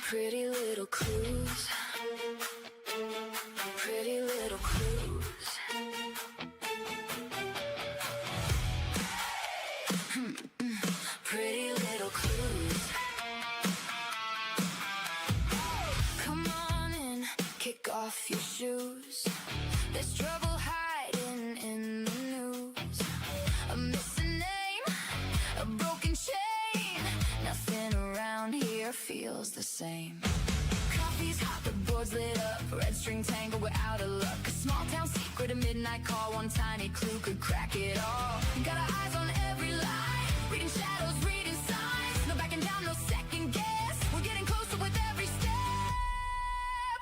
Pretty little clues. Pretty little clues. Pretty little clues. Come on in, kick off your shoes. There's trouble hiding in the news. A missing name, a broken chain. Nothing around here feels the same. Coffee's hot, the board's lit up. Red string tangle, we're out of luck. A small town secret, a midnight call. One tiny clue could crack it all. Got our eyes on every lie. Reading shadows, reading signs. No backing down, no second guess. We're getting closer with every step.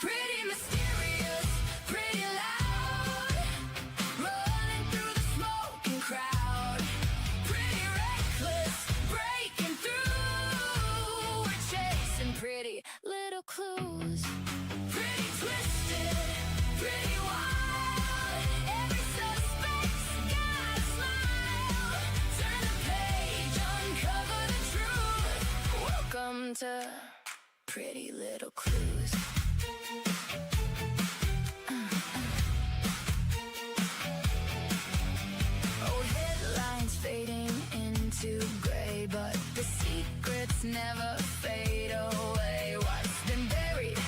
Pretty mysterious, pretty loud. Running through the smoking crowd. Pretty reckless, breaking through. We're chasing pretty little clues. Pretty twisted, pretty wild. Every suspect's got a smile. Turn the page, uncover the truth. Welcome to Pretty Little Clues. Old headlines fading into gray, but the secrets never fade away. What's been buried?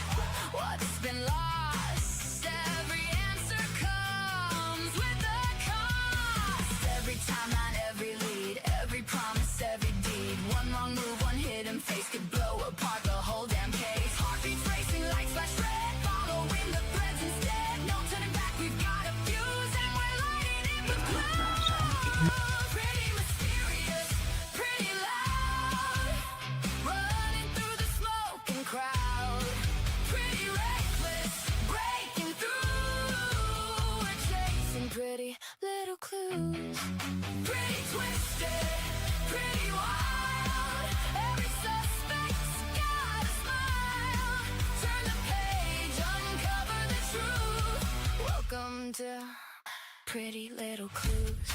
What's been lost? Every answer comes with a cost. Every timeline, every lead, every promise, every deed. One wrong move, one hidden face could blow apart the whole damn case. Heartbeats racing, lights flash red, following the threads instead. No turning back, we've got a fuse, and we're lighting it with glow. Pretty mysterious, pretty loud. Running through the smoking crowd. Pretty reckless, breaking through. We're chasing pretty little clues. Pretty twisted, pretty wild. Every suspect's got a smile. Turn the page, uncover the truth. Welcome to Pretty Little Clues.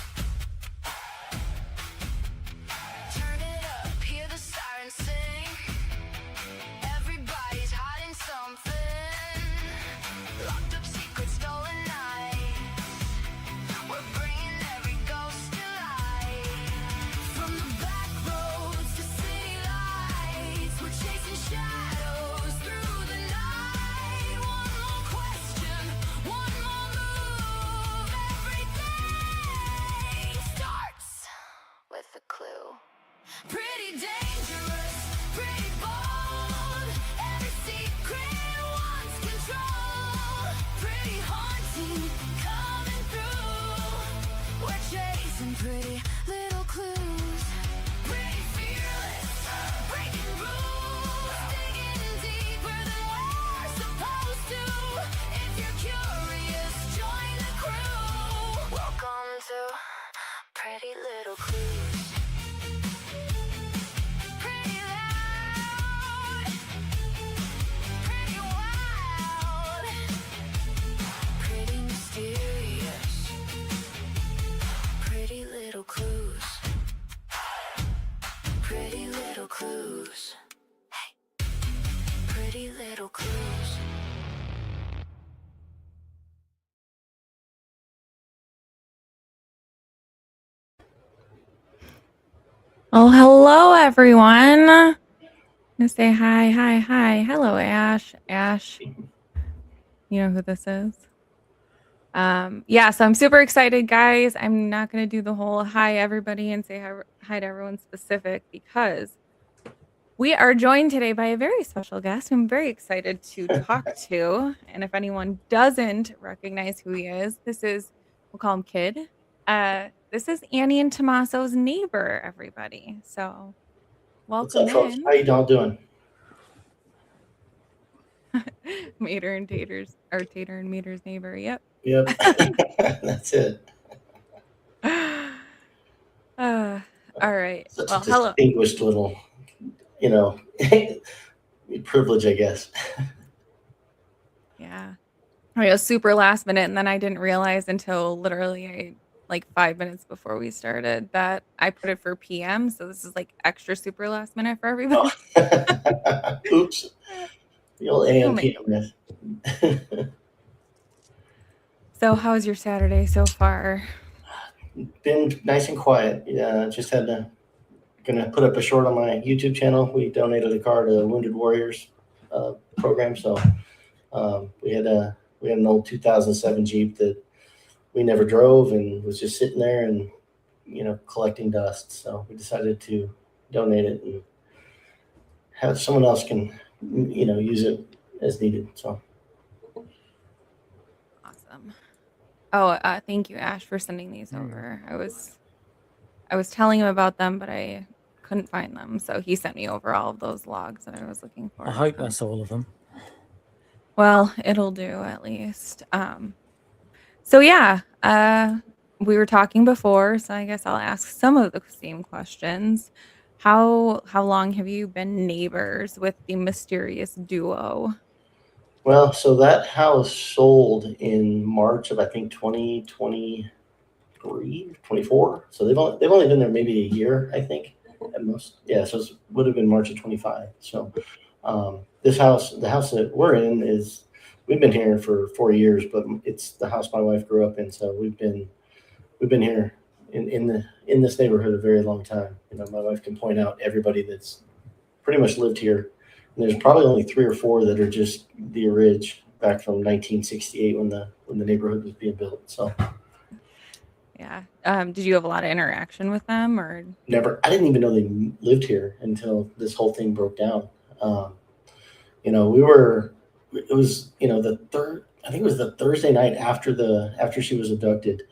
Turn it up, hear the sirens sing. Everybody's hiding something. Locked up secrets, stolen nights. We're bringing every ghost to life. From the back roads to city lights, we're chasing shadows through the night. One more question, one more move. Everything starts with a clue. Pretty dangerous, pretty bold. Every secret wants control. Pretty haunting, coming through. We're chasing pretty little clues. Pretty fearless, breaking rules. Digging deeper than we're supposed to. If you're curious, join the crew. Welcome to Pretty Little Clues. Pretty loud, pretty wild, pretty mysterious, pretty little clues, pretty little clues, hey, pretty little clues. Oh, hello, everyone. I'm gonna say hi. Hello, Ash. Ash, you know who this is? Yeah, so I'm super excited, guys. I'm not gonna do the whole hi, everybody, and say hi to everyone specific because we are joined today by a very special guest who I'm very excited to talk to. And if anyone doesn't recognize who he is, we'll call him Kid. This is Annie and Tommaso's neighbor, everybody. So welcome What's up, folks? in. How you all doing? Mater and Tater's, or Tater and Mater's neighbor. Yep. That's it. All right. Such Well, a hello. distinguished little, privilege, I guess. Yeah. I was super last minute, and then I didn't realize until literally I like 5 minutes before we started that I put it for PM. So this is like extra super last minute for everybody. Oops. The old AM Oh my PM goodness. myth. So how's your Saturday so far? Been nice and quiet. Yeah, just had to gonna put up a short on my YouTube channel. We donated a car to Wounded Warriors program, so we had an old 2007 Jeep that we never drove and was just sitting there and collecting dust. So we decided to donate it and have someone else can use it as needed. So Awesome. Oh, thank you, Ash, for sending these over. I was telling him about them, but I couldn't find them. So he sent me over all of those logs that I was looking for. I hope that's all of them. Well, it'll do at least. So yeah, we were talking before, so I guess I'll ask some of the same questions. How long have you been neighbors with the mysterious duo? well, so that house sold in March of I think 2023, 24. So they've only been there maybe a year, I think, at most. Yeah, so it would have been March of 25. So this house, the house that we're in, we've been here for 4 years, but it's the house my wife grew up in. So we've been here in this neighborhood a very long time. My wife can point out everybody that's pretty much lived here. And there's probably only 3 or 4 that are just the orig back from 1968 when the neighborhood was being built. So Yeah. Did you have a lot of interaction with them, or? never, I didn't even know they lived here until this whole thing broke down. It was the third, I think it was the Thursday night after she was abducted.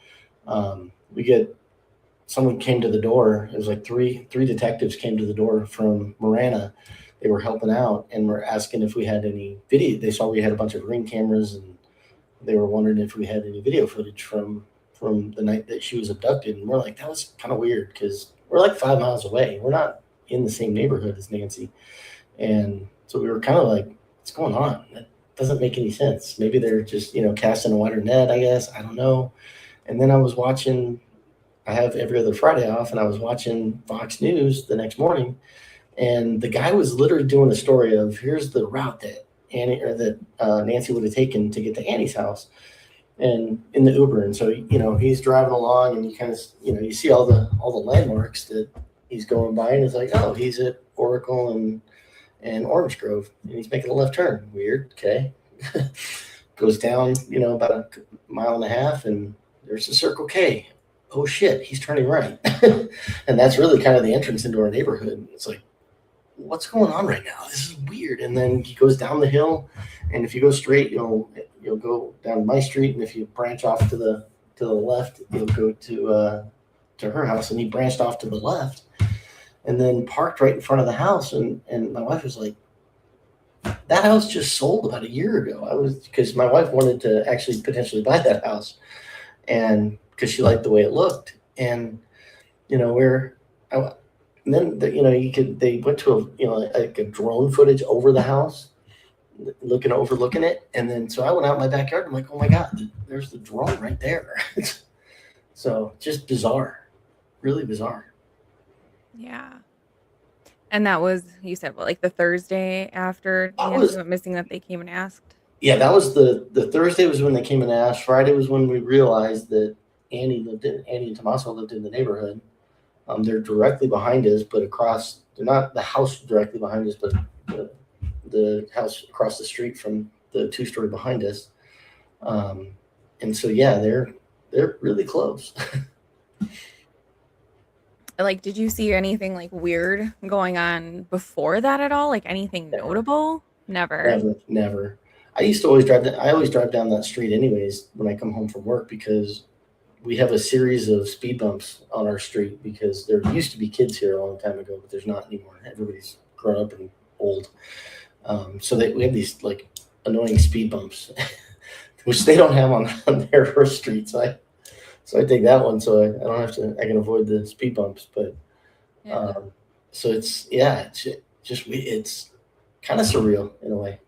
Someone came to the door. It was like three detectives came to the door from Marana. They were helping out and were asking if we had any video. They saw we had a bunch of Ring cameras, and they were wondering if we had any video footage from the night that she was abducted. And we're like, that was kind of weird because we're like 5 miles away. We're not in the same neighborhood as Nancy. And so we were kind of like, what's going on? That doesn't make any sense. Maybe they're just, casting a wider net, I guess. I don't know. And then I was watching, I have every other Friday off, and I was watching Fox News the next morning. And the guy was literally doing a story of here's the route that Nancy would have taken to get to Annie's house, and in the Uber. And so he's driving along, and you kind of you see all the landmarks that he's going by, and it's like, oh, he's at Oracle and Orange Grove, and he's making a left turn. Weird. Okay. Goes down about a mile and a half, and there's a Circle K. Oh shit, he's turning right. And that's really kind of the entrance into our neighborhood. It's like, what's going on right now? This is weird. And then he goes down the hill, and if you go straight, you'll go down my street, and if you branch off to the left, you'll go to her house. And he branched off to the left, and then parked right in front of the house. And my wife was like, that house just sold about a year ago. Because my wife wanted to actually potentially buy that house, and because she liked the way it looked. And and then they went to a drone footage over the house, overlooking it. And then so I went out in my backyard. I'm like, oh my God, there's the drone right there. So just bizarre, really bizarre. Yeah. And that was, you said, what, like the Thursday after Nancy went missing that they came and asked? Yeah, that was the Thursday was when they came and asked. Friday was when we realized that Annie and Tommaso lived in the neighborhood. They're directly behind us, but they're not the house directly behind us, but the house across the street from the 2-story behind us. And so, yeah, they're really close. Like, did you see anything like weird going on before that at all? Like anything notable? Never. Never. I always drive down that street anyways when I come home from work, because we have a series of speed bumps on our street, because there used to be kids here a long time ago, but there's not anymore. Everybody's grown up and old. So we have these like annoying speed bumps, which they don't have on their street. So I take that one, so I don't have to. I can avoid the speed bumps. But Yeah. so it's kind of surreal in a way.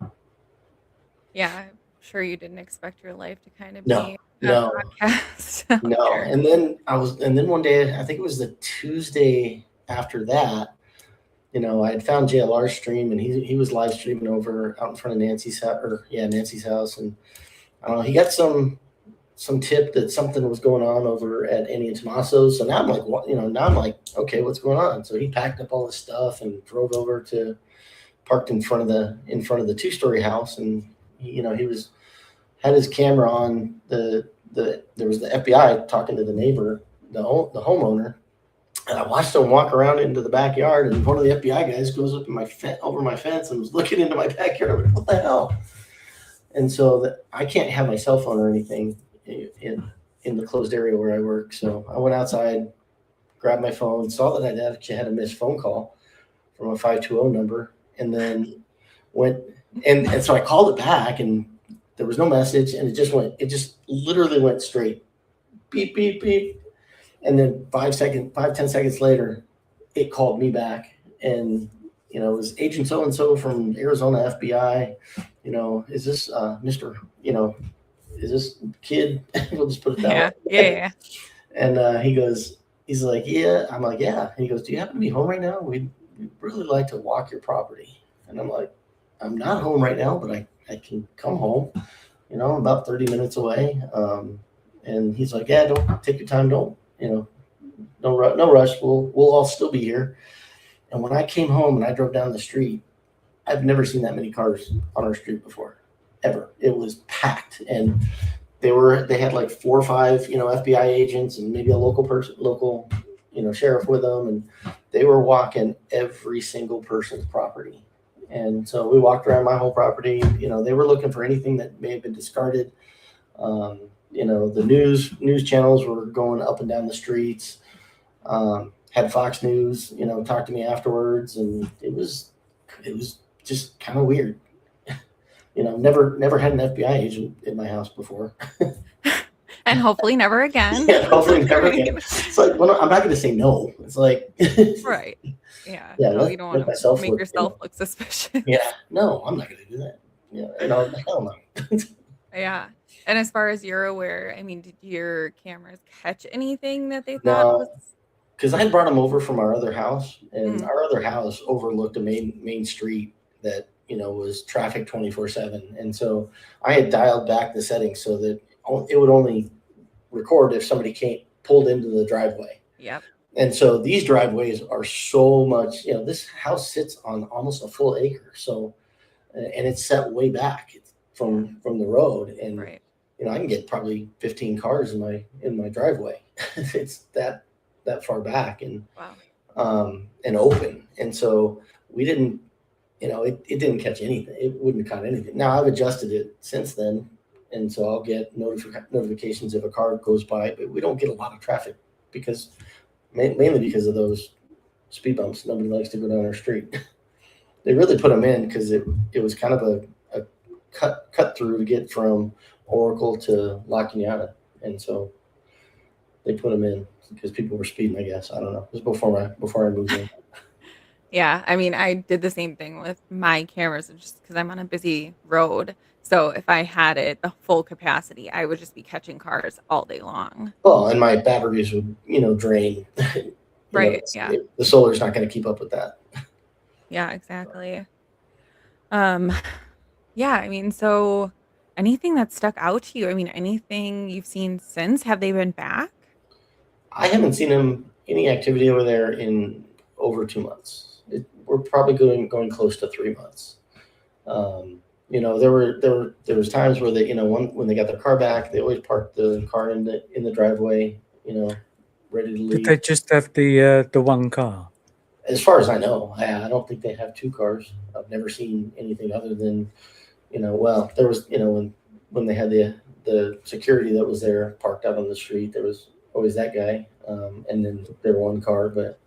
Yeah, I'm sure you didn't expect your life to kind of No. be No, podcast out no. there. And then one day, I think it was the Tuesday after that, I had found JLR's stream, and he was live streaming over out in front of Nancy's house, Nancy's house, and I don't know, he got some tip that something was going on over at Annie and Tommaso's. So now I'm like, what? Now I'm like, okay, what's going on? So he packed up all his stuff and drove over to parked in front of the 2-story house, and he had his camera on there was the FBI talking to the neighbor, the homeowner. And I watched him walk around into the backyard, and one of the FBI guys goes up over my fence and was looking into my backyard. I'm like, what the hell? And so I can't have my cell phone or anything in the closed area where I work. So I went outside, grabbed my phone, saw that I actually had a missed phone call from a 520 number, and then went and so I called it back, and there was no message, and it just literally went straight beep, beep, beep. And then 10 seconds later, it called me back, and it was Agent so and so from Arizona FBI. Is this Mr. Is this kid? We'll just put it that way. Yeah. And he's like, yeah. I'm like, yeah. And he goes, do you happen to be home right now? We'd really like to walk your property. And I'm like, I'm not home right now, but I can come home. About 30 minutes away. And he's like, yeah, don't take your time. Don't. No rush. We'll all still be here. And when I came home and I drove down the street, I've never seen that many cars on our street before, ever. It was packed, and they had like 4 or 5, FBI agents and maybe a local sheriff with them, and they were walking every single person's property. And so we walked around my whole property. They were looking for anything that may have been discarded. The news channels were going up and down the streets. Had Fox News, talk to me afterwards, and it was just kind of weird. Never had an FBI agent in my house before. And hopefully never again. Yeah, hopefully never again. It's like, well, I'm not going to say no. It's like, right. Yeah. Yeah, no, you don't want to make yourself look suspicious. Yeah. No, I'm not going to do that. Yeah. Hell no. Yeah. And as far as you're aware, I mean, did your cameras catch anything that they thought was? Because I had brought them over from our other house, and our other house overlooked a main street that was traffic 24/7, and so I had dialed back the settings so that it would only record if somebody pulled into the driveway. Yep. And so these driveways are so much. This house sits on almost a full acre, so and it's set way back from the road, and right. I can get probably 15 cars in my driveway. It's that far back, and wow. And open. And so we didn't, it didn't catch anything. It wouldn't have caught anything. Now I've adjusted it since then, and so I'll get notifications if a car goes by, but we don't get a lot of traffic mainly because of those speed bumps. Nobody likes to go down our street. They really put them in because it was kind of a cut through to get from Oracle to La Cañada, and so they put them in because people were speeding, I guess. I don't know. It was before I moved in. Yeah, I mean, I did the same thing with my cameras just because I'm on a busy road. So if I had it the full capacity, I would just be catching cars all day long. Well, and my batteries would, drain. Right. Yeah. The solar's not going to keep up with that. Yeah, exactly. Yeah, I mean, so anything that stuck out to you? I mean, anything you've seen since? Have they been back? I haven't seen any activity over there in over 2 months. We're probably going close to 3 months. There was times where they, when they got their car back, they always parked the car in the driveway, ready to leave. Did they just have the one car? As far as I know, I don't think they have 2 cars. I've never seen anything other than, well, there was, when they had the security that was there parked out on the street, there was always that guy, and then their one car. But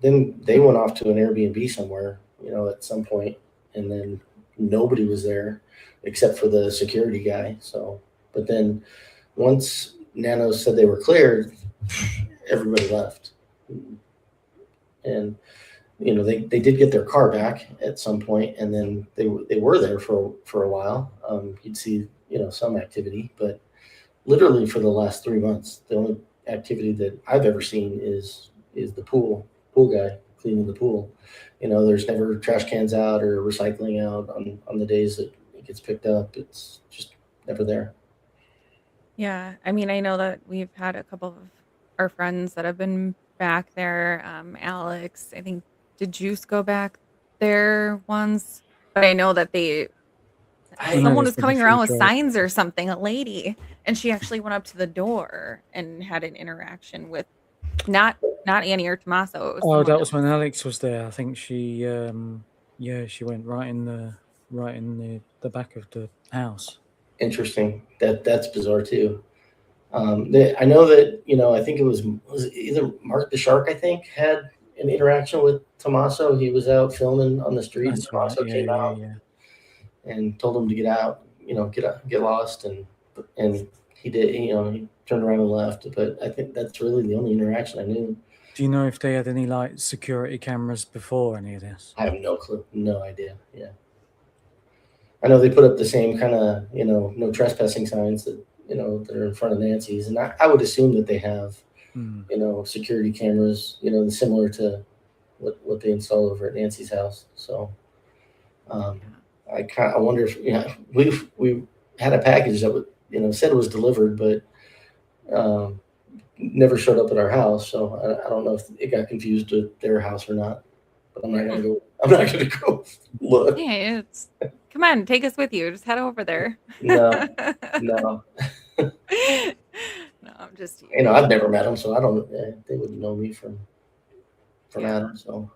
then they went off to an Airbnb somewhere, at some point, and then nobody was there except for the security guy. So, but then once Nanos said they were cleared, everybody left. And they did get their car back at some point, and then they were there for a while. You'd see some activity, but literally for the last 3 months, the only activity that I've ever seen is the pool guy cleaning the pool. There's never trash cans out or recycling out on the days that it gets picked up. It's just never there. Yeah, I mean, I know that we've had a couple of our friends that have been back there. Alex, I think, did Juice go back there once? But I know that I someone was noticed in the coming around with future. signs or something, a lady, and she actually went up to the door and had an interaction with not Annie or Tommaso. It was Oh, someone that was when else. Alex was there. I think she she went right in the back of the house. Interesting. That's bizarre too. I know that I think was it either Mark the Shark, I think, had an interaction with Tommaso. He was out filming on the street, and That's right. Tommaso came out Yeah. and told him to get out, get lost, and he did. He turned around and left. But I think that's really the only interaction I knew. Do you know if they had any like security cameras before any of this? I have no clue, no idea. Yeah, I know they put up the same kind of no trespassing signs that that are in front of Nancy's, and I would assume that they have security cameras, similar to what they install over at Nancy's house. So I wonder if we had a package that said it was delivered, but never showed up at our house. So I don't know if it got confused with their house or not. But I'm not gonna go. I'm not gonna go look. Yeah, come on, take us with you. Just head over there. No, no. No, I'm just teasing. I've never met them, so I don't. They wouldn't know me from Adam. So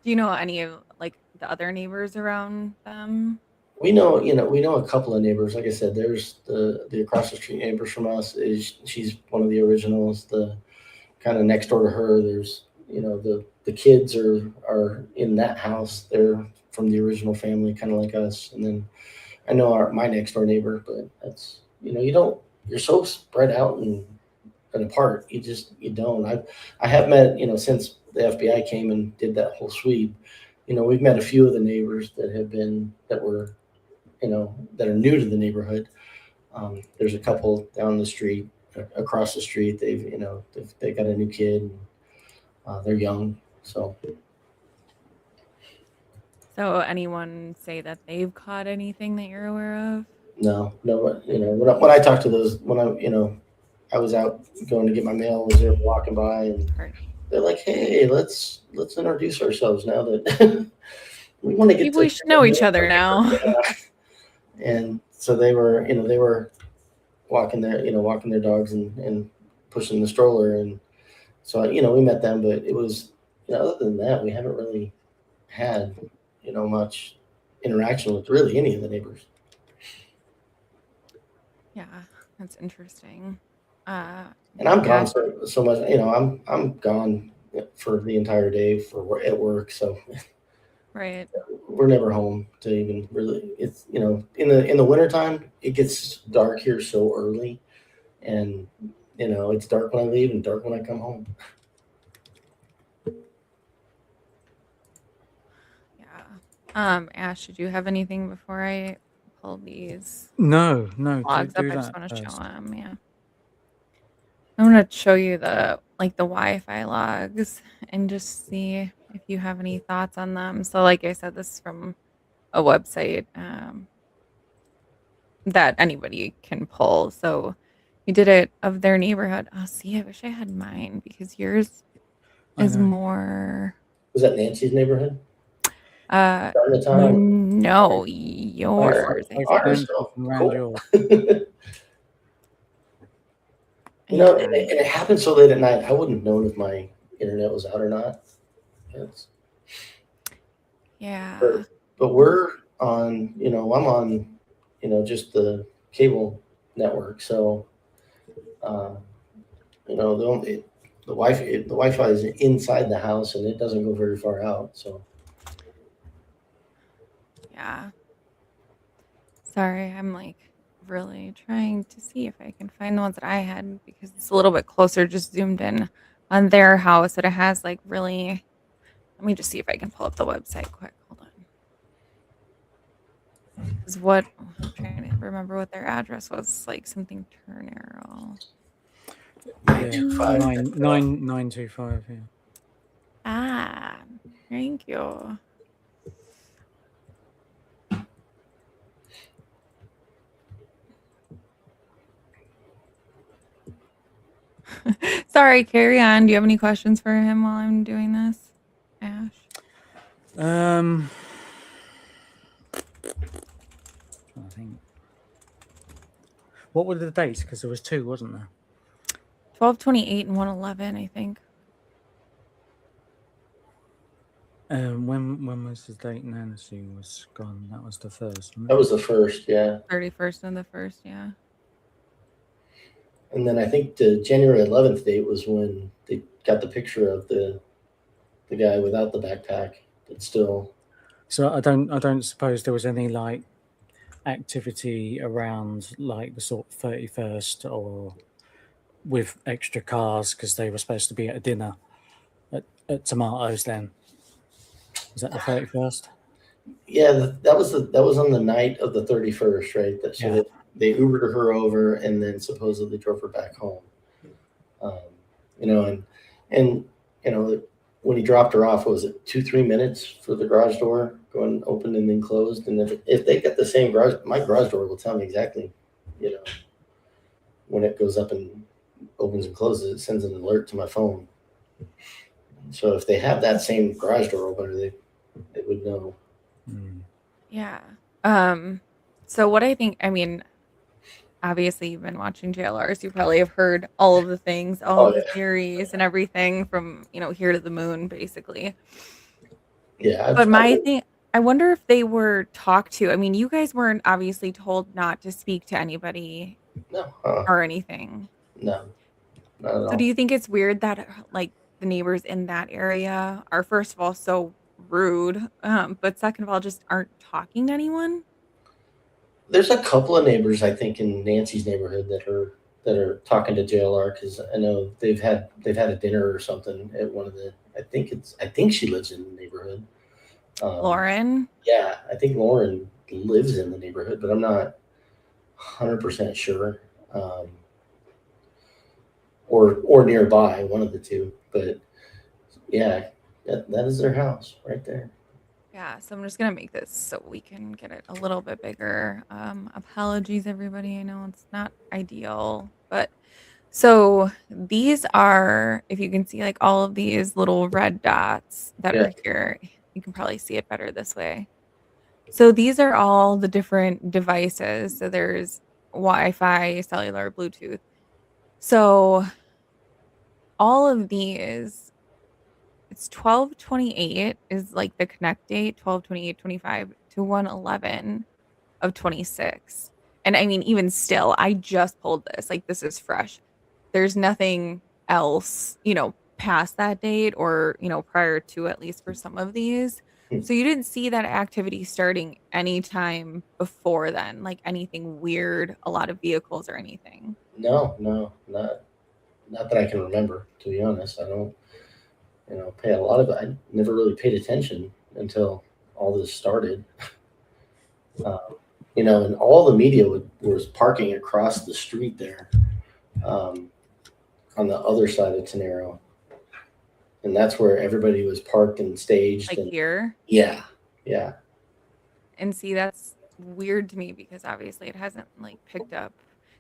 do you know any of like the other neighbors around them? we know a couple of neighbors. Like I said, there's the across the street neighbors from us. She's one of the originals. The kind of next door to her, there's the kids are in that house. They're from the original family, kind of like us. And then I know my next door neighbor, but that's you're so spread out and apart. You don't. I have met since the FBI came and did that whole sweep. We've met a few of the neighbors that were that are new to the neighborhood. There's a couple down the street, across the street. They got a new kid. And, they're young, so. So anyone say that they've caught anything that you're aware of? No. When I talked to those, when I was out going to get my mail, was there walking by, and they're like, "Hey, let's introduce ourselves now that we want to get. We should know each other now." And so they were walking their dogs and pushing the stroller, and so we met them, but it was other than that, we haven't really had much interaction with really any of the neighbors. Yeah, that's interesting. And I'm gone so much. I'm gone for the entire day at work, so right. We're never home to even really. It's in the wintertime, it gets dark here so early, and it's dark when I leave and dark when I come home. Yeah. Ash, did you have anything before I pull these? No. Logs do up. I just that want to show first. them. Yeah. I'm gonna show you the Wi-Fi logs and just see if you have any thoughts on them. So, like I said, this is from a website that anybody can pull. So, you did it of their neighborhood. Oh, see, I wish I had mine because yours is more. Was that Nancy's neighborhood? No, yours. And it happened so late at night. I wouldn't have known if my internet was out or not. Yeah. But we're on, I'm on, just the cable network. So, the Wi-Fi is inside the house and it doesn't go very far out. So. Yeah. Sorry, I'm really trying to see if I can find the ones that I had because it's a little bit closer, just zoomed in on their house. And it has really, let me just see if I can pull up the website quick. Hold on. is what I'm trying to remember what their address was. Like something Turnarrow. Yeah, 925. 925. Yeah. Ah, thank you. Sorry, carry on. Do you have any questions for him while I'm doing this, Ash? I think. What were the dates? Because there was two, wasn't there? 12/28 and 1/11, I think. When was the date Nancy was gone? That was the first. Wasn't it? That was the first, yeah. 31st and the 1st, yeah. And then I think the January 11th date was when they got the picture of the guy without the backpack. That's still. So I don't suppose there was any like activity around like the sort of 31st or with extra cars because they were supposed to be at a dinner at Tomatoes then. Was that the 31st? Yeah, that was on the night of the 31st, right? That so Yeah. that they Ubered her over and then supposedly drove her back home. You know, and you know when he dropped her off, was it 2-3 minutes for the garage door going open and then closed? And if they get the same garage, my garage door will tell me exactly, you know, when it goes up and opens and closes. It sends an alert to my phone. So if they have that same garage door opener, they would know. Yeah. So what I think, I mean, obviously you've been watching JLRs. You probably have heard all of the things, all of the theories and everything from, here to the moon, basically. Yeah. But my thing, I wonder if they were talked to. I mean, you guys weren't obviously told not to speak to anybody No. or anything. No. Not at all. So do you think it's weird that like the neighbors in that area are first of all so rude, but second of all just aren't talking to anyone? There's a couple of neighbors I think in Nancy's neighborhood that are talking to JLR because I know they've had a dinner or something at one of the. I think she lives in the neighborhood. Lauren? Yeah, I think Lauren lives in the neighborhood, but I'm not 100% sure. Or nearby, one of the two. But yeah, that is their house right there. Yeah, so I'm just gonna make this so we can get it a little bit bigger. Apologies, everybody. I know it's not ideal, but so these are, if you can see, like all of these little red dots that are here. You can probably see it better this way. So these are all the different devices. So there's Wi-Fi, cellular, Bluetooth. So all of these, it's 12/28 is like the connect date, 12/28/25 to 1/11 of 26. And I mean, even still, I just pulled this. Like this is fresh. There's nothing else, past that date or, prior to, at least for some of these. So you didn't see that activity starting anytime before then, like anything weird, a lot of vehicles or anything. No, not that I can remember. To be honest, I don't. Pay a lot of it. I never really paid attention until all this started. And all the media was parking across the street there, on the other side of Tenero, and that's where everybody was parked and staged. Like here? Yeah. And see, that's weird to me because obviously it hasn't like picked up.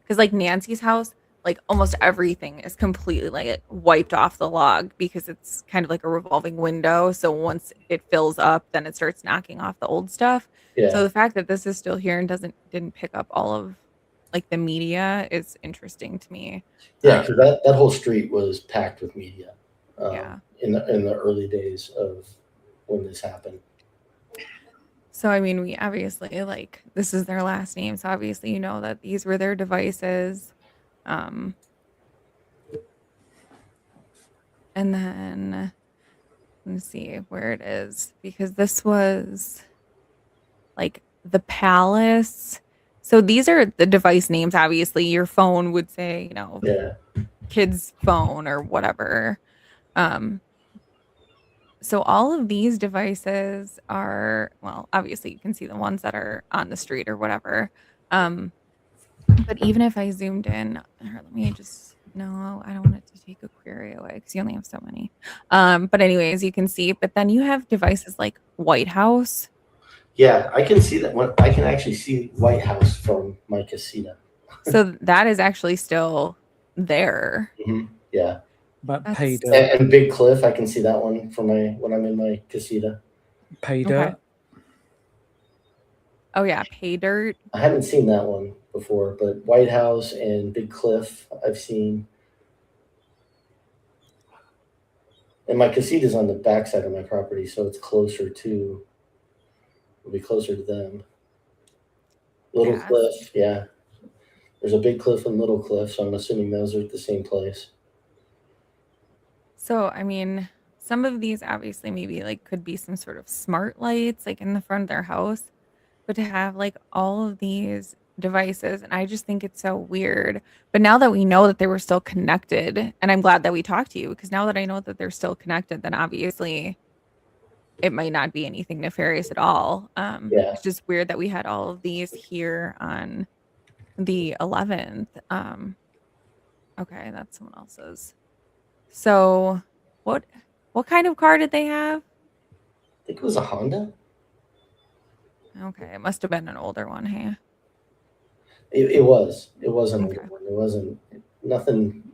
Because like Nancy's house, like almost everything is completely like wiped off the log because it's kind of like a revolving window. So once it fills up, then it starts knocking off the old stuff. Yeah. So the fact that this is still here and didn't pick up all of like the media is interesting to me. Yeah, because that whole street was packed with media. Yeah. In the early days of when this happened. So I mean, we obviously like this is their last name, so obviously you know that these were their devices. And then let me see where it is because this was like the palace. So these are the device names. Obviously, your phone would say, kid's phone or whatever. So all of these devices are, well, obviously you can see the ones that are on the street or whatever. But even if I zoomed in, here, let me just, no, I don't want it to take a query away because you only have so many. But anyways, you can see, but then you have devices like White House. Yeah, I can see that one. I can actually see White House from my casita. So that is actually still there. Yeah. But That's- pay dirt. And Big Cliff, I can see that one from when I'm in my casita. Pay Okay. dirt. Oh yeah, Pay Dirt. I haven't seen that one before, but White House and Big Cliff I've seen. And my casita's on the backside of my property, so it's closer to. It'll be closer to them. Little Yes. Cliff, yeah. There's a Big Cliff and Little Cliff, so I'm assuming those are at the same place. So I mean, some of these obviously maybe like could be some sort of smart lights like in the front of their house, but to have like all of these devices, and I just think it's so weird. But now that we know that they were still connected, and I'm glad that we talked to you because now that I know that they're still connected, then obviously it might not be anything nefarious at all. Yeah. It's just weird that we had all of these here on the 11th. Okay, that's someone else's. So what kind of car did they have? I think it was a Honda. Okay, it must have been an older one, hey? It was. It wasn't a Okay. good one. It wasn't nothing,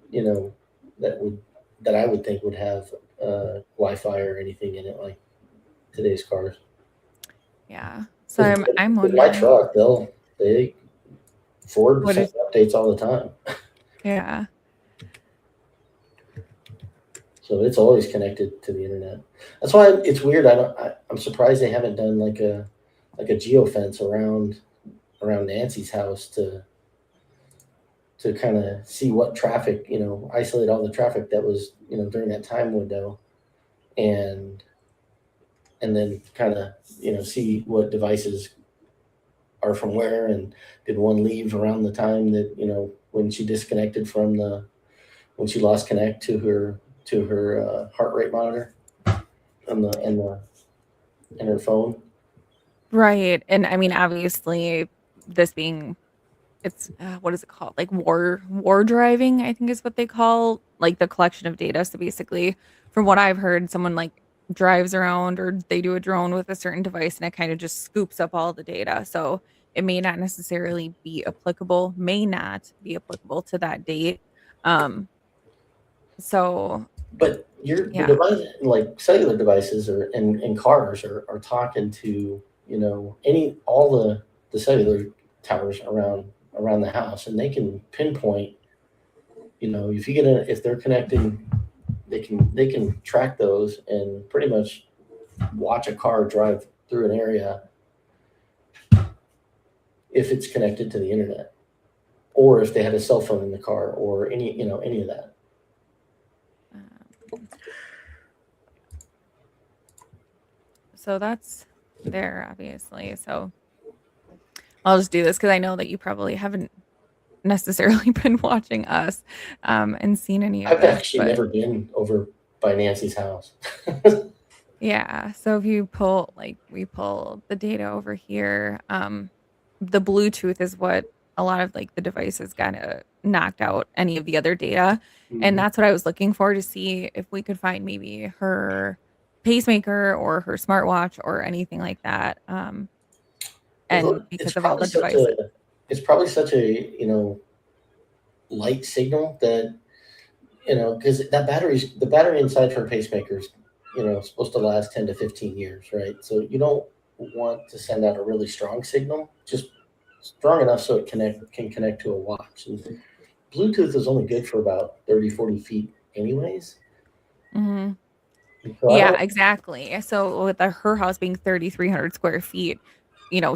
that I would think would have Wi-Fi or anything in it like today's cars. Yeah. So I'm With wondering. my truck, they Ford What send is- updates all the time. Yeah. So it's always connected to the internet. That's why it's weird. I'm surprised they haven't done like a geofence around Nancy's house to kind of see what traffic, isolate all the traffic that was, during that time window, and then kind of, see what devices are from where, and did one leave around the time that, when she disconnected when she lost connect to her heart rate monitor and her phone. Right. And I mean, obviously, this being, it's what is it called? Like war driving, I think is what they call like the collection of data. So basically, from what I've heard, someone like drives around or they do a drone with a certain device and it kind of just scoops up all the data. So it may not necessarily be applicable, to that date. So But the yeah. device, like cellular devices and cars are talking to, all the cellular towers around the house, and they can pinpoint, if they're connecting, they can track those and pretty much watch a car drive through an area if it's connected to the internet, or if they had a cell phone in the car, or any of that. So that's there, obviously. So I'll just do this because I know that you probably haven't necessarily been watching us and seen any of I've this. actually never been over by Nancy's house. Yeah. So if you we pull the data over here, the Bluetooth is what a lot of like the devices kind of knocked out any of the other data. And that's what I was looking for to see if we could find maybe her pacemaker or her smartwatch or anything like that. And because of all the devices. It's probably such a, light signal that, because the battery inside her pacemaker is, supposed to last 10 to 15 years, right? So you don't want to send out a really strong signal, just strong enough so it can connect to a watch. And Bluetooth is only good for about 30, 40 feet anyways. Mm-hmm. So yeah, exactly. So with her house being 3,300 square feet,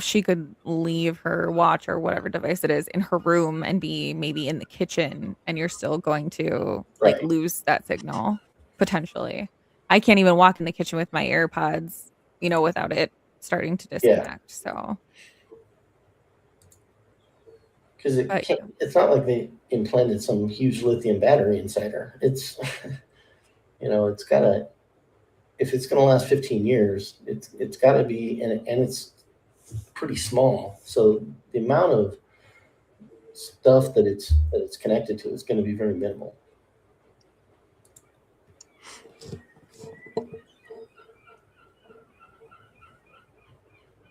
she could leave her watch or whatever device it is in her room and be maybe in the kitchen, and you're still going to like lose that signal potentially. I can't even walk in the kitchen with my AirPods, without it starting to disconnect. So because it's not like they implanted some huge lithium battery inside her. It's it's got if it's going to last 15 years, it's got to be, and it's pretty small. So the amount of stuff that it's connected to is going to be very minimal.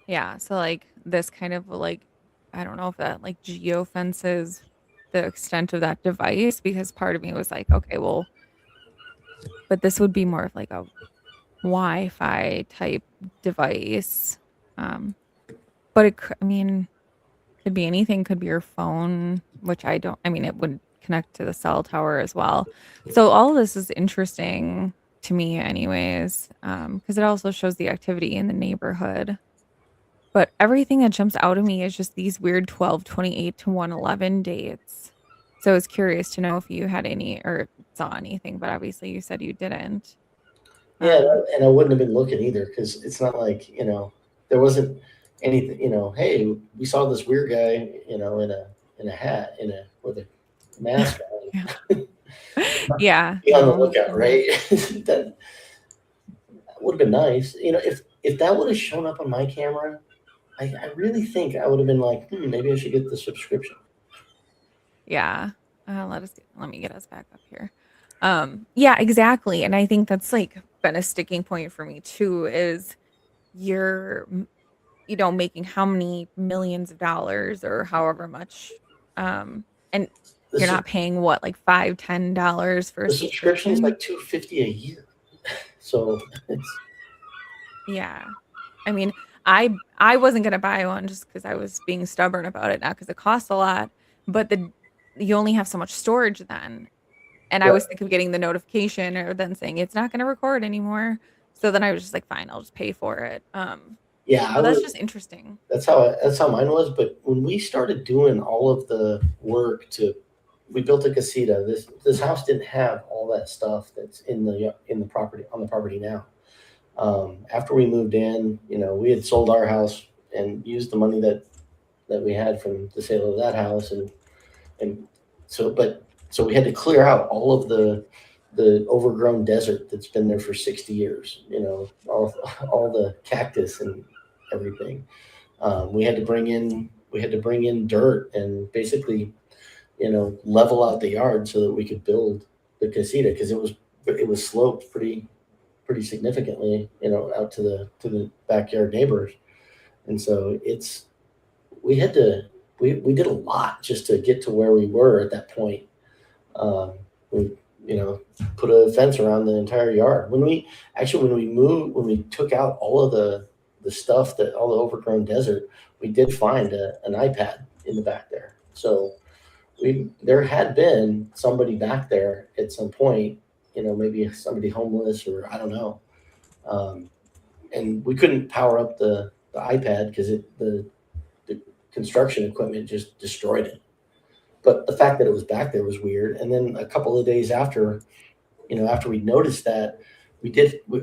Yeah, so like this kind of like, I don't know if that like geofences the extent of that device, because part of me was like, okay, well, but this would be more of like a Wi-Fi type device. But I mean, could be anything, could be your phone, which I mean, it would connect to the cell tower as well. So all of this is interesting to me anyways, because it also shows the activity in the neighborhood. But everything that jumps out of me is just these weird 12/28 to 1/11 dates. So I was curious to know if you had any or saw anything, but obviously you said you didn't. Yeah, and I wouldn't have been looking either, because it's not like, there wasn't anything, hey, we saw this weird guy, in a hat, with a mask on. Yeah. Be on the No. lookout, right? That would have been nice. If that would have shown up on my camera, I really think I would have been like, maybe I should get the subscription. Yeah. Let me get us back up here. Yeah, exactly. And I think that's like been a sticking point for me too, is you're, making how many millions of dollars or however much, and The, you're sub- not paying what, like $5-10 for a the subscription is subscription? like $250 a year. So it's Yeah. I mean, I wasn't gonna buy one just because I was being stubborn about it, not because it costs a lot, but you only have so much storage then. And I right. was thinking of getting the notification or then saying it's not gonna record anymore. So then I was just like, fine, I'll just pay for it. Yeah, But that's just interesting. that's how mine was. But when we started doing all of the work we built a casita. This house didn't have all that stuff that's in the property, on the property now. After we moved in, we had sold our house and used the money that we had from the sale of that house, and so we had to clear out all of the overgrown desert that's been there for 60 years. All the cactus and everything. We had to bring in dirt and basically, level out the yard so that we could build the casita, because it was sloped pretty significantly, out to the backyard neighbors. And so we did a lot just to get to where we were at that point. We, put a fence around the entire yard. When we moved, when we took out all of the stuff, all the overgrown desert, we did find an iPad in the back there. So there had been somebody back there at some point, maybe somebody homeless, or I don't know. And we couldn't power up the iPad because the construction equipment just destroyed it. But the fact that it was back there was weird. And then a couple of days after we noticed that,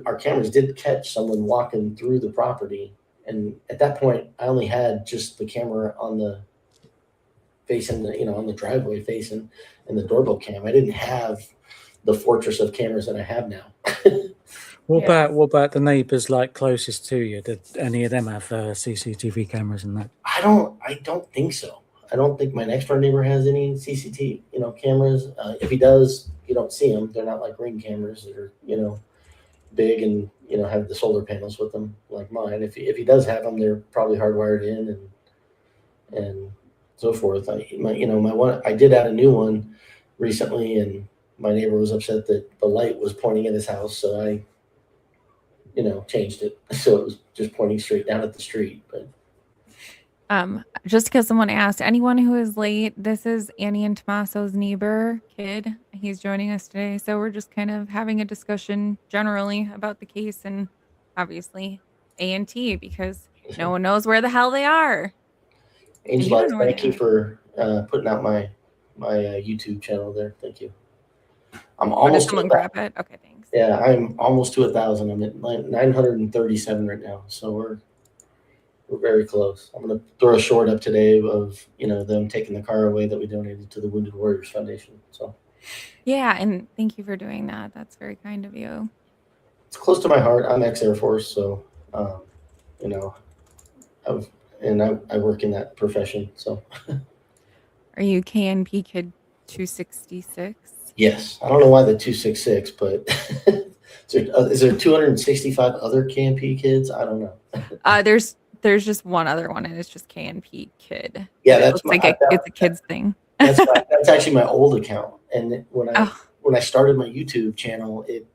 our cameras did catch someone walking through the property. And at that point, I only had just the camera on the on the driveway facing, and the doorbell cam. I didn't have the fortress of cameras that I have now. What about the neighbours like closest to you? Did any of them have CCTV cameras and that? I don't think so. I don't think my next door neighbor has any CCTV, cameras. If he does, you don't see them. They're not like Ring cameras that are, big and, have the solar panels with them like mine. If he does have them, they're probably hardwired in and so forth. I did add a new one recently, and my neighbor was upset that the light was pointing at his house, so I, changed it so it was just pointing straight down at the street. But just because someone asked, anyone who is late, this is Annie and Tommaso's neighbor kid. He's joining us today. So we're just kind of having a discussion generally about the case, and obviously A&T, because no one knows where the hell they are. Angela, thank you for putting out my YouTube channel there. Thank you. I'm almost. Did someone grab it? Okay, thanks. Yeah, I'm almost to 1,000. I'm at 937 right now, so we're very close. I'm gonna throw a short up today of them taking the car away that we donated to the Wounded Warriors Foundation. So yeah, and thank you for doing that. That's very kind of you. it's close to my heart. I'm ex-Air Force, so you know, I work in that profession. So Are you KNP Kid 266? yes, I don't know why the 266, but is there 265 other KNP kids? I don't know. There's just one other one, and it's just KNP Kid. Yeah, But it that's looks like it's a kid's thing. that's actually my old account. And Oh, when I started my YouTube channel, it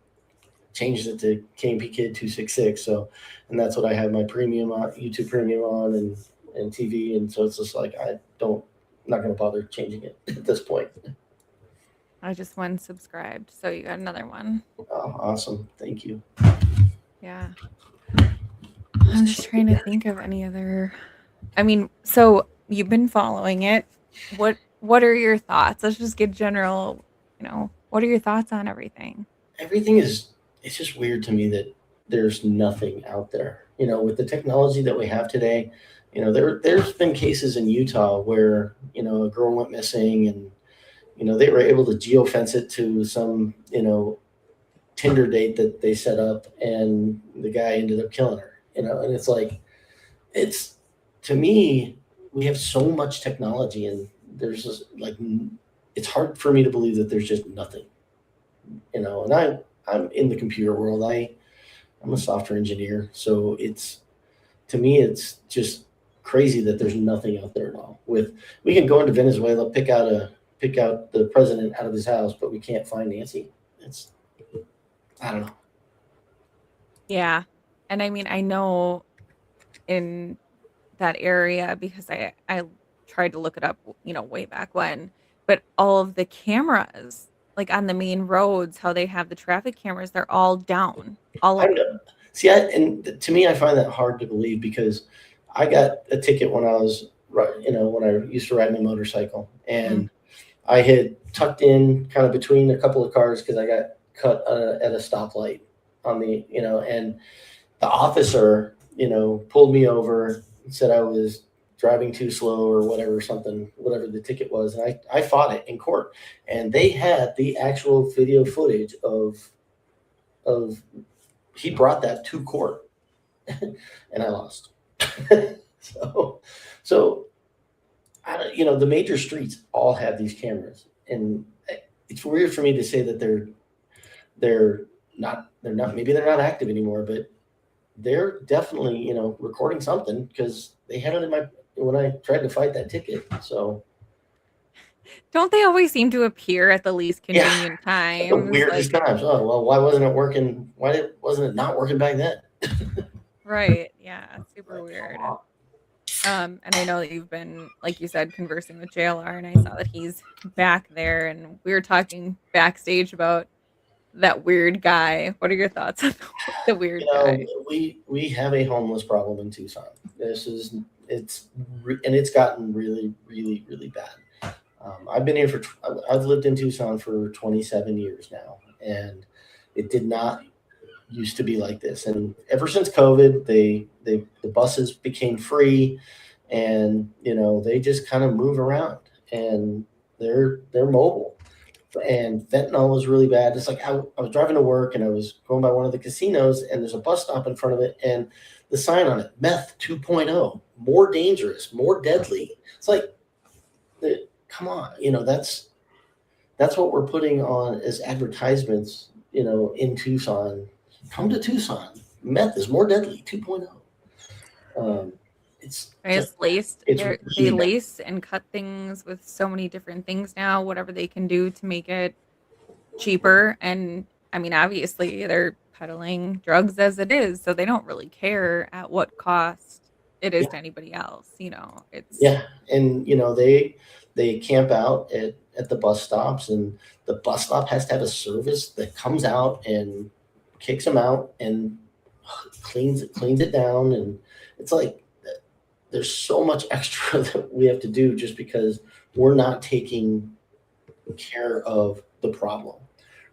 changed it to KNP Kid 266. So, and that's what I have my premium on, YouTube premium on, and TV. And so it's just like I'm not going to bother changing it at this point. I just went subscribed, so you got another one. Oh, awesome! Thank you. Yeah. I'm just trying to think of any other. I mean, so you've been following it. What are your thoughts? Let's just get general, what are your thoughts on everything? Everything it's just weird to me that there's nothing out there. With the technology that we have today, there's been cases in Utah where, a girl went missing and, they were able to geofence it to some, Tinder date that they set up, and the guy ended up killing her, and it's like, to me, we have so much technology, and there's just like, it's hard for me to believe that there's just nothing, and I'm in the computer world. I'm a software engineer. So to me, it's just crazy that there's nothing out there at all. We can go into Venezuela, pick out the president out of his house, but we can't find Nancy. I don't know. Yeah. And I mean, I know in that area because I tried to look it up, way back when, but all of the cameras, like on the main roads, how they have the traffic cameras, they're all down. All of them. See, and to me, I find that hard to believe because I got a ticket when I was, when I used to ride my motorcycle, and I had tucked in kind of between a couple of cars because I got cut at a stoplight on the, and the officer, pulled me over and said I was driving too slow or whatever the ticket was. And I fought it in court, and they had the actual video footage of he brought that to court and I lost. so the major streets all have these cameras, and it's weird for me to say that they're not maybe they're not active anymore, but they're definitely recording something because they had it when I tried to fight that ticket. So don't they always seem to appear at the least convenient times? The weirdest times. Oh well, why wasn't it working? Why wasn't it not working back then? Right. Yeah. Super weird. And I know that you've been, like you said, conversing with JLR, and I saw that he's back there, and we were talking backstage about that weird guy. What are your thoughts on the weird guy? We have a homeless problem in Tucson. It's gotten really, really, really bad. I've been here I've lived in Tucson for 27 years now, and it did not used to be like this. And ever since COVID, the buses became free, and they just kind of move around, and they're mobile. And fentanyl was really bad. It's like I was driving to work, and I was going by one of the casinos, and there's a bus stop in front of it, and the sign on it, meth 2.0, more dangerous, more deadly. It's like, come on, that's what we're putting on as advertisements, in Tucson. Come to Tucson. Meth is more deadly, 2.0. They lace and cut things with so many different things now, whatever they can do to make it cheaper. And I mean, obviously they're peddling drugs as it is, so they don't really care at what cost it is to anybody else. And they camp out at the bus stops, and the bus stop has to have a service that comes out and kicks them out and cleans it down. And it's like there's so much extra that we have to do just because we're not taking care of the problem,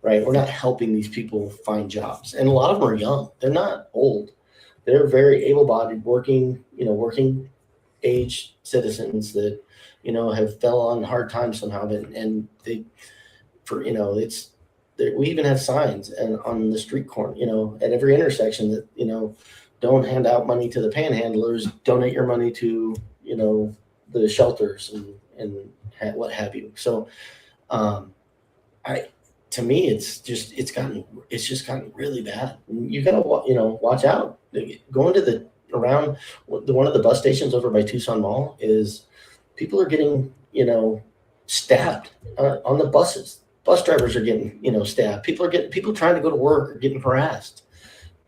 right? We're not helping these people find jobs, and a lot of them are young. They're not old. They're very able-bodied, working age citizens that have fell on hard times somehow, and it's we even have signs and on the street corner, at every intersection that, don't hand out money to the panhandlers, donate your money to, the shelters and what have you. So, to me, it's just gotten really bad. You gotta, watch out. Going to around one of the bus stations over by Tucson Mall is people are getting, stabbed on the buses. Bus drivers are getting, stabbed. People trying to go to work are getting harassed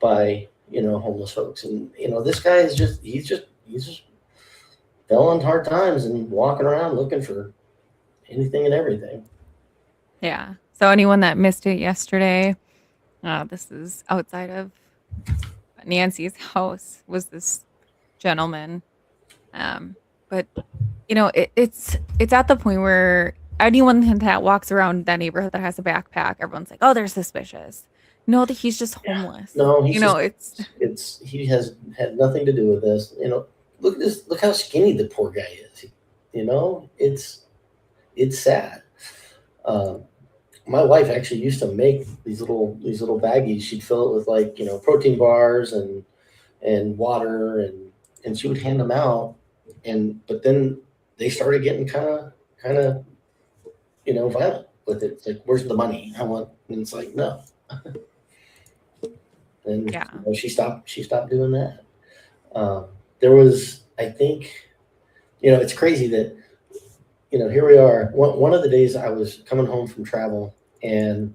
by, homeless folks. And, this guy is he's just fell on hard times and walking around looking for anything and everything. Yeah. So anyone that missed it yesterday, this is outside of Nancy's house, was this gentleman. But it's at the point where anyone that walks around that neighborhood that has a backpack, everyone's like, oh, they're suspicious. No, that he's just homeless. No, he has had nothing to do with this. Look at this. Look how skinny the poor guy is. It's sad. My wife actually used to make these little baggies. She'd fill it with protein bars and water and she would hand them out. But then they started getting kind of violent with it. It's like, where's the money? And it's like, no. And she stopped doing that. There was, I think, it's crazy that, here we are. One of the days I was coming home from travel, and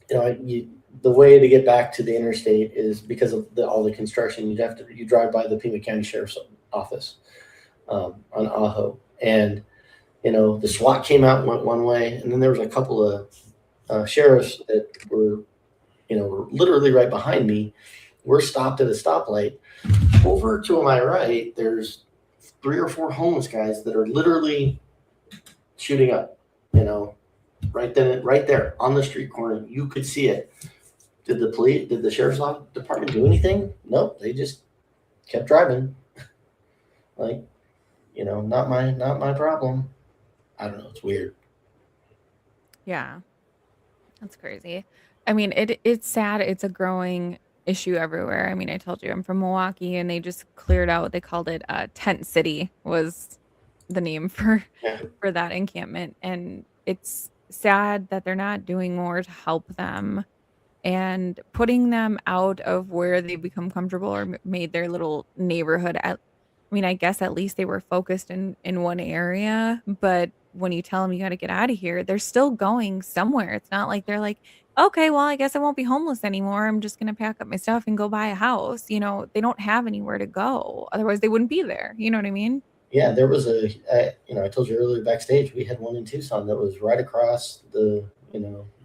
the way to get back to the interstate is because of all the construction. You drive by the Pima County Sheriff's Office on Ajo, and the SWAT came out and went one way, and then there was a couple of sheriffs that were literally right behind me. We're stopped at a stoplight. Over to my right, there's 3 or 4 homeless guys that are literally shooting up, right there on the street corner. You could see it. Did the sheriff's department do anything? Nope. They just kept driving. Not my problem. I don't know. It's weird. Yeah. That's crazy. I mean, it's sad. It's a growing issue everywhere. I mean, I told you I'm from Milwaukee, and they just cleared out. They called it Tent City was the name for that encampment, and it's sad that they're not doing more to help them and putting them out of where they become comfortable or made their little neighborhood. I mean, I guess at least they were focused in one area, but when you tell them you got to get out of here, they're still going somewhere. It's not like they're like, okay, well, I guess I won't be homeless anymore. I'm just going to pack up my stuff and go buy a house. They don't have anywhere to go. Otherwise, they wouldn't be there. You know what I mean? Yeah, there was I told you earlier backstage, we had one in Tucson that was right across the,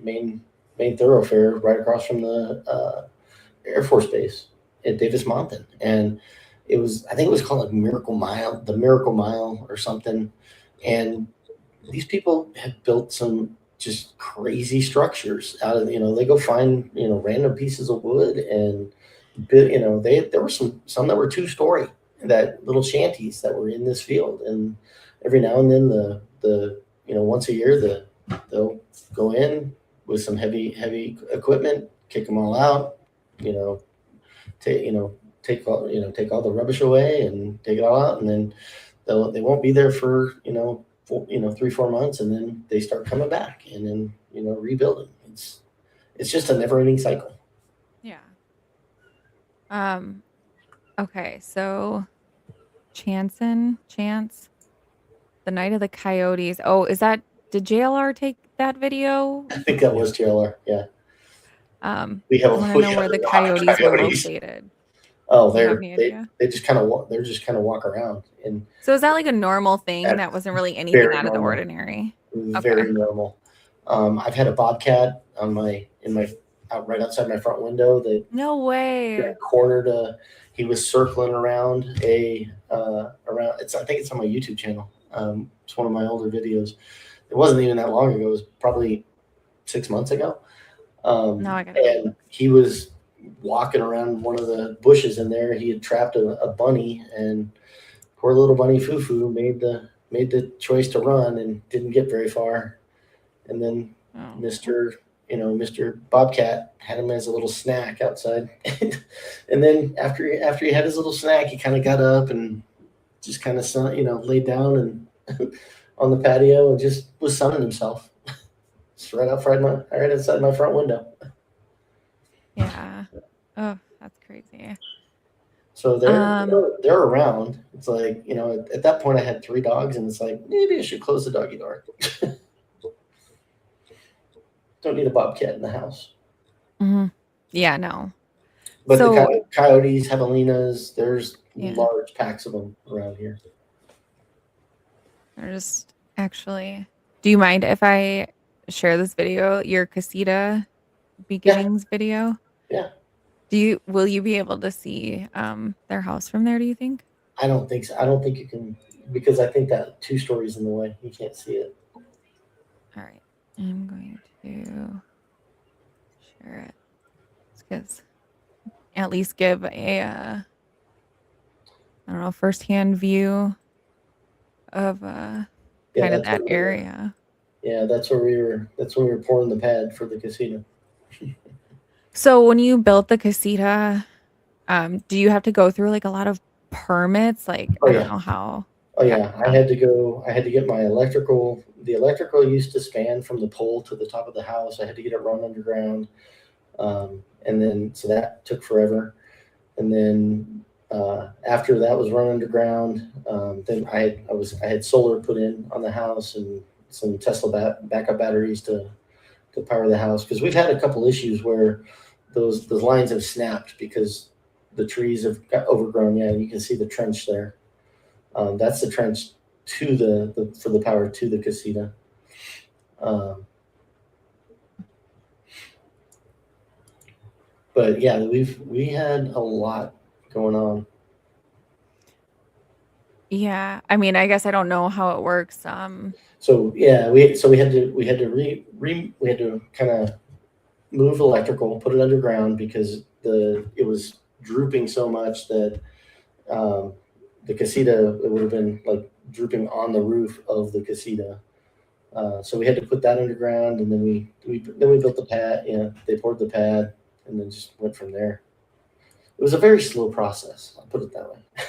main thoroughfare, right across from the Air Force Base at Davis Mountain. And I think it was called the Miracle Mile or something. And these people had built some just crazy structures out of, they go find, random pieces of wood and, there were some that were 2-story, that little shanties that were in this field. And every now and then the once a year, they'll go in with some heavy equipment, kick them all out, take all the rubbish away and take it all out. And then they won't be there for, 3-4 months, and then they start coming back and then, rebuilding. It's just a never ending cycle. Yeah. Okay. So Chance, the Night of the Coyotes. Oh, did JLR take that video? I think that was JLR. Yeah. We want to know where the coyotes were located. Oh, they just kind of walk around. And so is that like a normal thing? That wasn't really anything out of the ordinary. Very normal. I've had a bobcat out right outside my front window that no way cornered he was circling around around I think it's on my YouTube channel. It's one of my older videos. It wasn't even that long ago. It was probably 6 months ago. And he was walking around one of the bushes in there. He had trapped a bunny, and poor little bunny Fufu made the choice to run and didn't get very far. And then Mr. Mr. Bobcat had him as a little snack outside. And then after he had his little snack, he kind of got up and just kind of, laid down and on the patio and just was sunning himself. Just right outside my front window. Yeah. Oh, that's crazy. So they're around. It's like, at that point I had 3 dogs, and it's like, maybe I should close the doggy door. Don't need a bobcat in the house. Mm-hmm. Yeah, no. But So- the coyotes, javelinas, there's large packs of them around here. They're just actually. Do you mind if I share this video, your casita beginnings video? Yeah. Will you be able to see their house from there, do you think? I don't think so. I don't think you can, because I think that 2 stories in the way. You can't see it. All right. I'm going to share it. Because at least give a I don't know, firsthand view of kind of that area. Yeah, that's where we were pouring the pad for the casita. So when you built the casita, do you have to go through like a lot of permits? Like, I don't know how. Oh yeah, I had to get my electrical. The electrical used to span from the pole to the top of the house. I had to get it run underground, and then so that took forever. And then after that was run underground, then I had solar put in on the house and some Tesla backup batteries to power the house, because we've had a couple issues where those lines have snapped because the trees have got overgrown. Yeah, you can see the trench there. That's the trench to for the power to the casita. But yeah, we had a lot going on. Yeah, I mean, I guess I don't know how it works. So yeah, we had to kind of move electrical, put it underground, because it was drooping so much that the casita, it would have been like drooping on the roof of the casita. So we had to put that underground, and then we built the pad. Yeah, they poured the pad, and then just went from there. It was a very slow process. I'll put it that way. It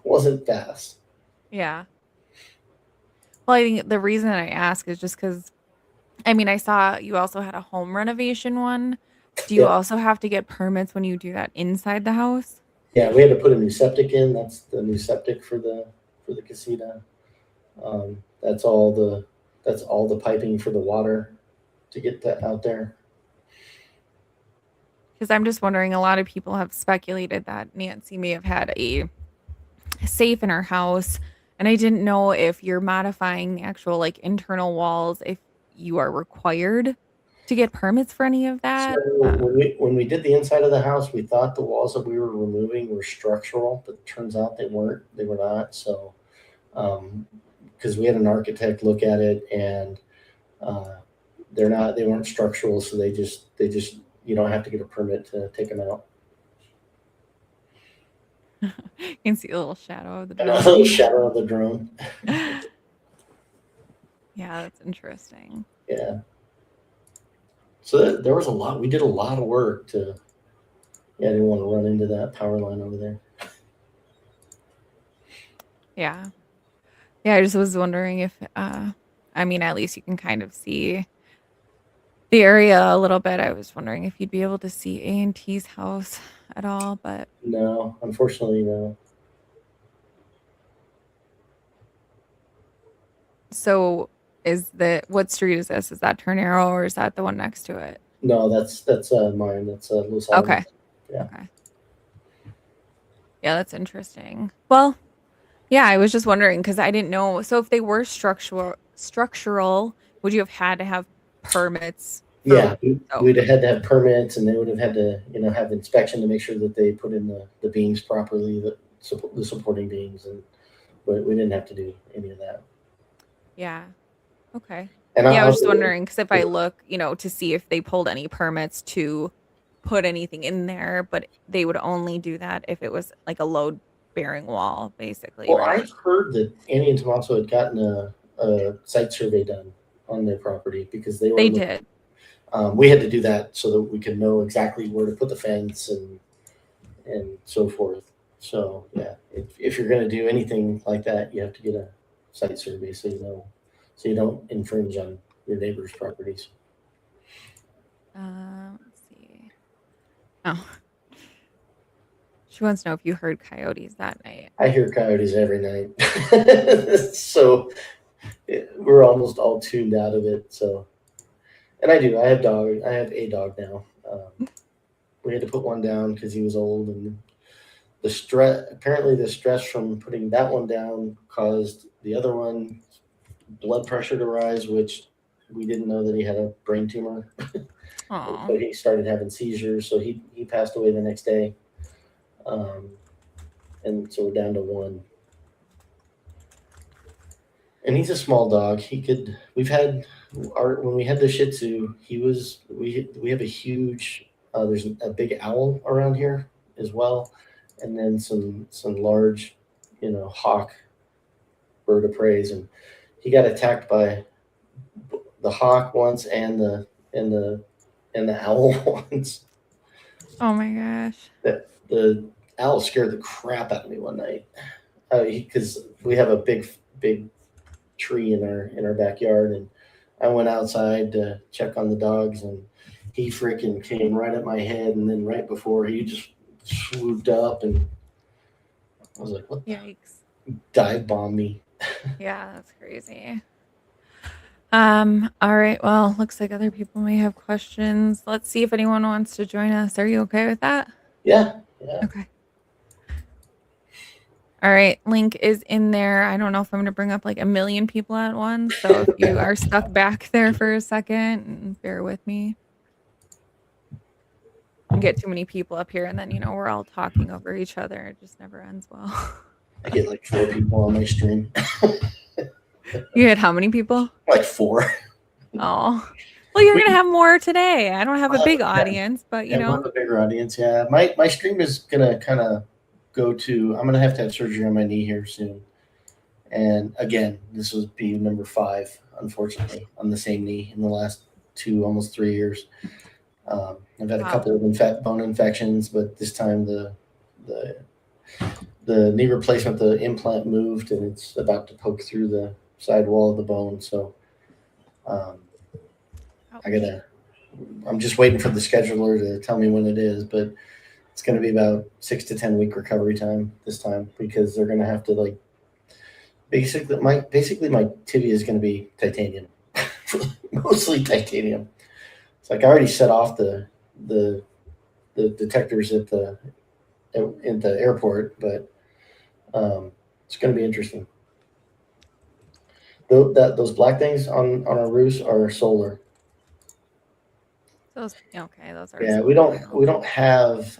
wasn't fast. Yeah. Well, I think the reason I ask is just because, I mean, I saw you also had a home renovation one. Do you also have to get permits when you do that inside the house? Yeah, we had to put a new septic in. That's the new septic for the casita. That's all the piping for the water to get that out there. Because I'm just wondering, a lot of people have speculated that Nancy may have had a safe in her house, and I didn't know if you're modifying actual like internal walls, if you are required to get permits for any of that. So when we did the inside of the house, we thought the walls that we were removing were structural, but it turns out they weren't. They were not. So because we had an architect look at it, and they weren't structural, so they just you don't have to get a permit to take them out. You can see a little shadow of the drone. A little shadow of the drone. Yeah, that's interesting. Yeah. So there was a lot. We did a lot of work to. Yeah, I didn't want to run into that power line over there. Yeah. Yeah, I just was wondering if, I mean, at least you can kind of see the area a little bit. I was wondering if you'd be able to see A&T's house at all, but no, unfortunately, no. So what street is this? Is that Ternero, or is that the one next to it? No, that's mine. That's Los Alamos. Okay. Yeah. Okay. Yeah, that's interesting. Well, yeah, I was just wondering because I didn't know. So if they were structural, would you have had to have permits? Yeah, we'd have had to have permits, and they would have had to, have inspection to make sure that they put in the beams properly, the supporting beams, but we didn't have to do any of that. Yeah. Okay. And I was just wondering because if I look, to see if they pulled any permits to put anything in there, but they would only do that if it was like a load-bearing wall, basically. Well, right? I've heard that Annie and Tommaso had gotten a site survey done on their property because they did. We had to do that so that we could know exactly where to put the fence and so forth. So yeah, if you're going to do anything like that, you have to get a site survey so you don't infringe on your neighbor's properties. Let's see. Oh, she wants to know if you heard coyotes that night. I hear coyotes every night, so we're almost all tuned out of it. So, and I do. I have a dog now. We had to put one down because he was old, and the stress from putting that one down caused the other one blood pressure to rise, which we didn't know that he had a brain tumor. Oh, So he started having seizures. So he passed away the next day. And so we're down to one. And he's a small dog. When we had the Shih Tzu, we have a huge, there's a big owl around here as well. And then some large, hawk bird of prey. And he got attacked by the hawk once and the owl once. oh my gosh. The owl scared the crap out of me one night because we have a big tree in our backyard, and I went outside to check on the dogs, and he freaking came right at my head, and then right before he just swooped up, and I was like, "What?" Yikes! Dive bomb me. Yeah, that's crazy. All right. Well, looks like other people may have questions. Let's see if anyone wants to join us. Are you okay with that? Yeah. Okay. All right. Link is in there. I don't know if I'm going to bring up like a million people at once. So if you are stuck back there for a second, bear with me. You get too many people up here, and then we're all talking over each other. It just never ends well. I get like 4 people on my stream. You had how many people? Like 4. Oh, well, you're gonna have more today. I don't have a big audience, but we'll have a bigger audience. Yeah, my stream is gonna kind of go to. I'm gonna have to have surgery on my knee here soon, and again, this will be number 5, unfortunately, on the same knee in the last 2, almost 3 years. I've had a couple of bone infections, but this time the knee replacement, the implant moved, and it's about to poke through the side wall of the bone. So I'm just waiting for the scheduler to tell me when it is, but it's going to be about 6 to 10 week recovery time this time, because they're going to have to basically my tibia is going to be titanium, mostly titanium. It's like I already set off the detectors at the airport, but it's going to be interesting. Those black things on our roofs are solar. Those are. Yeah, we don't have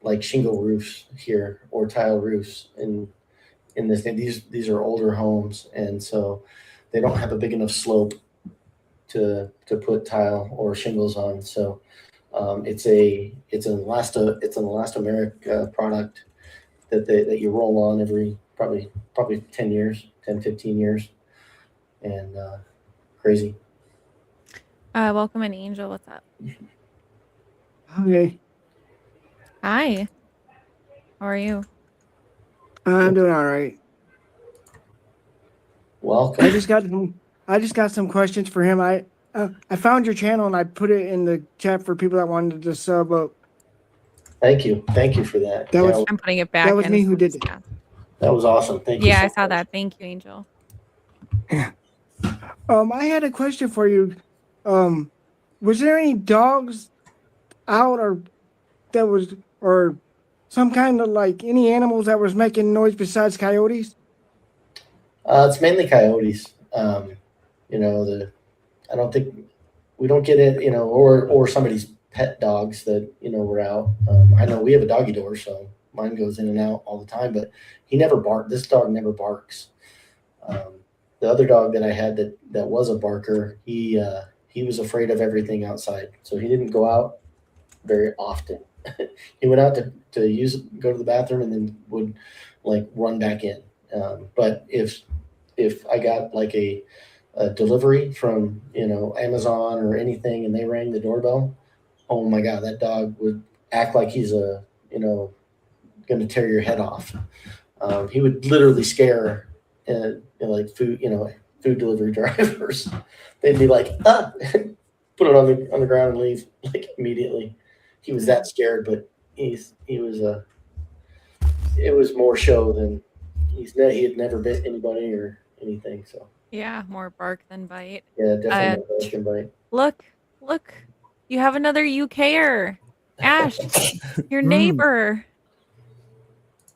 like shingle roofs here or tile roofs in this. These are older homes, and so they don't have a big enough slope to put tile or shingles on. So it's an elastomeric product that you roll on every probably 10 years, 10, 15 years, and crazy. Welcome in, Angel. What's up? Okay. Hi. How are you? I'm doing all right. Welcome. I just got some questions for him. I found your channel and I put it in the chat for people that wanted to sub up. Thank you for that. I'm putting it back. That was me who did it. That was awesome. Thank you. Yeah, I saw that. Thank you, Angel. I had a question for you. Was there any dogs out or some kind of any animals that was making noise besides coyotes? It's mainly coyotes. I don't think we don't get it, or somebody's pet dogs that, were out. I know we have a doggy door, so mine goes in and out all the time, but he never barked. This dog never barks. The other dog that I had that was a barker, he was afraid of everything outside. So he didn't go out very often. He went out to go to the bathroom and then would run back in. But if I got a a delivery from, Amazon or anything, and they rang the doorbell, oh my God, that dog would act like he's going to tear your head off. He would literally scare, like food delivery drivers. They'd be like, put it on the ground and leave like immediately. He was that scared, but he was it was more show than he had never bit anybody or anything. So Yeah, more bark than bite. yeah, definitely more bark than bite. Look, you have another UKer. Ash, your Mm. neighbor.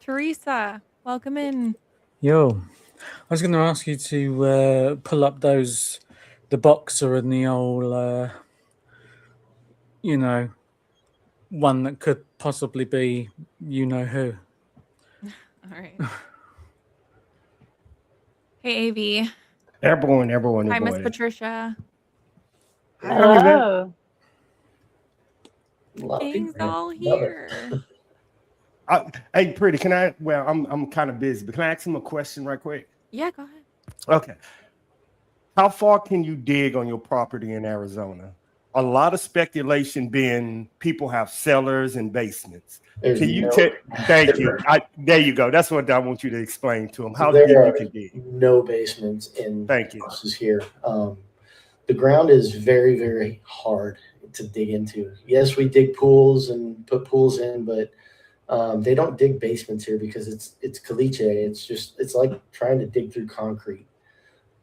Teresa, welcome in. Yo, I was going to ask you to pull up the boxer and the old, one that could possibly be who. All right. Hey, AV. Everyone. Hi, Miss Patricia. Hello. A lot of Gang's people all love it. here. Hey, Pretty, can I? Well, I'm kind of busy, but can I ask him a question right quick? Yeah, go ahead. Okay. How far can you dig on your property in Arizona? A lot of speculation being people have cellars and basements. There's Can you no- thank you. There you go. That's what I want you to explain to him. How There deep are you can dig. no basements in Thank you. houses here. The ground is very, very hard to dig into. Yes, we dig pools and put pools in, but they don't dig basements here because it's caliche. It's like trying to dig through concrete.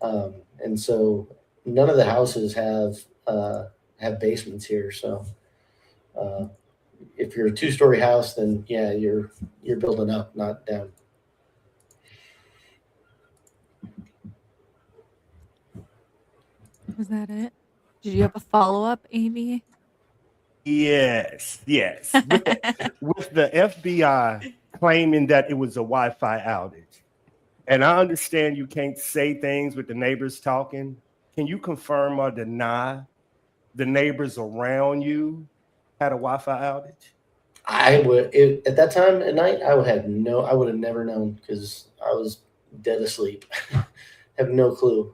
And so none of the houses have basements here. So if you're a 2-story house, then yeah, you're building up, not down. Was that it? Did you have a follow-up, AV? Yes. With the FBI claiming that it was a Wi-Fi outage, and I understand you can't say things with the neighbors talking. Can you confirm or deny the neighbors around you had a Wi-Fi outage? I would at that time at night. I would have never known because I was dead asleep. Have no clue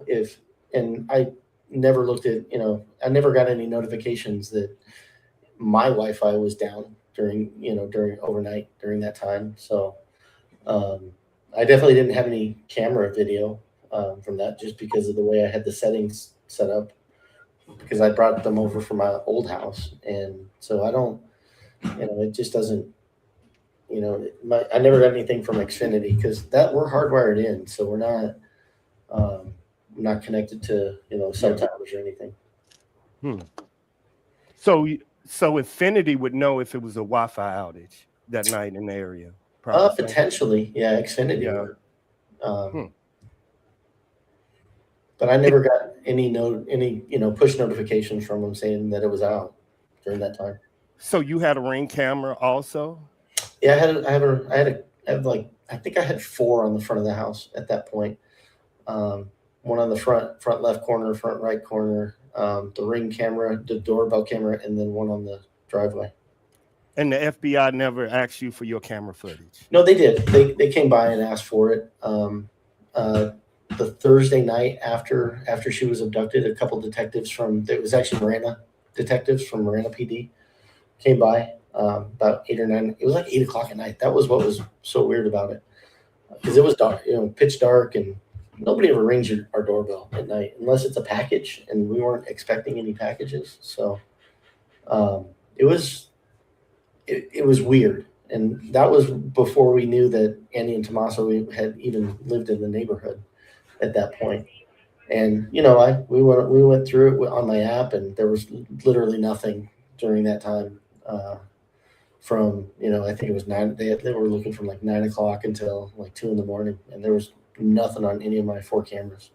and I never looked at. I never got any notifications that my Wi-Fi was down during overnight during that time. So I definitely didn't have any camera video from that just because of the way I had the settings set up because I brought them over from my old house. And so I don't, it just doesn't, I never got anything from Xfinity because we're hardwired in. So we're not connected to, cell towers or anything. So Infinity would know if it was a Wi-Fi outage that night in the area. Potentially. Yeah. Xfinity. Yeah. But I never got any push notifications from them saying that it was out during that time. So you had a Ring camera also? Yeah, I think I had 4 on the front of the house at that point. One on the front left corner, front right corner, the Ring camera, the doorbell camera, and then one on the driveway. And the FBI never asked you for your camera footage? No, they did. They came by and asked for it. The Thursday night after she was abducted, a couple detectives it was actually Marana detectives from Marana PD came by about 8 or 9. It was like 8 o'clock at night. That was what was so weird about it because it was dark, pitch dark, and nobody ever rings our doorbell at night unless it's a package, and we weren't expecting any packages. So it was weird, and that was before we knew that Andy and Tommaso had even lived in the neighborhood at that point. And we went through it on my app, and there was literally nothing during that time. From I think it was 9. They were looking from like 9 o'clock until like 2 a.m, and there was nothing on any of my 4 cameras.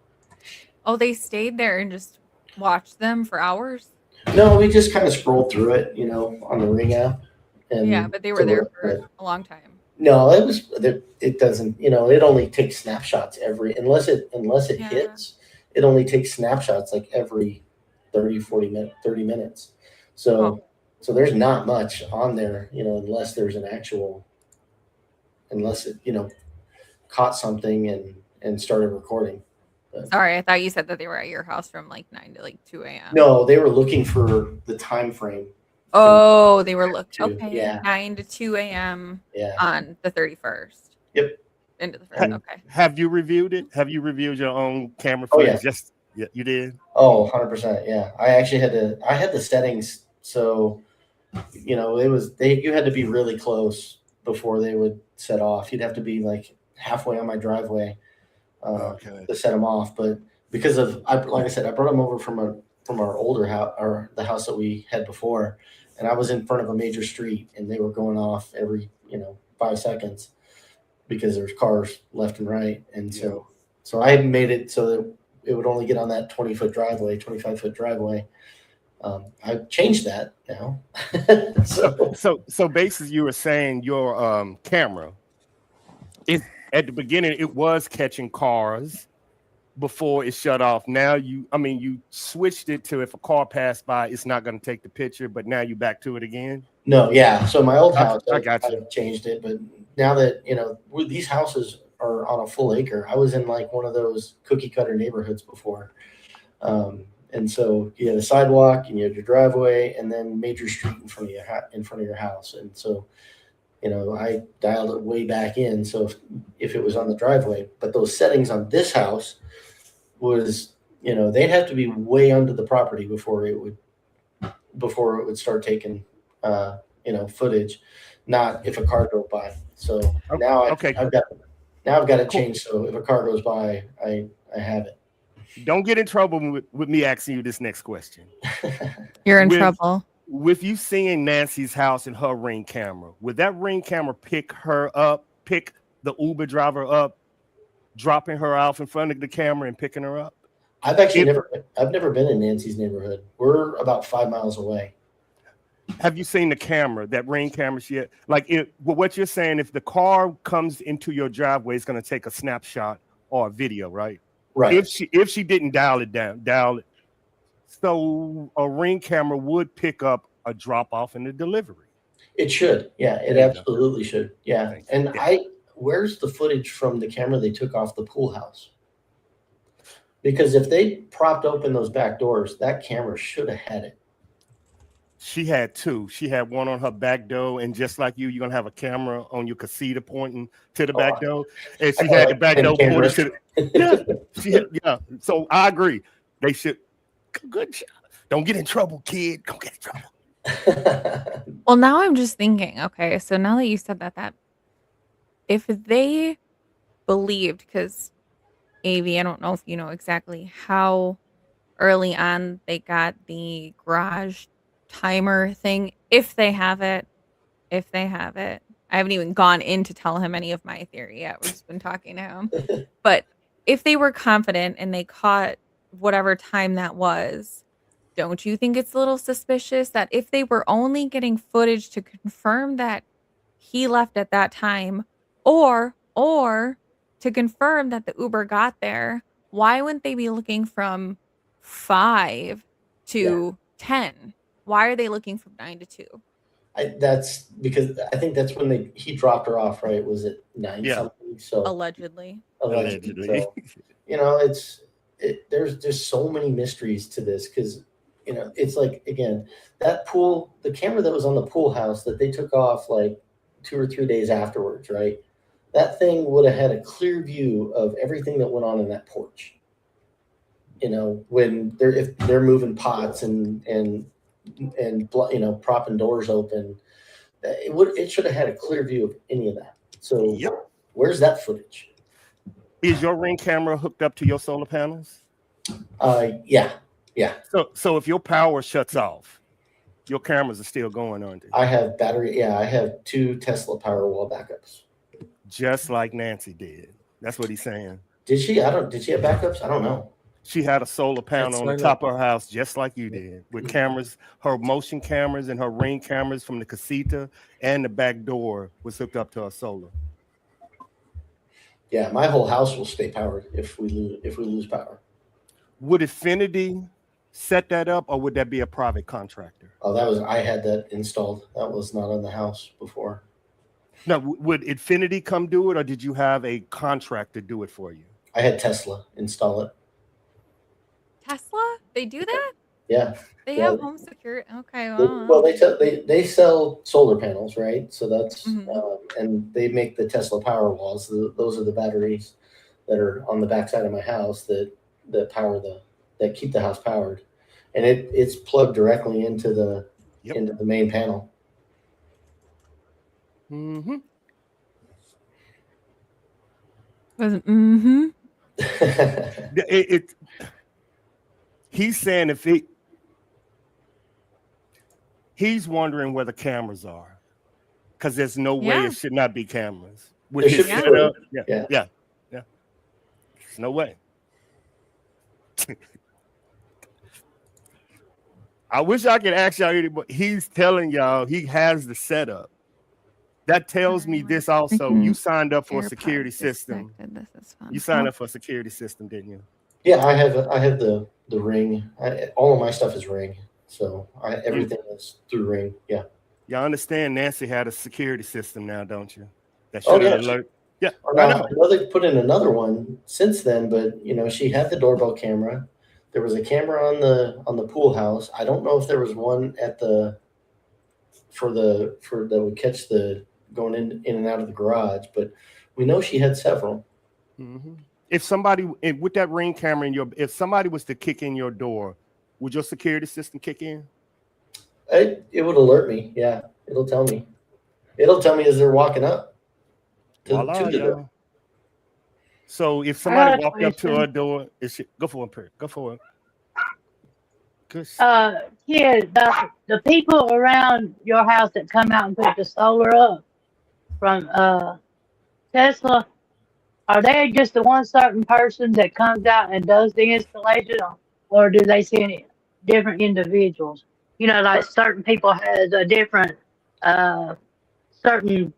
Oh, they stayed there and just watched them for hours? No, we just kind of scrolled through it, on the Ring app. And Yeah, but they were there for a long time. No, it doesn't, it only takes snapshots unless it hits, it only takes snapshots like every 30 minutes. So there's not much on there, unless there's unless it, caught something and started recording. Sorry, I thought you said that they were at your house from like 9 to like 2 a.m. No, they were looking for the time frame. Oh, they were looking. to- Okay, yeah. 9 to 2 a.m. Yeah. on the 31st. Yep. Into the first. Okay. Have you reviewed it? Have you reviewed your own camera Oh, footage? yeah. You did? Oh, 100%. Yeah. I actually I had the settings. So, you know, you had to be really close before they would set off. You'd have to be like halfway on my driveway Okay. to set them off. But because like I said, I brought them over from our older house, or the house that we had before. And I was in front of a major street and they were going off every, 5 seconds because there's cars left and right. And so I made it so that it would only get on that 20-foot driveway, 25-foot driveway. I changed that now. So basically you were saying your camera, at the beginning it was catching cars before it shut off. Now you switched it to if a car passed by, it's not going to take the picture, but now you back to it again? No, yeah. So my old house, I got you. I've changed it, but now that, these houses are on a full acre. I was in like one of those cookie cutter neighborhoods before. And so you had a sidewalk and you had your driveway and then major street in front of your house. And so, I dialed it way back in. So if it was on the driveway, but those settings on this house was, they'd have to be way under the property before it would start taking, footage, not if a car drove by. So now I've got it changed. So if a car goes by, I have it. Don't get in trouble with me asking you this next question. You're in trouble. With you seeing Nancy's house and her Ring camera, would that Ring camera pick the Uber driver up, dropping her off in front of the camera and picking her up? I've never been in Nancy's neighborhood. We're about 5 miles away. Have you seen the camera, that Ring camera? What you're saying, if the car comes into your driveway, it's going to take a snapshot or a video, right? Right. If she didn't dial it, so a Ring camera would pick up a drop off in the delivery. It should. Yeah, it absolutely should. Yeah. And where's the footage from the camera they took off the pool house? Because if they propped open those back doors, that camera should have had it. She had two. She had one on her back door, and just like you're gonna have a camera on your casita pointing to the back door, and she had the back door pointed to the. So I agree. They should. Good job. Don't get in trouble, kid. Don't get in trouble. Well, now I'm just thinking. Okay, so now that you said that if they believed, because AV, I don't know if you know exactly how early on they got the garage timer thing, if they have it. I haven't even gone in to tell him any of my theory yet. We've just been talking to him. But if they were confident and they caught whatever time that was, don't you think it's a little suspicious that if they were only getting footage to confirm that he left at that time, or to confirm that the Uber got there, why wouldn't they be looking from 5 to 10? Why are they looking from 9 to 2? That's because I think that's when he dropped her off, right? Was it 9 something? So Allegedly. So, there's just so many mysteries to this because, it's like, again, that pool, the camera that was on the pool house that they took off like 2 or 3 days afterwards, right? That thing would have had a clear view of everything that went on in that porch. When if they're moving pots and propping doors open, it should have had a clear view of any of that. So where's that footage? Is your Ring camera hooked up to your solar panels? Yeah. So if your power shuts off, your cameras are still going, aren't they? I have battery. Yeah, I have 2 Tesla Powerwall backups. Just like Nancy did. That's what he's saying. Did she? Did she have backups? I don't know. She had a solar panel on the top of her house, just like you did, with cameras. Her motion cameras and her Ring cameras from the casita and the back door was hooked up to her solar. Yeah, my whole house will stay powered if we lose power. Would Affinity set that up, or would that be a private contractor? Oh, I had that installed. That was not on the house before. No, would Infinity come do it, or did you have a contractor do it for you? I had Tesla install it. Tesla? They do that? Yeah. They Yeah. have home security. Okay. Well, they sell solar panels, right? So that's and they make the Tesla power walls. Those are the batteries that are on the backside of my house that power that keep the house powered, and it's plugged directly into the main panel. Mm-hmm. Wasn't He's saying he's wondering where the cameras are, because there's no way it should not be cameras. With his setup, yeah. There's no way. I wish I could ask y'all, but he's telling y'all he has the setup. That tells me this also. You signed up for a security system. This is fun. You signed up for a security system, didn't you? Yeah, I have the Ring. All of my stuff is Ring, so everything is through Ring. Yeah. Y'all understand Nancy had a security system now, don't you? That should alert. Yeah. I know they put in another one since then, but she had the doorbell camera. There was a camera on the pool house. I don't know if there was one at that would catch the going in and out of the garage, but we know she had several. Mm-hmm. If somebody with that Ring camera if somebody was to kick in your door, would your security system kick in? It would alert me. Yeah, it'll tell me. It'll tell me as they're walking up to the door. So if somebody walked up to her door, go for it. Go for it. The people around your house that come out and put the solar up from Tesla, are they just the one certain person that comes out and does the installation, or do they send different individuals? Like certain people has a different certain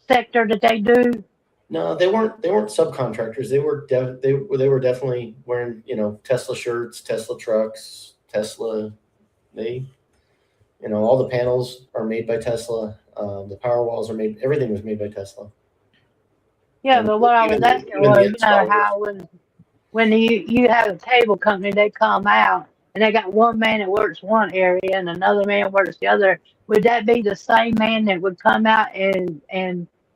sector that they do. No, they weren't subcontractors. They were definitely wearing Tesla shirts, Tesla trucks, Tesla. All the panels are made by Tesla. The power walls are made. Everything was made by Tesla. Yeah, but what I was asking was, how when you have a cable company, they come out and they got one man that works one area and another man works the other. Would that be the same man that would come out and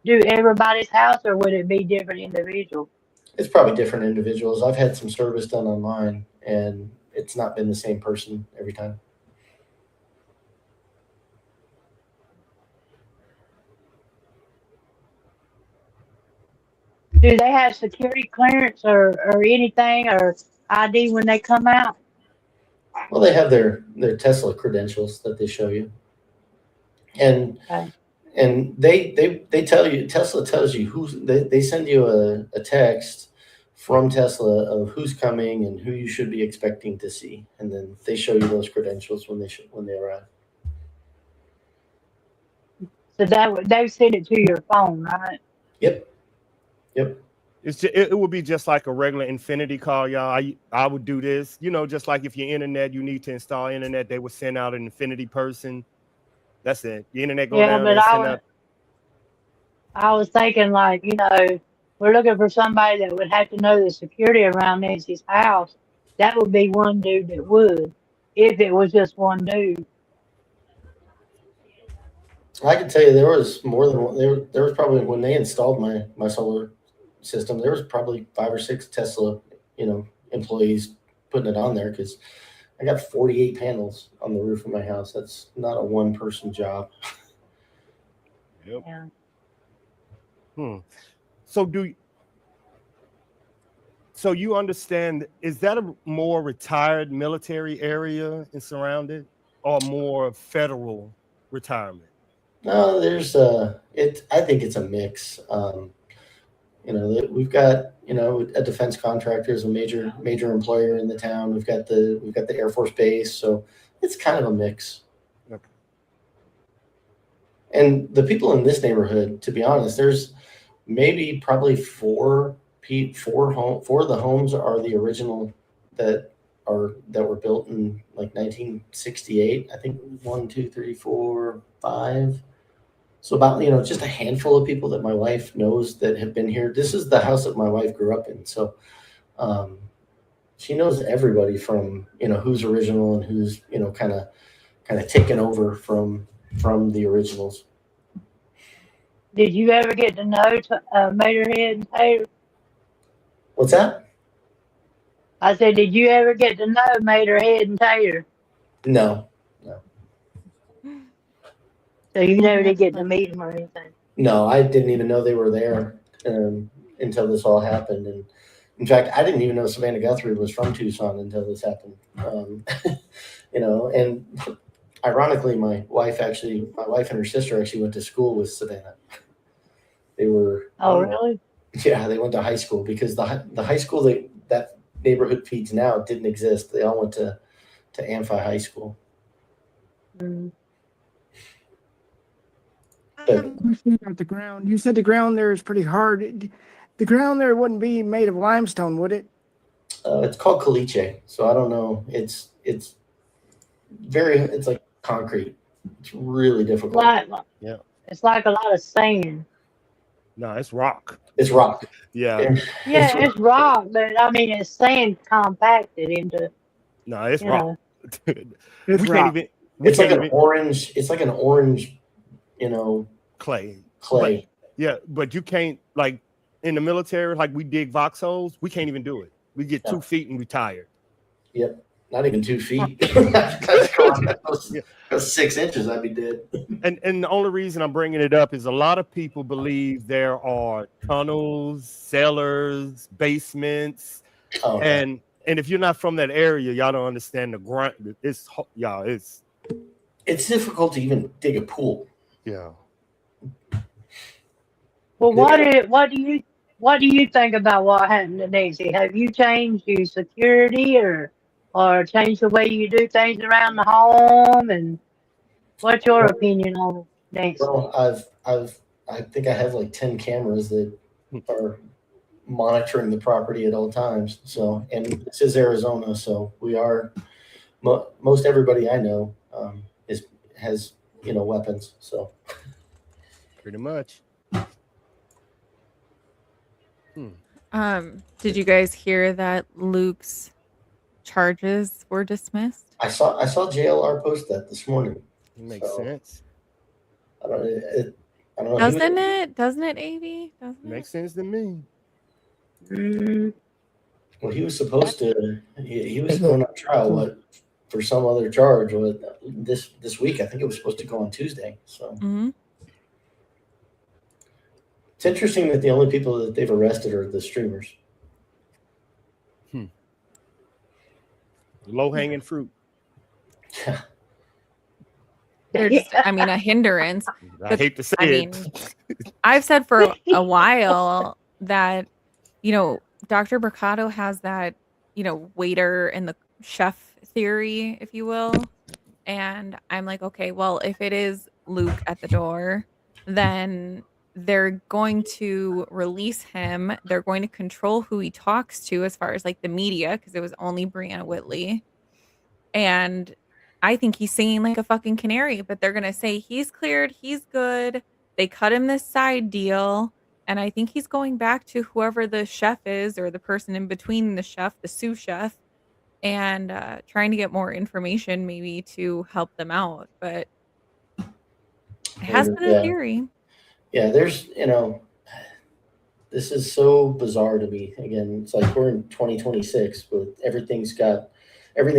do everybody's house, or would it be different individuals? It's probably different individuals. I've had some service done online, and it's not been the same person every time. Do they have security clearance or anything, or ID when they come out? Well, they have their Tesla credentials that they show you, and they tell you, Tesla tells you they send you a text from Tesla of who's coming and who you should be expecting to see, and then they show you those credentials when they arrive. So they send it to your phone, right? Yep. It would be just like a regular Infinity call, y'all. I would do this, just like if your internet, you need to install internet, they would send out an Infinity person. That's it. The internet go down and send out. I was thinking, like, we're looking for somebody that would have to know the security around Nancy's house. That would be one dude that would, if it was just one dude. I can tell you there was more than one. There was probably, when they installed my solar system, there was probably 5 or 6 Tesla, employees putting it on there, because I got 48 panels on the roof of my house. That's not a one-person job. Yep. Yeah. So you understand, is that a more retired military area and surrounded, or more federal retirement? No, there's I think it's a mix. We've got a defense contractor is a major employer in the town. We've got the Air Force Base, so it's kind of a mix. Okay. And the people in this neighborhood, to be honest, there's probably four of the homes are the original that were built in like 1968. I think 1, 2, 3, 4, 5. So about, just a handful of people that my wife knows that have been here. This is the house that my wife grew up in. So she knows everybody from, you know, who's original and who's, you know, kind of taken over from the originals. Did you ever get to know Materhead and Taylor? What's that? I said, did you ever get to know Materhead and Taylor? No. So you never did get to meet them or anything? No, I didn't even know they were there until this all happened. And in fact, I didn't even know Savannah Guthrie was from Tucson until this happened. You know, and ironically, my wife and her sister actually went to school with Savannah. They were. Oh, really? Yeah, they went to high school because the high school that neighborhood feeds now didn't exist. They all went to Amphi High School. Mm. I have a question about the ground. You said the ground there is pretty hard. The ground there wouldn't be made of limestone, would it? It's called caliche, so I don't know. It's like concrete. It's really difficult. Yeah. It's like a lot of sand. No, it's rock. It's rock. Yeah. Yeah, it's rock, but I mean, it's sand compacted into. No, it's you rock. know. It's we rock. can't even. It's like an orange. It's like an orange, you know, clay. clay. Yeah, but you can't, like in the military, like we dig Vox holes. We can't even do it. We get 2 feet and retire. Yep. Not even 2 feet. That's 6 inches. I'd be dead. And the only reason I'm bringing it up is a lot of people believe there are tunnels, cellars, basements, and if you're not from that area, y'all don't understand the grind. It's difficult to even dig a pool. Yeah. Well, what do you think about what happened to Nancy? Have you changed your security or changed the way you do things around the home? And what's your opinion on Nancy? Well, I think I have like 10 cameras that are monitoring the property at all times. So, and this is Arizona, so we are most everybody I know has, you know, weapons. So pretty much. Did you guys hear that Luke's charges were dismissed? I saw JLR post that this morning. It makes sense. I don't know. Doesn't it, Avi? Doesn't Makes sense to me. Well, he was supposed to. He was going on trial for some other charge. This week? I think it was supposed to go on Tuesday. So it's interesting that the only people that they've arrested are the streamers. Low hanging fruit. Yeah. They're just, I mean, a hindrance. I hate to say it. I've said for a while that, you know, Dr. Mercado has that, you know, waiter and the chef theory, if you will. And I'm like, okay, well, if it is Luke at the door, then they're going to release him. They're going to control who he talks to as far as like the media, because it was only Brianna Whitley. And I think he's singing like a fucking canary, but they're going to say he's cleared, he's good. They cut him this side deal. And I think he's going back to whoever the chef is or the person in between the chef, the sous chef, and trying to get more information maybe to help them out. But it has been a theory. Yeah, there's, you know, this is so bizarre to me. Again, it's like we're in 2026, but everything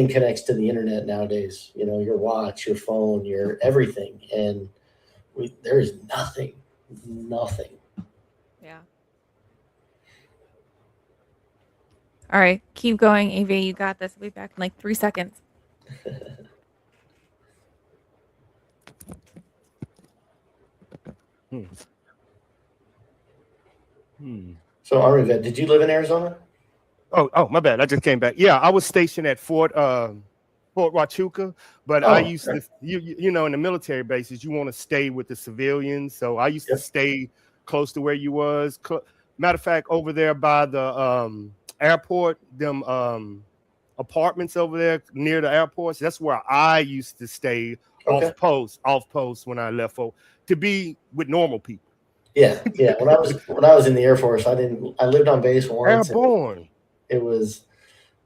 connects to the internet nowadays. You know, your watch, your phone, your everything. And there is nothing. Yeah. All right, keep going, AV. You got this. We'll be back in like 3 seconds. So, Army vet, did you live in Arizona? Oh, my bad. I just came back. Yeah, I was stationed at Fort Huachuca, but I used to, you know, in the military bases, you want to stay with the civilians. So I used to stay close to where you was. Matter of fact, over there by the airport, them apartments over there near the airports, that's where I used to stay off post when I left to be with normal people. Yeah. When I was in the Air Force, I lived on base once. Airborne. It was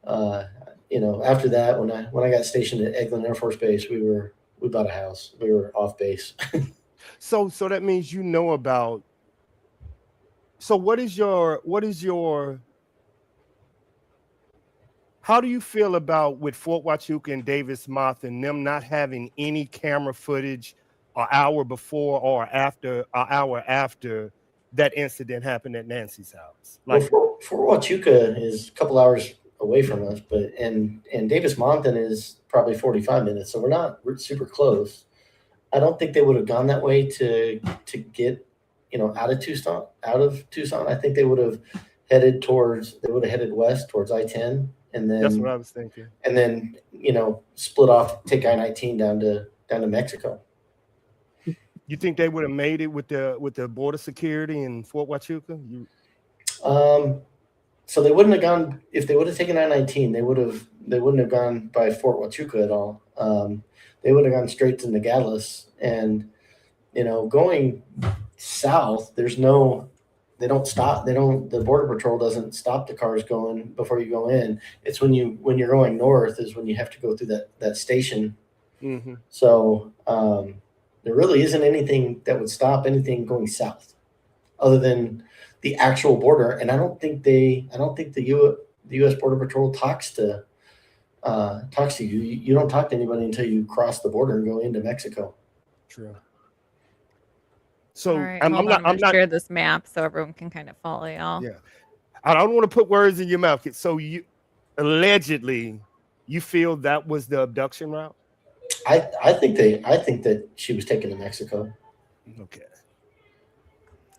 You know, after that, when I got stationed at Eglin Air Force Base, we bought a house. We were off base. So that means you know about. So what is your how do you feel about with Fort Huachuca and Davis Moth and them not having any camera footage an hour before or after an hour after that incident happened at Nancy's house? Like, well, Fort Huachuca is a couple hours away from us, but and Davis Monthan is probably 45 minutes, so we're super close. I don't think they would have gone that way to get, you know, out of Tucson. I think they would have headed west towards I-10, and then that's what I was thinking. And then, you know, split off, take I-19 down to Mexico. You think they would have made it with the border security in Fort Huachuca? So they wouldn't have gone if they would have taken I-19. They wouldn't have gone by Fort Huachuca at all. They would have gone straight to Nogales, and you know, going south, they don't stop. The Border Patrol doesn't stop the cars going before you go in. It's when you're going north is when you have to go through that station. Mm-hmm. So there really isn't anything that would stop anything going south, other than the actual border. And I don't think the U.S. Border Patrol talks to you. You don't talk to anybody until you cross the border and go into Mexico. True. So All right, I'm hold on, not share this map so everyone can kind of follow y'all. Yeah, I don't want to put words in your mouth. So you allegedly you feel that was the abduction route? I think that she was taken to Mexico. Okay.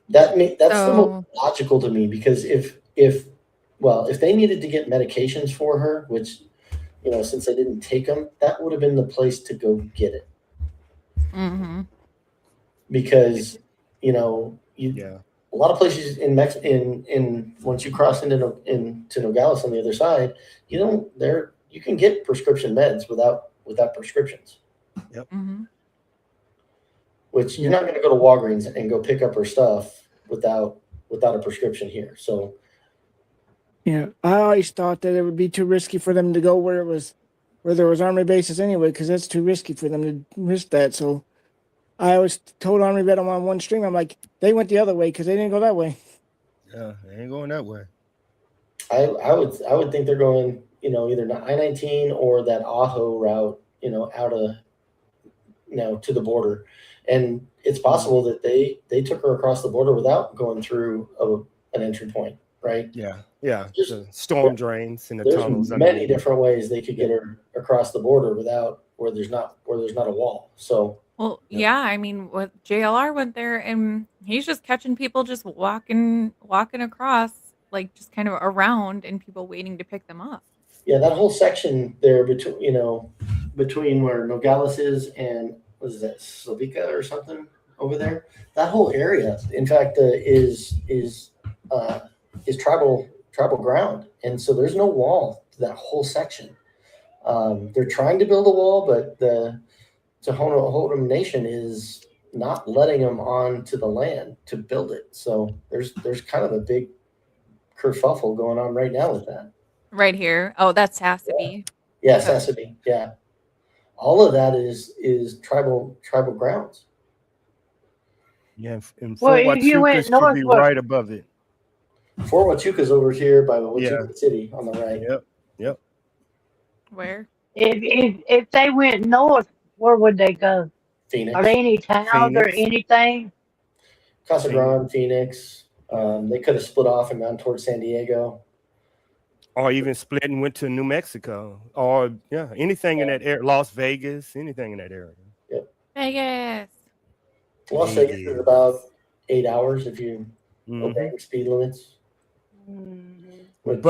That's the most logical to me, because if they needed to get medications for her, which, you know, since they didn't take them, that would have been the place to go get it. Mm-hmm. Because, you know, Yeah. a lot of places in once you cross into Nogales on the other side, you can get prescription meds without prescriptions. Yep. Mm-hmm. Which you're not going to go to Walgreens and go pick up her stuff without a prescription here. So Yeah, I always thought that it would be too risky for them to go where there was army bases anyway, because that's too risky for them to risk that. So I always told Army Vet on one stream, I'm like, they went the other way because they didn't go that way. Yeah, they ain't going that way. I would think they're going, you know, either I-19 or that Ajo route, you know, out of, you know, to the border. And it's possible that they took her across the border without going through an entry point, right? Yeah, yeah. Just the storm drains and the There's tunnels. many different ways they could get her across the border without where there's not a wall. So Well, yeah, I mean, what JLR went there, and he's just catching people just walking across, like just kind of around, and people waiting to pick them up. yeah, that whole section there between where Nogales is and what is that, Slavica or something over there, that whole area, in fact, is tribal ground, and so there's no wall to that whole section. They're trying to build a wall, but the Tohono Nation is not letting them onto the land to build it. So there's kind of a big kerfuffle going on right now with that. Right here. Oh, that's Sassabee. Yeah, Sassabee. Yeah, all of that is tribal grounds. Yeah, and Well, Fort if you Huachuca went should north, be what- right above it. Fort Huachuca's over here by Huachuca City on the right. Yep. Where? If they went north, where would they go? Phoenix, Are there any towns or anything? Casa Grande, Phoenix. They could have split off and gone towards San Diego. Or even split and went to New Mexico, or anything in that area, Las Vegas, anything in that area. Vegas. Las Vegas is about 8 hours if you Mhm. obey speed limits. Which,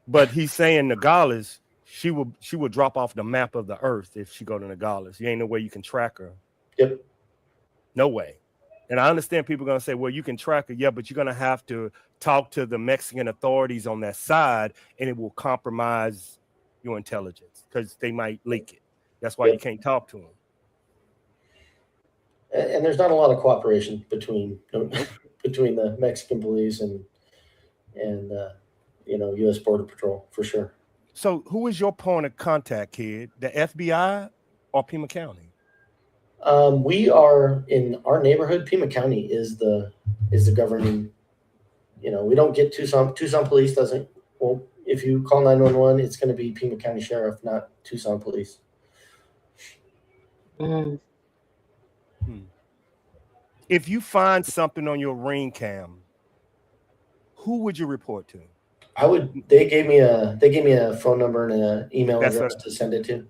But he's saying Nogales, she will drop off the map of the earth if she go to Nogales. You ain't no way you can track her. Yep. No way. And I understand people are gonna say, well, you can track her, yeah, but you're gonna have to talk to the Mexican authorities on that side, and it will compromise your intelligence because they might leak it. That's why you can't talk to them. and there's not a lot of cooperation between the Mexican police and U.S. Border Patrol for sure. So who is your point of contact, kid? The FBI or Pima County? We are in our neighborhood. Pima County is the governing. We don't get Tucson. Tucson Police doesn't. Well, if you call 911, it's going to be Pima County Sheriff, not Tucson Police. If you find something on your ring cam, who would you report to? They gave me a phone number and an email address to send it to.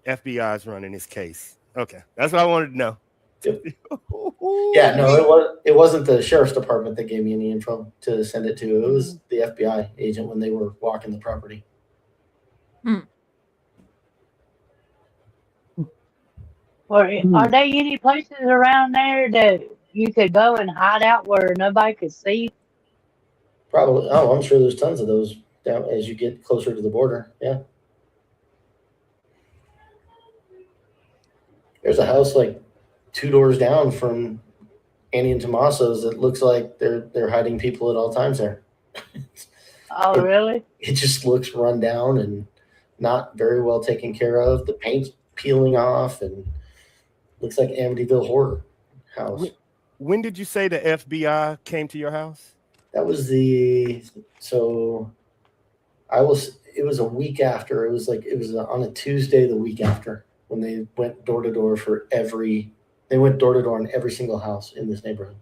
FBI is running this case. Okay, that's what I wanted to know. Yep. Yeah, no, it wasn't the sheriff's department that gave me any info to send it to. It was the FBI agent when they were walking the property. Or are there any places around there that you could go and hide out where nobody could see? Probably. Oh, I'm sure there's tons of those down as you get closer to the border. Yeah. There's a house like 2 doors down from Annie and Tommaso's that looks like they're hiding people at all times there. Oh, really? It just looks run down and not very well taken care of. The paint's peeling off and looks like Amityville Horror house. When did you say the FBI came to your house? That was it was a week after. It was on a Tuesday the week after when they went door to door on every single house in this neighborhood.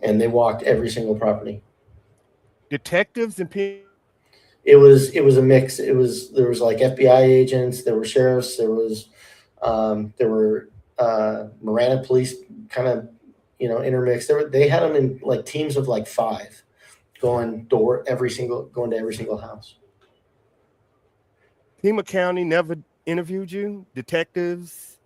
And they walked every single property. Detectives and people. It was a mix. There was like FBI agents, there were sheriffs, there were Marana police kind of intermixed. They had them in like teams of like 5 going to every single house. Pima County never interviewed you? Detectives?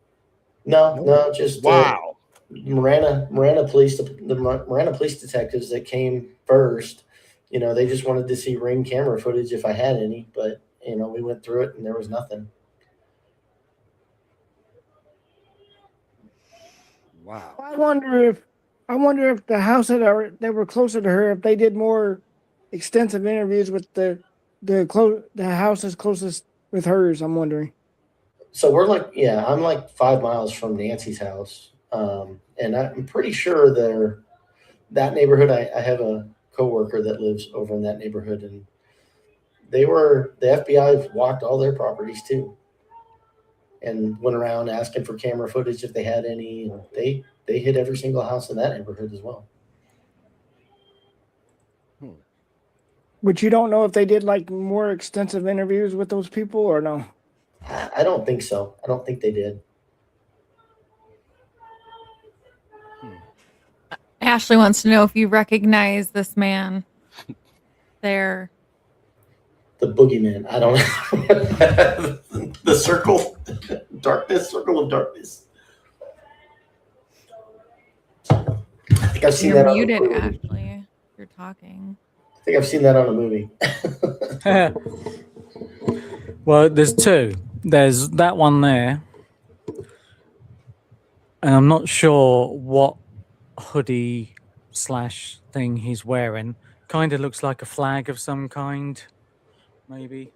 No, just wow. Marana police, the Marana police detectives that came first. They just wanted to see ring camera footage if I had any, but we went through it and there was nothing. Wow. I wonder if the house that were closer to her, if they did more extensive interviews with the houses closest with hers. I'm wondering. So I'm like 5 miles from Nancy's house, and I'm pretty sure that neighborhood. I have a coworker that lives over in that neighborhood, and the FBI walked all their properties too, and went around asking for camera footage if they had any. And they hit every single house in that neighborhood as well. But you don't know if they did like more extensive interviews with those people or no? I don't think so. I don't think they did. Ashley wants to know if you recognize this man there. The boogeyman. I don't know. The circle of darkness. I think I've seen You're that. muted, Ashley. You're talking. I think I've seen that on a movie. Well, there's 2. There's that one there, and I'm not sure what hoodie / thing he's wearing. Kind of looks like a flag of some kind, maybe.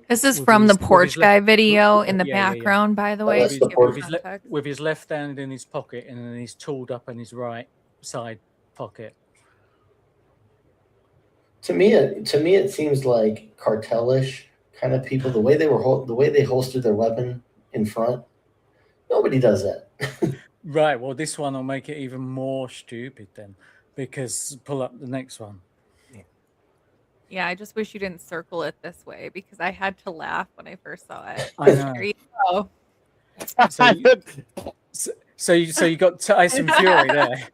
This is from the porch guy video in the background, by the way. That's the porch. With his left hand in his pocket, and then he's tooled up in his right side pocket. To me, it seems like cartelish kind of people. The way they holstered their weapon in front, nobody does that. Right. Well, this one will make it even more stupid then, because pull up the next one. Yeah, I just wish you didn't circle it this way because I had to laugh when I first saw it. I know. There you go. So you got Tyson Fury there.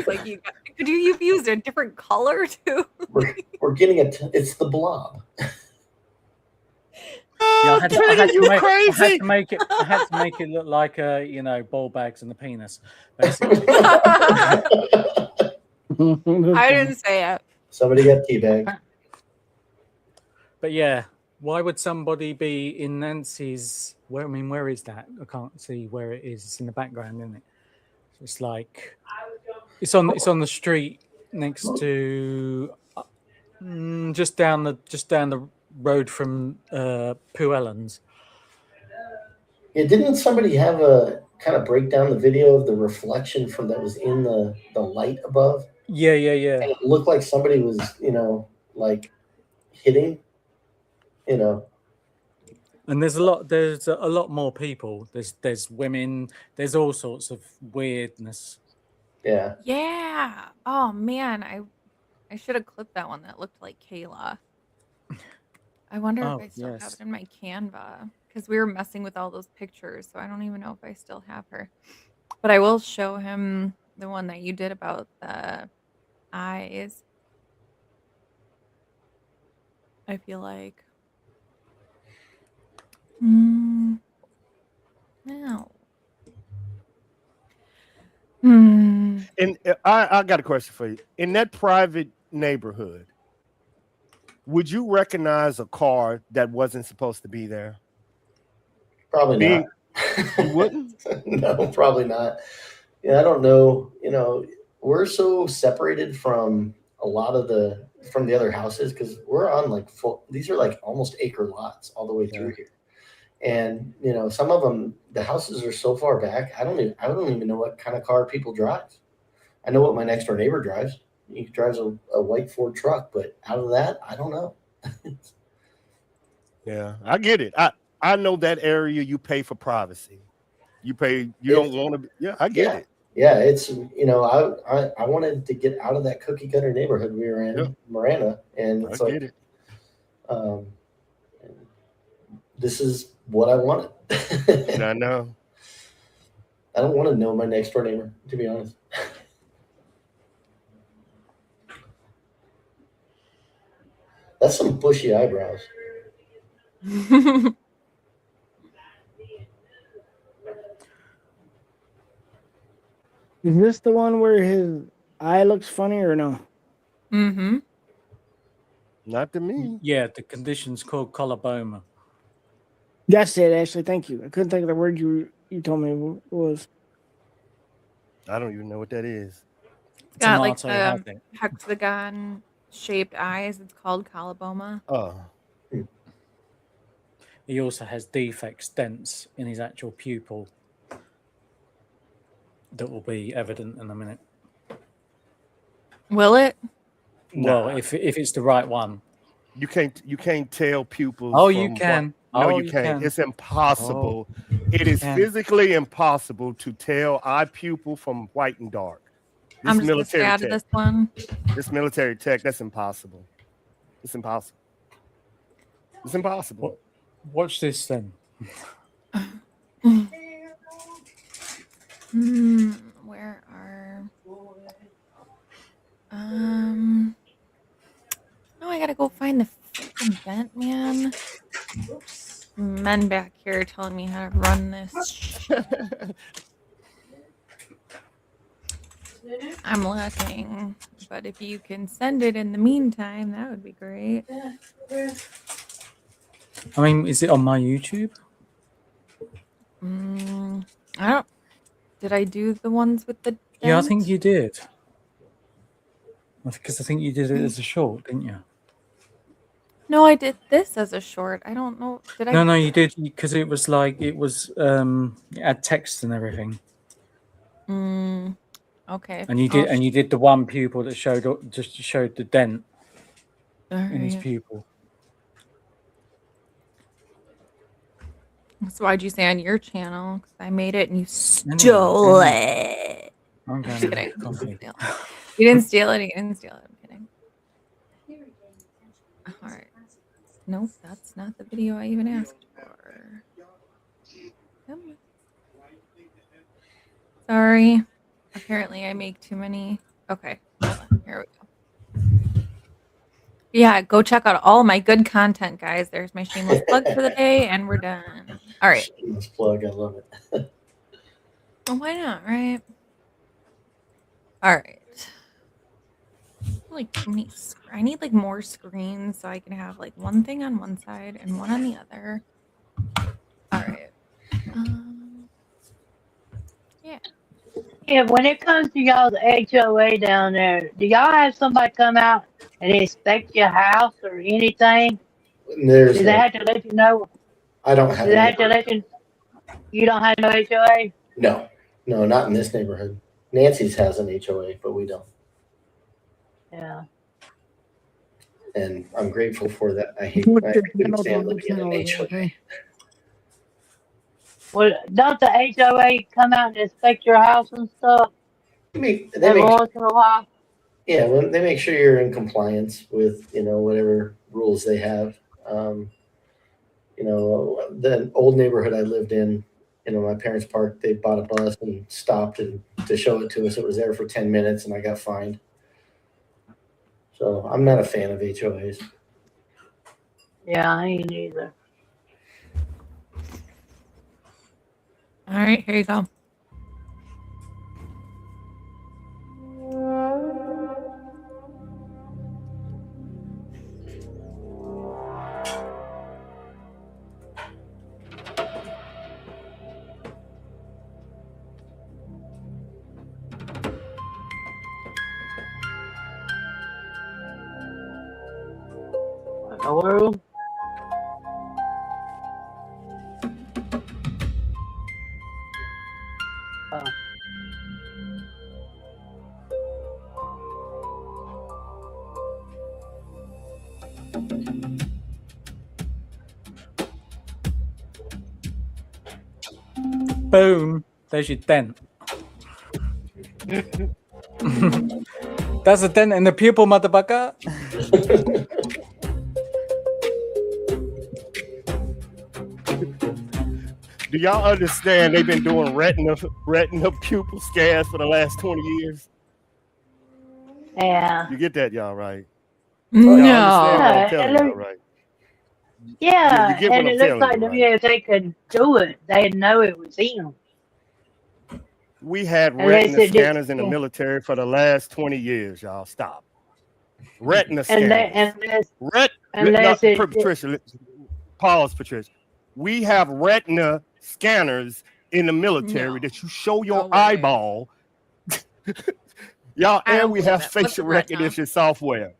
Like could you have used a different color too? We're getting it's the Blob. Yeah, I had to make it look like ball bags and the penis, basically. I didn't say it. Somebody got teabagged. But yeah, why would somebody be in Nancy's? Where is that? I can't see where it is. It's in the background, isn't it? It's like it's on the street next to Just down the road from Pooh Ellen's. Yeah, didn't somebody have a kind of break down the video of the reflection from that was in the light above? Yeah. And it looked like somebody was, like hitting, you know. And there's a lot more people. There's women. There's all sorts of weirdness. Yeah. Yeah. Oh man, I should have clipped that one that looked like Kayla. I wonder if I still have it in my Canva because we were messing with all those pictures, so I don't even know if I still have her. But I will show him the one that you did about the eyes. I feel like. No. And I got a question for you. In that private neighborhood, would you recognize a car that wasn't supposed to be there? Probably not. You wouldn't? No, probably not. Yeah, I don't know. We're so separated from a lot of from the other houses because we're on like these are like almost acre lots all the way through here. And some of them, the houses are so far back. I don't even know what kind of car people drive. I know what my next door neighbor drives. He drives a white Ford truck, but out of that, I don't know. Yeah, I get it. I know that area. You pay for privacy. You don't want to. Yeah, I get it. Yeah, it's I wanted to get out of that cookie cutter neighborhood we were in, Marana, and it's I get it. This is what I wanted. I know. I don't want to know my next door neighbor, to be honest. That's some bushy eyebrows. Is this the one where his eye looks funny or no? Mm-hmm. Not to me. Yeah, the condition's called coloboma. That's it, Ashley. Thank you. I couldn't think of the word you told me it was. I don't even know what that is. It's got like the hexagon shaped eyes. It's called coloboma. Oh. He also has defects, dents in his actual pupil that will be evident in a minute. Will it? Well, if it's the right one. You can't tell pupils. Oh, you can. No, you can't. It's impossible. It is physically impossible to tell eye pupil from white and dark. I'm just gonna stay out of this one. This military tech, that's impossible. It's impossible. It's impossible. Watch this then. Where are? Oh, I gotta go find the freaking vent, man. Men back here telling me how to run this. I'm looking, but if you can send it in the meantime, that would be great. I mean, is it on my YouTube? I don't. Did I do the ones with the? Yeah, I think you did. Because I think you did it as a short, didn't you? No, I did this as a short. I don't know. Did I? No, you did because it was it had text and everything. Okay. And you did the one pupil that showed the dent in his pupil. So why'd you say on your channel? Because I made it and you stole it. I'm just kidding. You didn't steal it. You didn't steal it. I'm kidding. All right. Nope, that's not the video I even asked for. Sorry. Apparently I make too many. Okay, hold on. Here we go. Yeah, go check out all my good content, guys. There's my shameless plug for the day, and we're done. All right. Shameless plug. I love it. Well, why not, right? All right. Like I need like more screens so I can have like one thing on one side and one on the other. All right. Yeah. Yeah, when it comes to y'all's HOA down there, do y'all have somebody come out and inspect your house or anything? There's Do they no, have to let you know? I don't Do have they any. have to let you? You don't have no HOA? No, no, not in this neighborhood. Nancy's has an HOA, but we don't. Yeah. And I'm grateful for that. I Put the couldn't panel stand on the looking at panel, an HOA. okay? Well, don't the HOA come out and inspect your house and stuff They make, every once in a while? yeah, when they make sure you're in compliance with, whatever rules they have. The old neighborhood I lived in, my parents' park, they bought a bus and stopped and to show it to us. It was there for 10 minutes and I got fined. So I'm not a fan of HOAs. Yeah, I ain't either. All right, here you go. What in the world? Oh. Boom. There's your dent. That's a dent in the pupil, motherfucker. Do y'all understand they've been doing retina pupil scans for the last 20 years? Yeah. You get that, y'all, right? Y'all understand what I'm Yeah, telling y'all, right? Yeah, You get what and I'm it looks telling like you, to right? me if they could do it, they'd know it was him. We had Unless retina it just, scanners in the military for the last 20 years, y'all. Stop. Retina scanners. unless it, Patricia, pause, Patricia. We have retina scanners in the military that you show your eyeball. Y'all, and we have facial recognition software.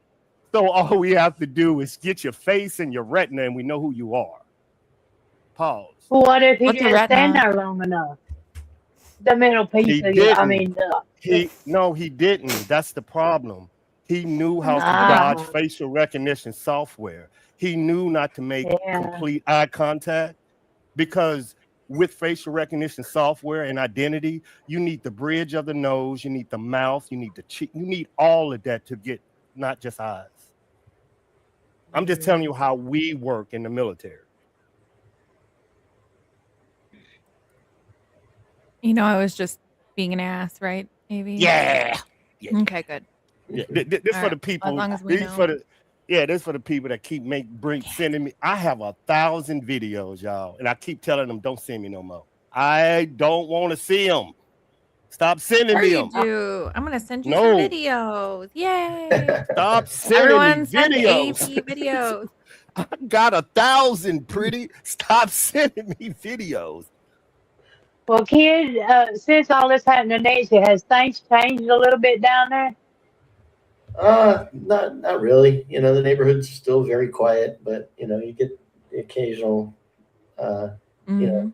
So all we have to do is get your face and your retina, and we know who you are. Pause. well, what if he What's a didn't stand retina? there long enough? The middle piece He of you, I didn't. mean, He didn't. That's the problem. He knew how to Ah. dodge facial recognition software. He knew not to make Yeah. complete eye contact because with facial recognition software and identity, you need the bridge of the nose, you need the mouth, you need the cheek, you need all of that to get not just eyes. I'm just telling you how we work in the military. I was just being an ass, right, Avi? Yeah. Okay, good. Yeah. This for the people. As long as we know. This for the people that keep sending me. I have 1,000 videos, y'all, and I keep telling them don't send me no more. I don't want to see them. Stop sending me them. Do. I'm gonna send you some videos. Yay! Stop sending Everyone me send videos. AP videos. I got 1,000, pretty. Stop sending me videos. Well, kid, since all this happened to Nancy, has things changed a little bit down there? Not really. The neighborhood's still very quiet, but you get the occasional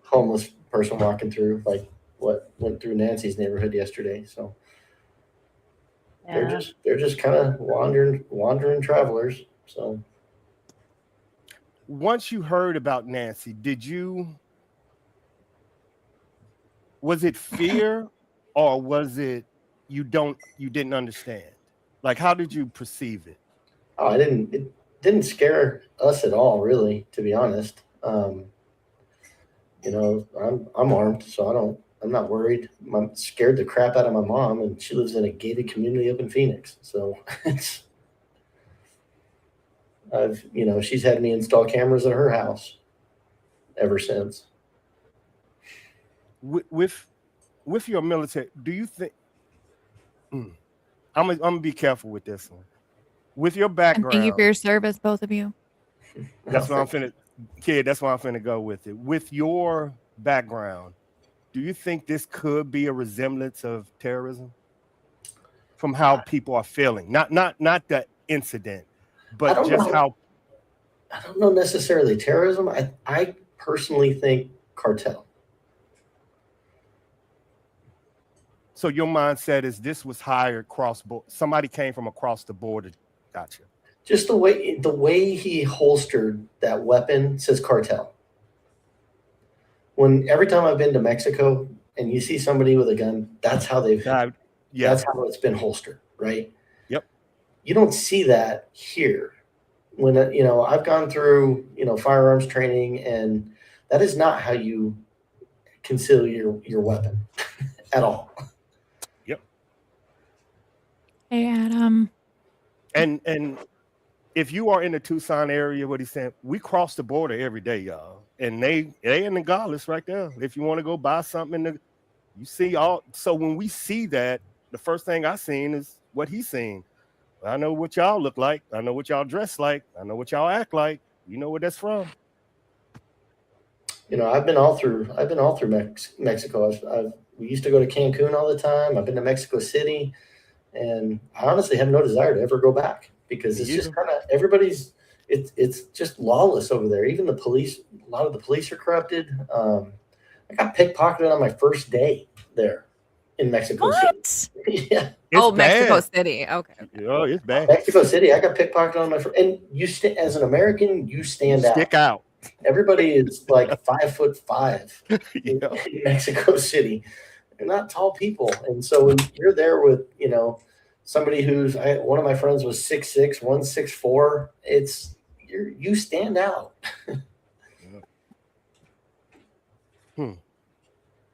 homeless person walking through, like what went through Nancy's neighborhood yesterday. So Yeah. they're just kind of wandering travelers. So once you heard about Nancy, was it fear or was it you didn't understand? Like, how did you perceive it? Oh, it didn't scare us at all, really, to be honest. I'm armed, so I'm not worried. I'm scared the crap out of my mom, and she lives in a gated community up in Phoenix. So she's had me install cameras in her house ever since. With your military, do you think? I'm gonna be careful with this one. With your background, and thank you for your service, both of you. That's why I'm finna go with it. With your background, do you think this could be a resemblance of terrorism from how people are feeling? Not the incident, but just how. I don't know necessarily terrorism. I personally think cartel. So your mindset is this was hired cross-border. Somebody came from across the border. Gotcha. Just the way he holstered that weapon says cartel. Every time I've been to Mexico and you see somebody with a gun, that's how that's how it's been holstered, right? Yep. You don't see that here. When I've gone through firearms training, and that is not how you conceal your weapon at all. Yep. Hey, Adam. And if you are in the Tucson area, what he's saying, we cross the border every day, y'all, and they in Nogales right there. If you want to go buy something, you see all. So when we see that, the first thing I seen is what he's seen. I know what y'all look like. I know what y'all dress like. I know what y'all act like. You know where that's from. I've been all through Mexico. We used to go to Cancun all the time. I've been to Mexico City, and I honestly have no desire to ever go back because it's just kind of it's just lawless over there. Even the police, a lot of the police are corrupted. I got pickpocketed on my first day there in Mexico City. Yeah. Mexico City. Okay. Oh, it's bad. Mexico City. I got pickpocketed on my first, and as an American, you stick out. Everybody is like 5'5" in Mexico City. They're not tall people, and so when you're there with somebody one of my friends was 6'6", 164. You stand out.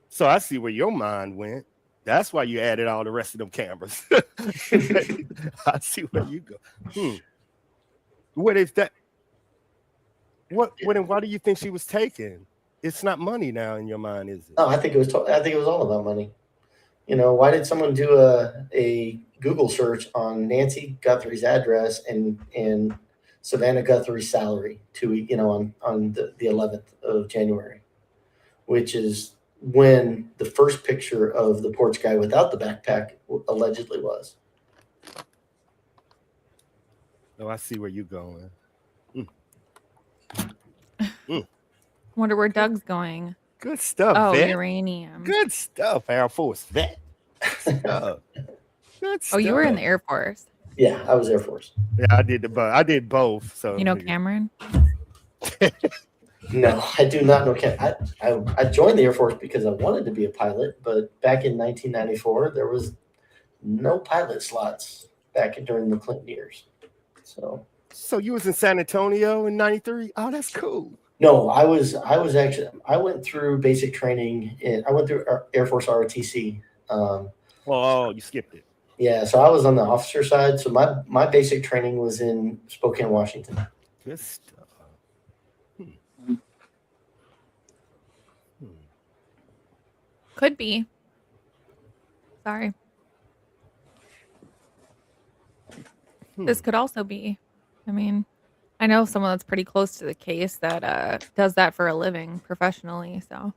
So I see where your mind went. That's why you added all the rest of them cameras. I see where you go. What is that? Why do you think she was taken? It's not money now in your mind, is it? No, I think it was all about money. Why did someone do a Google search on Nancy Guthrie's address and Savannah Guthrie's salary on the 11th of January, which is when the first picture of the porch guy without the backpack allegedly was. Oh, I see where you're going. Wonder where Doug's going. Good stuff. Oh, vet. uranium. Good stuff, Air Force vet. Good stuff. Oh, you were in the Air Force. Yeah, I was Air Force. Yeah, I did both. So Cameron? No, I do not know Cameron. I joined the Air Force because I wanted to be a pilot, but back in 1994, there was no pilot slots during the Clinton years. So you was in San Antonio in '93? Oh, that's cool. No, I went through basic training. I went through Air Force ROTC. You skipped it. Yeah, so I was on the officer side. So my basic training was in Spokane, Washington. Good stuff. Could be. Sorry. This could also be. I mean, I know someone that's pretty close to the case that does that for a living professionally. So,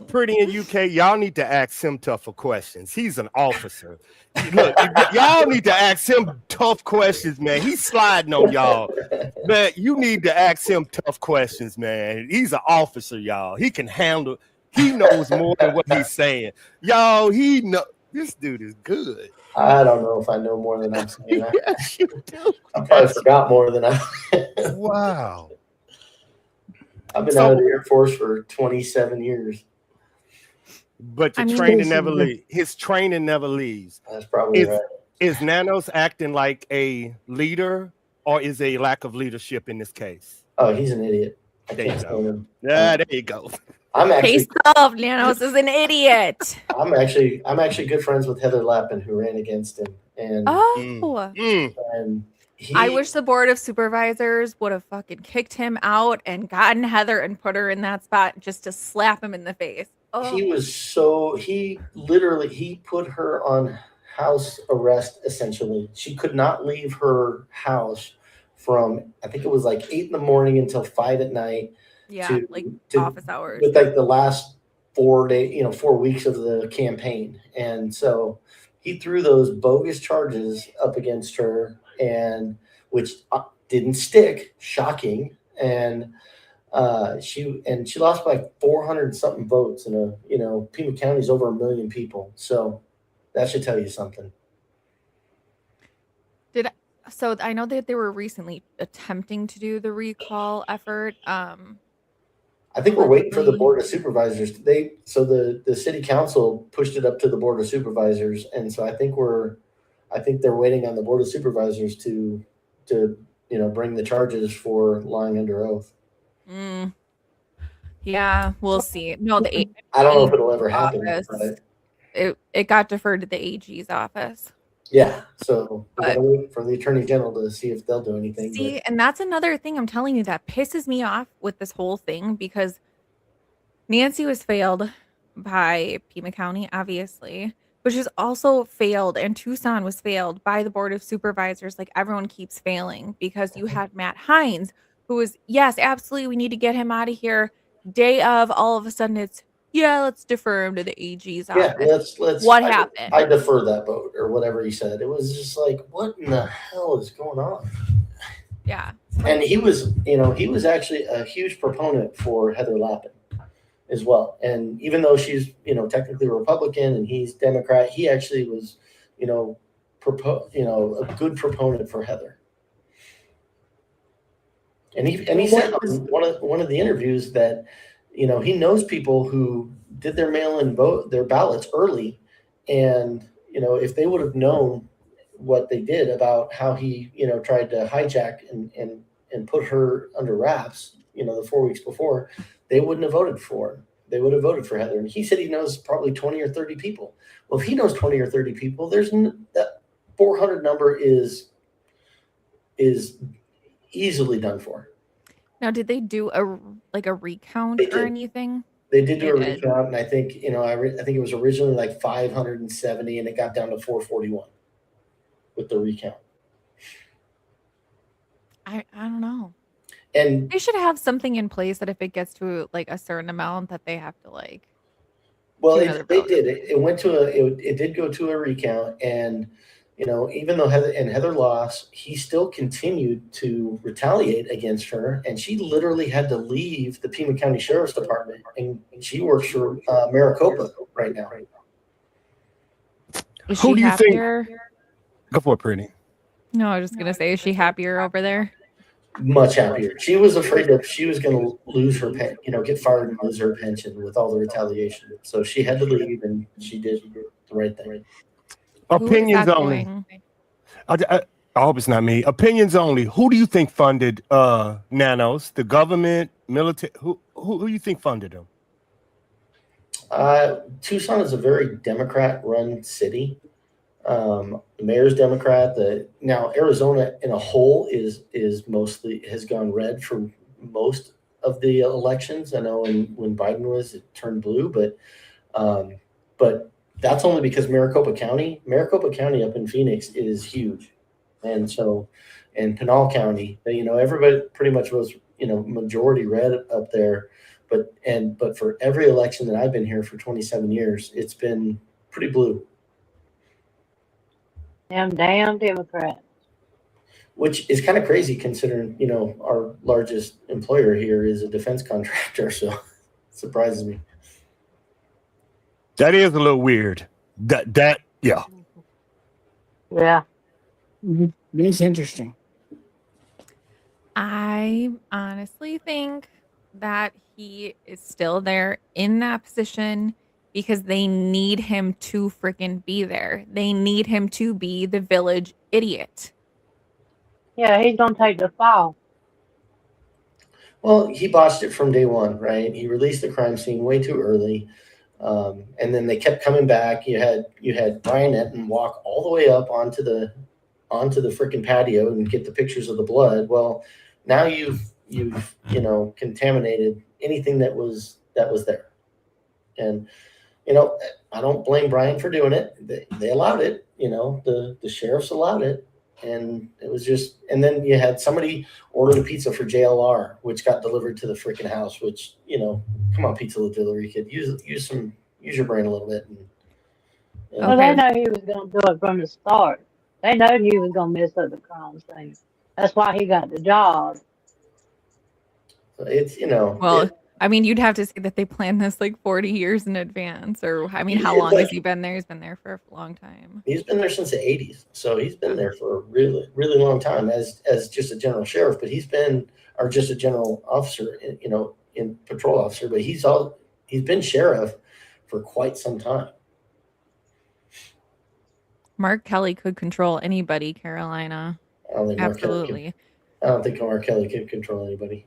Pretty in UK, y'all need to ask him tougher questions. He's an officer. Look, y'all need to ask him tough questions, man. He's sliding on y'all. Man, you need to ask him tough questions, man. He's an officer, y'all. He can handle. He knows more than what he's saying. Y'all, this dude is good. I don't know if I know more than I'm saying. Yes, you do. I probably forgot more than I. Wow. I've been out of the Air Force for 27 years. But your training never leaves. His training never leaves. That's probably right. Is Nanos acting like a leader, or is a lack of leadership in this case? Oh, he's an idiot. There you go. Yeah, there you go. Case solved. Nanos is an idiot. I'm actually good friends with Heather Lappin, who ran against him. And and I wish the board of supervisors would have fucking kicked him out and gotten Heather and put her in that spot just to slap him in the face. Oh. He put her on house arrest, essentially. She could not leave her house from, I think it was like 8 in the morning until 5 at night. Yeah, like to office hours. with like the last 4 weeks of the campaign. And so he threw those bogus charges up against her, and which didn't stick, shocking. And she lost by 400 something votes in Pima County's over 1 million people. So that should tell you something. So I know that they were recently attempting to do the recall effort. I think we're waiting for the allegedly. Board of Supervisors. The city council pushed it up to the Board of Supervisors, and so I think they're waiting on the Board of Supervisors to bring the charges for lying under oath. Yeah, we'll see. No, I don't know if it'll ever happen. office, it got deferred to the AG's office. Yeah, so we gotta wait for the Attorney General to see if they'll do anything. See, and that's another thing I'm telling you that pisses me off with this whole thing, because Nancy was failed by Pima County, obviously, but she's also failed, and Tucson was failed by the Board of Supervisors. Like, everyone keeps failing, because you had Matt Hines, who was, yes, absolutely, we need to get him out of here. Day of, all of a sudden it's, yeah, let's defer him to the AG's office. Yeah, let's. What happened? I defer that vote, or whatever he said. It was just like, what in the hell is going on? Yeah. And he was actually a huge proponent for Heather Lappin as well. And even though she's, technically Republican and he's Democrat, he actually was, a good proponent for Heather. And he said on one of the interviews that, he knows people who did their mail-in vote, their ballots early, and if they would have known what they did about how he tried to hijack and put her under wraps, the 4 weeks before, they wouldn't have voted for him. They would have voted for Heather. And he said he knows probably 20 or 30 people. Well, if he knows 20 or 30 people, that 400 number is easily done for. Now, did they do a recount or anything? They did do a recount, and I think I think it was originally like 570, and it got down to 441 with the recount. I don't know. And they should have something in place that if it gets to like a certain amount, that they have to like. Well, they did. It did go to a recount, and even though Heather lost, he still continued to retaliate against her, and she literally had to leave the Pima County Sheriff's Department, and she works for Maricopa right now. Is Who she do you happier? think? Go for it, Pretty. No, I was just gonna say, is she happier over there? Much happier. She was afraid that she was going to lose her get fired and lose her pension with all the retaliation. So she had to leave, and she did the right thing. Opinions only. I hope it's not me. Opinions only. Who do you think funded Nanos? The government, military? Who do you think funded them? Tucson is a very Democrat-run city. The mayor's Democrat. Now Arizona in a whole is mostly has gone red for most of the elections. I know when Biden was, it turned blue, but that's only because Maricopa County up in Phoenix is huge, and Pinal County, everybody pretty much was majority red up there, but for every election that I've been here for 27 years, it's been pretty blue. Them damn Democrats. Which is kind of crazy considering, our largest employer here is a defense contractor. So it surprises me. That is a little weird. Yeah. Yeah. Mm-hmm. It's interesting. I honestly think that he is still there in that position because they need him to freaking be there. They need him to be the village idiot. Yeah, he's gonna take the fall. Well, he botched it from day one, right? He released the crime scene way too early, and then they kept coming back. You had Brian Etten walk all the way up onto the freaking patio and get the pictures of the blood. Well, now you've contaminated anything that was there, and I don't blame Brian for doing it. They allowed it. The sheriffs allowed it. and it was just. And then you had somebody ordered a pizza for JLR, which got delivered to the freaking house. Which come on, pizza delivery kid, use your brain a little bit. Well, they know he was going to do it from the start. They know he was going to mess up the crime scene. That's why he got the job. It's Well, I mean, you'd have to say that they planned this like 40 years in advance, or I mean, how long has he been there? He's been there for a long time. He's been there since the 80s, so he's been there for a really, really long time as just a general sheriff. But he's been, or just a general officer, in patrol officer. But he's been sheriff for quite some time. Mark Kelly could control anybody, Carolina. Absolutely. I don't think Mark Kelly could control anybody.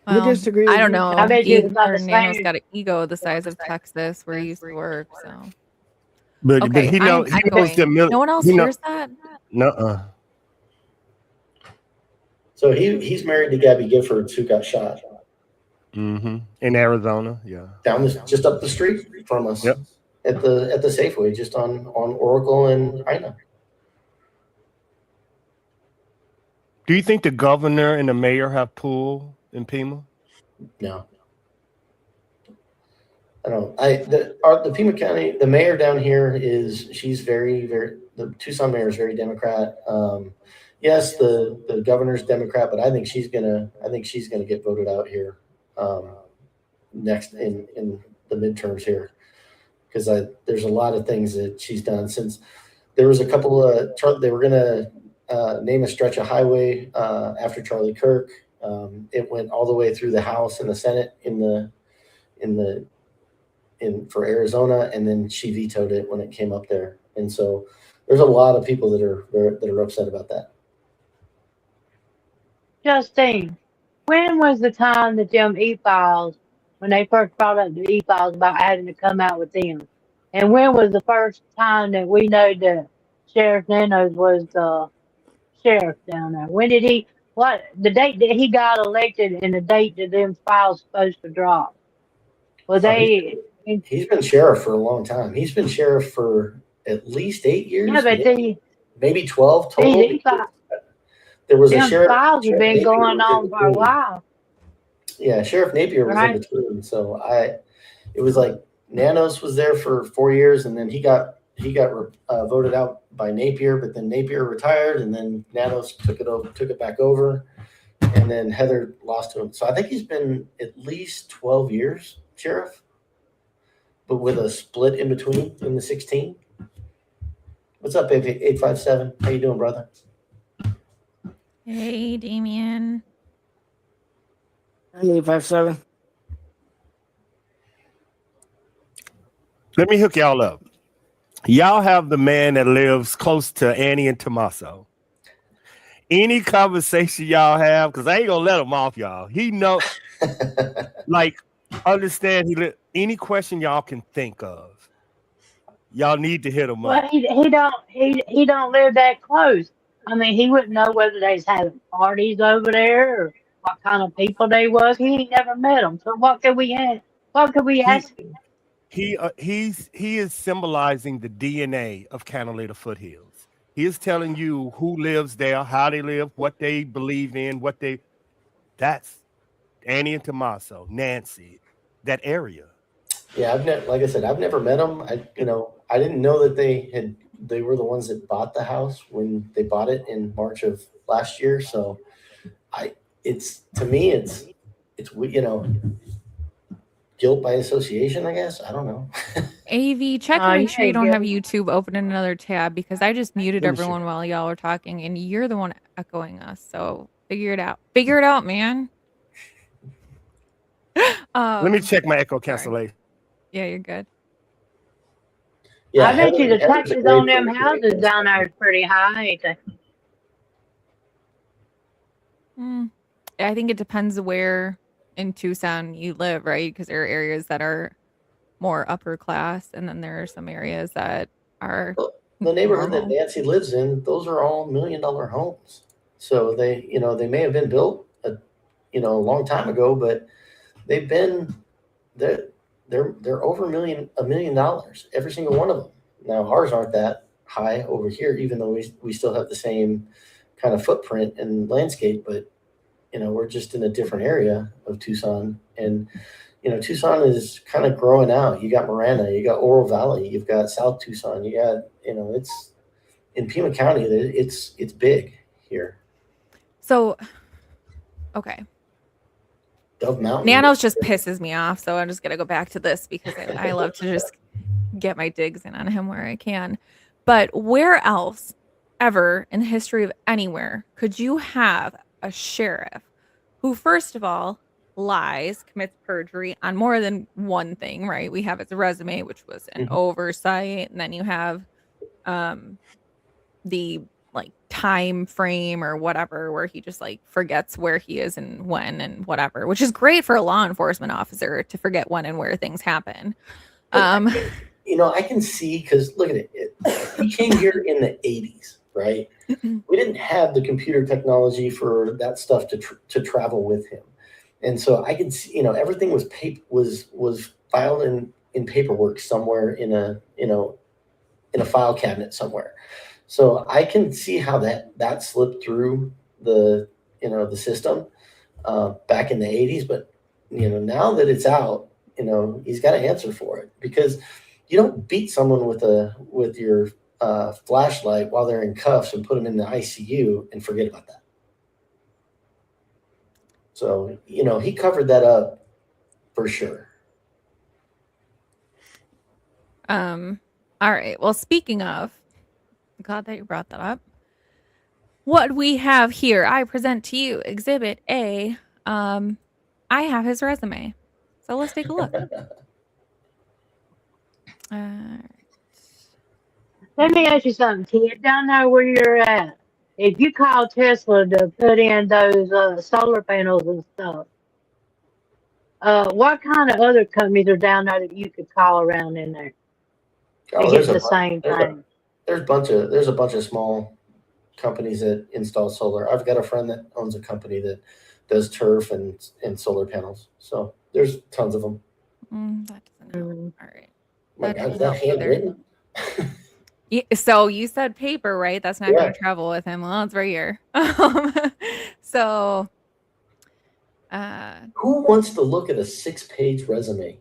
We disagree. I don't know. I bet you about the Nano's same. got an ego the size of Texas, where he used to work. So, But okay, he knows the no one else hears that. Nuh-uh. So he's married to Gabby Giffords, who got shot. Mm-hmm. In Arizona, yeah. Just up the street from us. Yep. At the Safeway, just on Oracle and Ina. Do you think the governor and the mayor have pull in Pima? No. I don't. The Pima County, the mayor down here she's very, very. The Tucson mayor is very Democrat. Yes, the governor's Democrat, but I think she's gonna get voted out here next in the midterms here, because there's a lot of things that she's done since there was a couple of they were gonna name a stretch of highway after Charlie Kirk. It went all the way through the House and the Senate for Arizona, and then she vetoed it when it came up there. And so there's a lot of people that are upset about that. Justine, when was the time that them e-files, when they first brought up the e-files about having to come out with them? And when was the first time that we know that Sheriff Nanos was the sheriff down there? When did the date that he got elected and the date that them files supposed to drop? Was He's been sheriff for a long time. He's been sheriff for at least 8 years. Yeah, but maybe 12 total. There was a sheriff. Files have been going on for a while. Yeah, Sheriff Napier was in between. So it was like Nanos was there for 4 years, and then he got voted out by Napier, but then Napier retired, and then Nanos took it back over, and then Heather lost to him. So I think he's been at least 12 years sheriff, but with a split in between in the 16. What's up, 857? How you doing, brother? Hey, Damien. 857. Let me hook y'all up. Y'all have the man that lives close to Annie and Tommaso. Any conversation y'all have, because I ain't gonna let him off, y'all. He know, understand. Any question y'all can think of, y'all need to hit him up. Well, he don't live that close. I mean, he wouldn't know whether they's having parties over there or what kind of people they was. He ain't never met them. So what could we ask him? He is symbolizing the DNA of Catalina Foothills. He is telling you who lives there, how they live, what they believe in, that's Annie and Tommaso, Nancy, that area. Yeah, like I said, I've never met them. I didn't know that they were the ones that bought the house when they bought it in March of last year. So it's guilt by association, I guess. I don't know. AV, check to make sure you don't have YouTube open in another tab, because I just muted everyone while y'all were talking, and you're the one echoing us. So figure it out. Figure it out, man. Let me check my echo cancellation. Yeah, you're good. Yeah, I bet you the taxes on them houses down there is pretty high, ain't they? I think it depends where in Tucson you live, right? Because there are areas that are more upper class, and then there are some areas that are the neighborhood normal. that Nancy lives in. Those are all $1 million homes. So they may have been built a long time ago, but they're over $1 million, every single one of them. Now ours aren't that high over here, even though we still have the same kind of footprint and landscape, but we're just in a different area of Tucson. And Tucson is kind of growing out. You got Marana, you got Oro Valley, you've got South Tucson, you got it's in Pima County. It's big here. So, okay. Dove Mountain. Nanos just pisses me off, so I'm just gonna go back to this because I love to just get my digs in on him where I can. But where else ever in the history of anywhere could you have a sheriff who, first of all, lies, commits perjury on more than one thing, right? We have his resume, which was an oversight, and then you have the like time frame or whatever where he just like forgets where he is and when and whatever, which is great for a law enforcement officer to forget when and where things happen. I can see, because look at it. He came here in the 80s, right? We didn't have the computer technology for that stuff to travel with him. And so I can see, everything was was filed in paperwork somewhere in a file cabinet somewhere. So I can see how that slipped through the system back in the 80s. But now that it's out, he's got to answer for it, because you don't beat someone with your flashlight while they're in cuffs and put them in the ICU and forget about that. So he covered that up for sure. All right. Well, speaking of, glad that you brought that up. What we have here, I present to you Exhibit A. I have his resume. So let's take a look. Let me ask you something, kid. Down there where you're at, if you call Tesla to put in those solar panels and stuff, what kind of other companies are down there that you could call around in there to get the same thing? There's a bunch of small companies that install solar. I've got a friend that owns a company that does turf and solar panels. So there's tons of them. That doesn't help. All right. My God, is that handwritten? So you said paper, right? That's not going to travel with him. Well, it's right here. So who wants to look at a 6-page resume?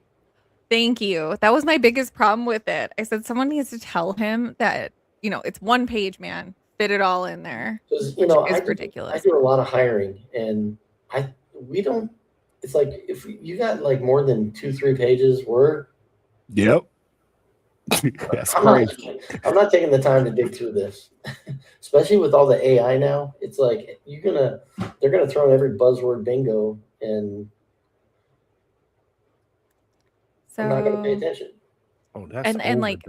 Thank you. That was my biggest problem with it. I said someone needs to tell him that, it's one page, man. Fit it all in there. It's ridiculous. I do a lot of hiring, and we don't. It's like if you got like more than 2-3 pages, Yep. That's crazy. I'm not taking the time to dig through this, especially with all the AI now. It's like they're gonna throw every buzzword bingo, and I'm not gonna pay attention. Oh, that's and like,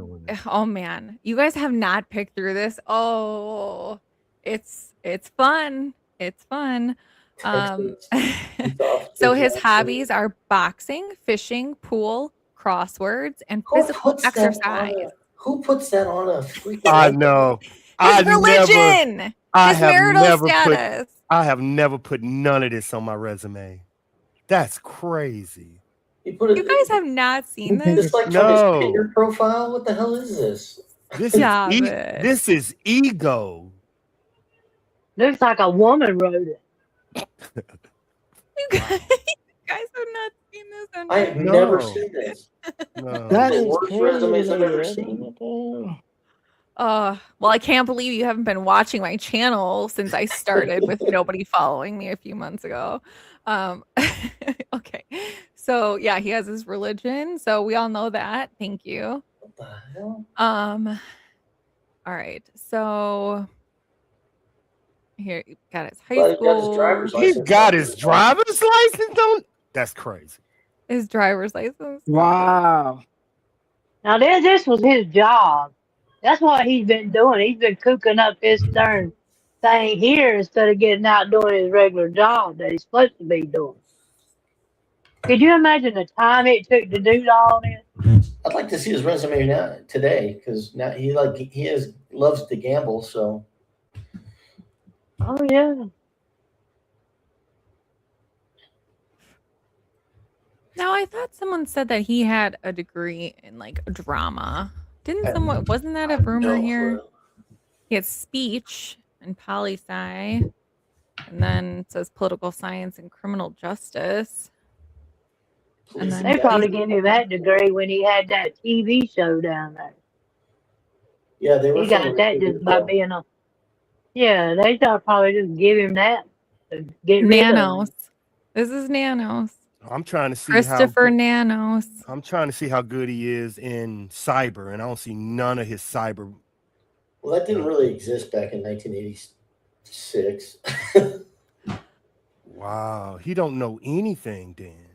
oh man, you guys have not picked through this. Oh, it's fun. It's fun. So his hobbies are boxing, fishing, pool, crosswords, and physical exercise. Who puts that on a freaking? I know. His religion. His marital status. I have never put none of this on my resume. That's crazy. You guys have not seen this? It's like No. his Tinder profile. What the hell is this? This is ego. Looks like a woman wrote it. You guys have not seen this. I have never seen this. No. That is Worst crazy. resumes I've ever seen. Well, I can't believe you haven't been watching my channel since I started with nobody following me a few months ago. Okay. So yeah, he has his religion. So we all know that. Thank you. What the hell? All right. So here you got his high school. He's got his driver's license on. That's crazy. His driver's license. Wow. Now this was his job. That's what he's been doing. He's been cooking up his darn thing here instead of getting out doing his regular job that he's supposed to be doing. Could you imagine the time it took to do all this? I'd like to see his resume now today, because now he loves to gamble. So. Oh yeah. Now I thought someone said that he had a degree in like drama. Wasn't that a rumor here? He had speech and poli-sci, and then it says political science and criminal justice. And then They probably gave him that degree when he had that TV show down there. Yeah, they were He from got the that recruiting just by show. being a. Yeah, they thought probably just give him that to get rid of Nanos. him. This is Nanos. I'm trying to see Christopher Nanos. I'm trying to see how good he is in cyber, and I don't see none of his cyber. Well, that didn't really exist back in 1986. Wow, he don't know anything, Dan.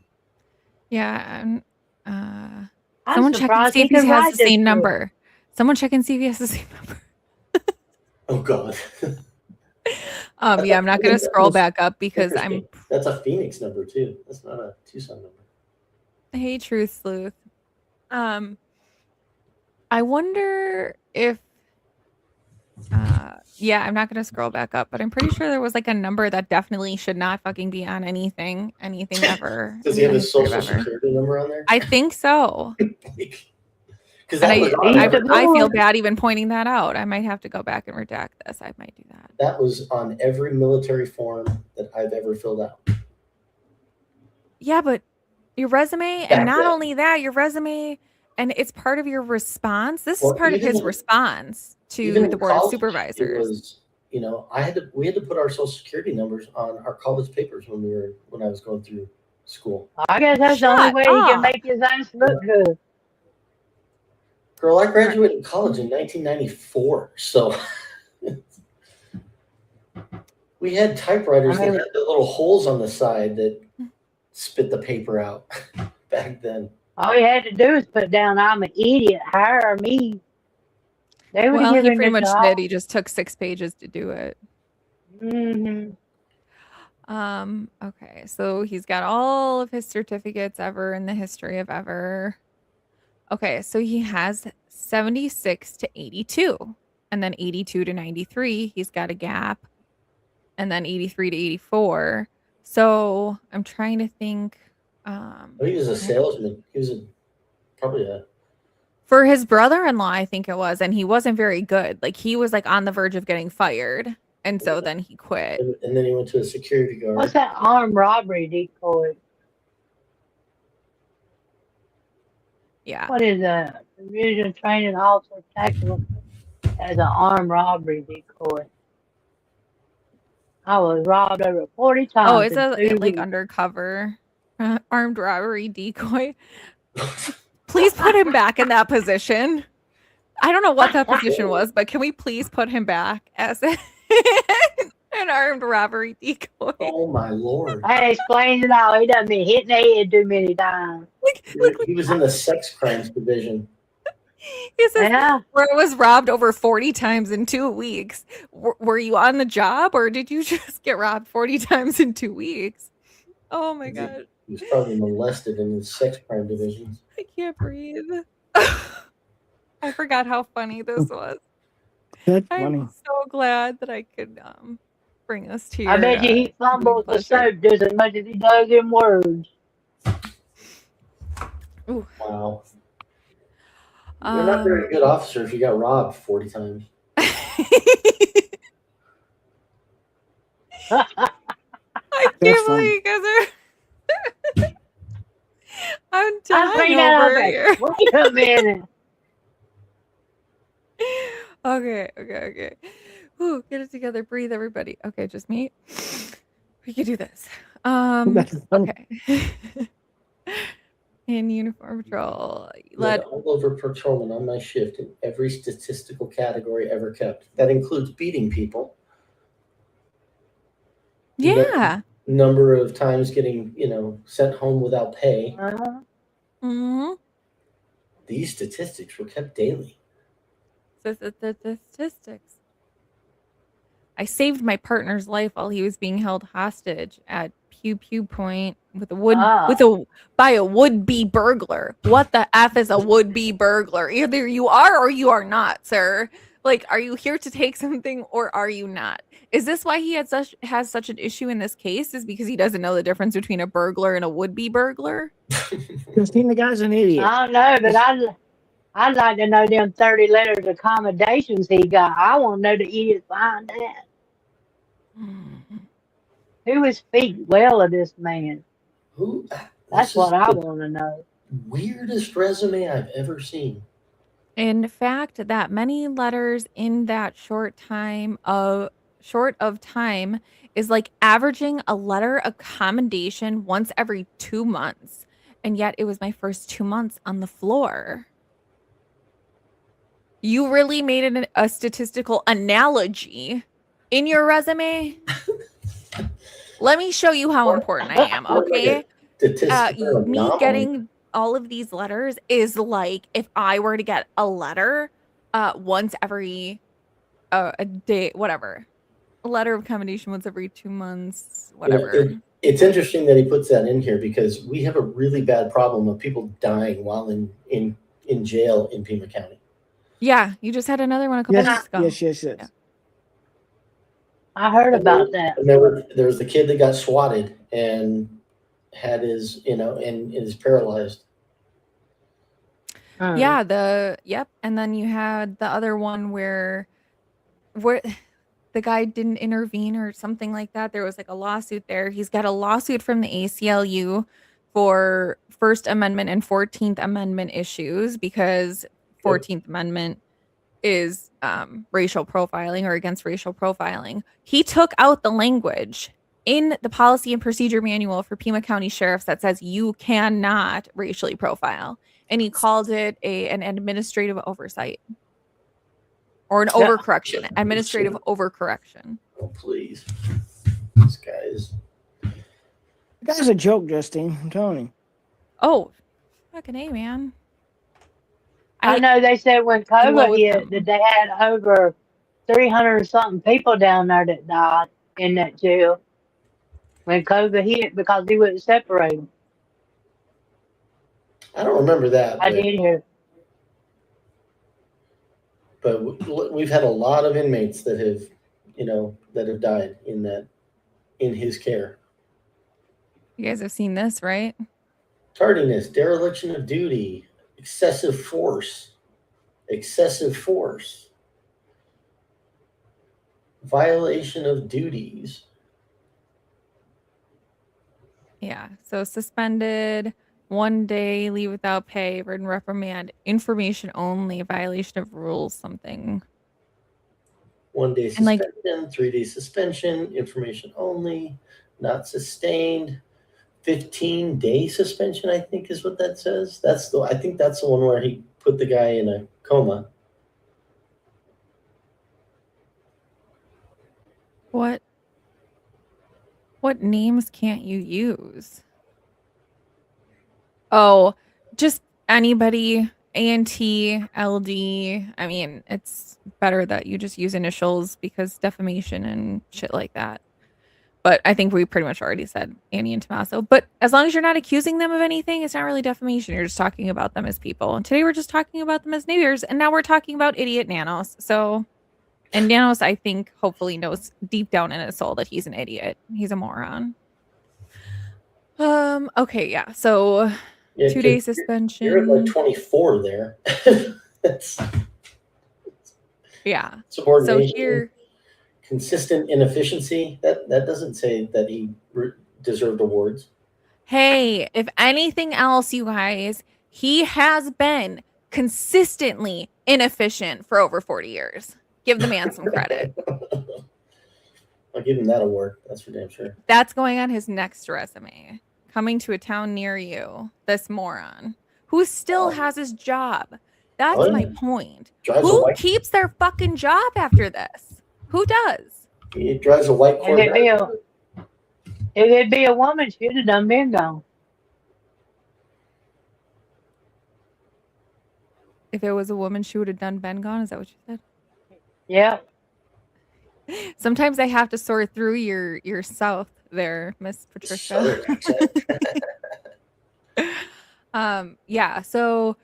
Yeah. I'm Someone check and surprised see he if he could has write the this same book. number. Someone check and see if he has the same number. Oh God. Yeah, I'm not going to scroll back up because I'm. That's a Phoenix number too. That's not a Tucson number. Hey, Truth Sleuth. I wonder if. Yeah, I'm not going to scroll back up, but I'm pretty sure there was like a number that definitely should not fucking be on anything ever. Does he have his social security number on there? I think so. Because I feel bad even pointing that out. I might have to go back and redact this. I might do that. That was on every military form that I've ever filled out. Yeah, but your resume, and not only that, your resume, and it's part of your response. This is part of his response to the board of supervisors. We had to put our social security numbers on our college papers when I was going through school. I guess that's the only way he can make his ass look good. Girl, I graduated college in 1994, so we had typewriters that had the little holes on the side that spit the paper out back then. All he had to do was put down, "I'm an idiot, hire me." They would Well, give he him pretty the much job. did. He just took 6 pages to do it. Mm-hmm. Okay, so he's got all of his certificates ever in the history of ever. Okay, so he has 76 to 82, and then 82 to 93, he's got a gap, and then 83 to 84. So I'm trying to think. He was a salesman. He was probably a. For his brother-in-law, I think it was, and he wasn't very good. Like he was like on the verge of getting fired, and so then he quit. And then he went to a security guard. What's that armed robbery decoy? Yeah. What is that? Division training officer tactical as an armed robbery decoy. I was robbed over 40 times. Oh, it's a like undercover armed robbery decoy. Please put him back in that position. I don't know what that position was, but can we please put him back as an armed robbery decoy? Oh my Lord. I explained it all. He done been hitting the head too many times. He was in the sex crimes division. He says, where it was robbed over 40 times in 2 weeks. Were you on the job, or did you just get robbed 40 times in 2 weeks? Oh my God. He was probably molested in the sex crime division. I can't breathe. I forgot how funny this was. That's funny. I'm so glad that I could bring this to you. I bet you he fumbles the soap just as much as he does in words. Ooh. Wow. You're not a very good officer if you got robbed 40 times. I can't believe you guys are. I'm dying over here. Wait a minute. Okay. Ooh, get it together. Breathe, everybody. Okay, just me. We can do this. Okay. In uniform patrol. Led all over patrolman on my shift in every statistical category ever kept. That includes beating people. Yeah. Number of times getting, sent home without pay. Mm-hmm. These statistics were kept daily. Statistics. I saved my partner's life while he was being held hostage at Pew Pew Point by a would-be burglar. What the F is a would-be burglar? Either you are or you are not, sir. Like, are you here to take something or are you not? Is this why he has such an issue in this case? Is because he doesn't know the difference between a burglar and a would-be burglar? Christine, the guy's an idiot. I don't know, but I'd like to know them 30 letters of accommodations he got. I want to know the idiot behind that. Who is speak well of this man? Who? That's This what is I the want to know. weirdest resume I've ever seen. In fact, that many letters in that short of time is like averaging a letter of commendation once every 2 months. And yet it was my first 2 months on the floor. You really made a statistical analogy in your resume. Let me show you how important I am, okay? Statistical Me anomaly. getting all of these letters is like if I were to get a letter once every a day, whatever. A letter of commendation once every 2 months, whatever. It's interesting that he puts that in here because we have a really bad problem of people dying while in jail in Pima County. Yeah, you just had another one a couple weeks ago. Yes. Yeah. I heard about that. And there was the kid that got swatted and had his, and is paralyzed. Yeah, yep. And then you had the other one where the guy didn't intervene or something like that. There was like a lawsuit there. He's got a lawsuit from the ACLU for First Amendment and 14th Amendment issues because 14th Amendment is racial profiling or against racial profiling. He took out the language in the policy and procedure manual for Pima County sheriffs that says you cannot racially profile. And he called it an administrative oversight or an overcorrection, administrative overcorrection. Oh, please. This guy is. The guy's a joke, Justine. I'm telling you. Oh, fucking A, man. I know they said when COVID loathe hit them. that they had over 300 something people down there that died in that jail when COVID hit because he wouldn't separate them. I don't remember that. I did hear. But we've had a lot of inmates that have, that have died in his care. You guys have seen this, right? Tardiness, dereliction of duty, excessive force, violation of duties. Yeah. So suspended, 1 day, leave without pay, written reprimand, information only, violation of rules, something. 1 day And, like- suspension, 3 day suspension, information only, not sustained. 15-day suspension, I think, is what that says. I think that's the one where he put the guy in a coma. What names can't you use? Oh, just anybody, A&T, LD. I mean, it's better that you just use initials because defamation and shit like that. But I think we pretty much already said Annie and Tommaso. But as long as you're not accusing them of anything, it's not really defamation. You're just talking about them as people. And today we're just talking about them as neighbors. And now we're talking about idiot Nanos. And Nanos, I think, hopefully knows deep down in his soul that he's an idiot. He's a moron. Okay, yeah. So 2 day suspension. You're at like 24 there. That's yeah. Subordination. So here, consistent inefficiency. That doesn't say that he deserved awards. hey, if anything else, you guys, he has been consistently inefficient for over 40 years. Give the man some credit. I'll give him that award. That's for damn sure. That's going on his next resume. Coming to a town near you. This moron who still has his job. That's my point. Who keeps their fucking job after this? Who does? He drives a white Corvette. If it'd be a woman, she'd have done been gone. If it was a woman, she would have done been gone. Is that what you said? Yeah. Sometimes I have to sort through your south there, Miss Patricia. Yeah, so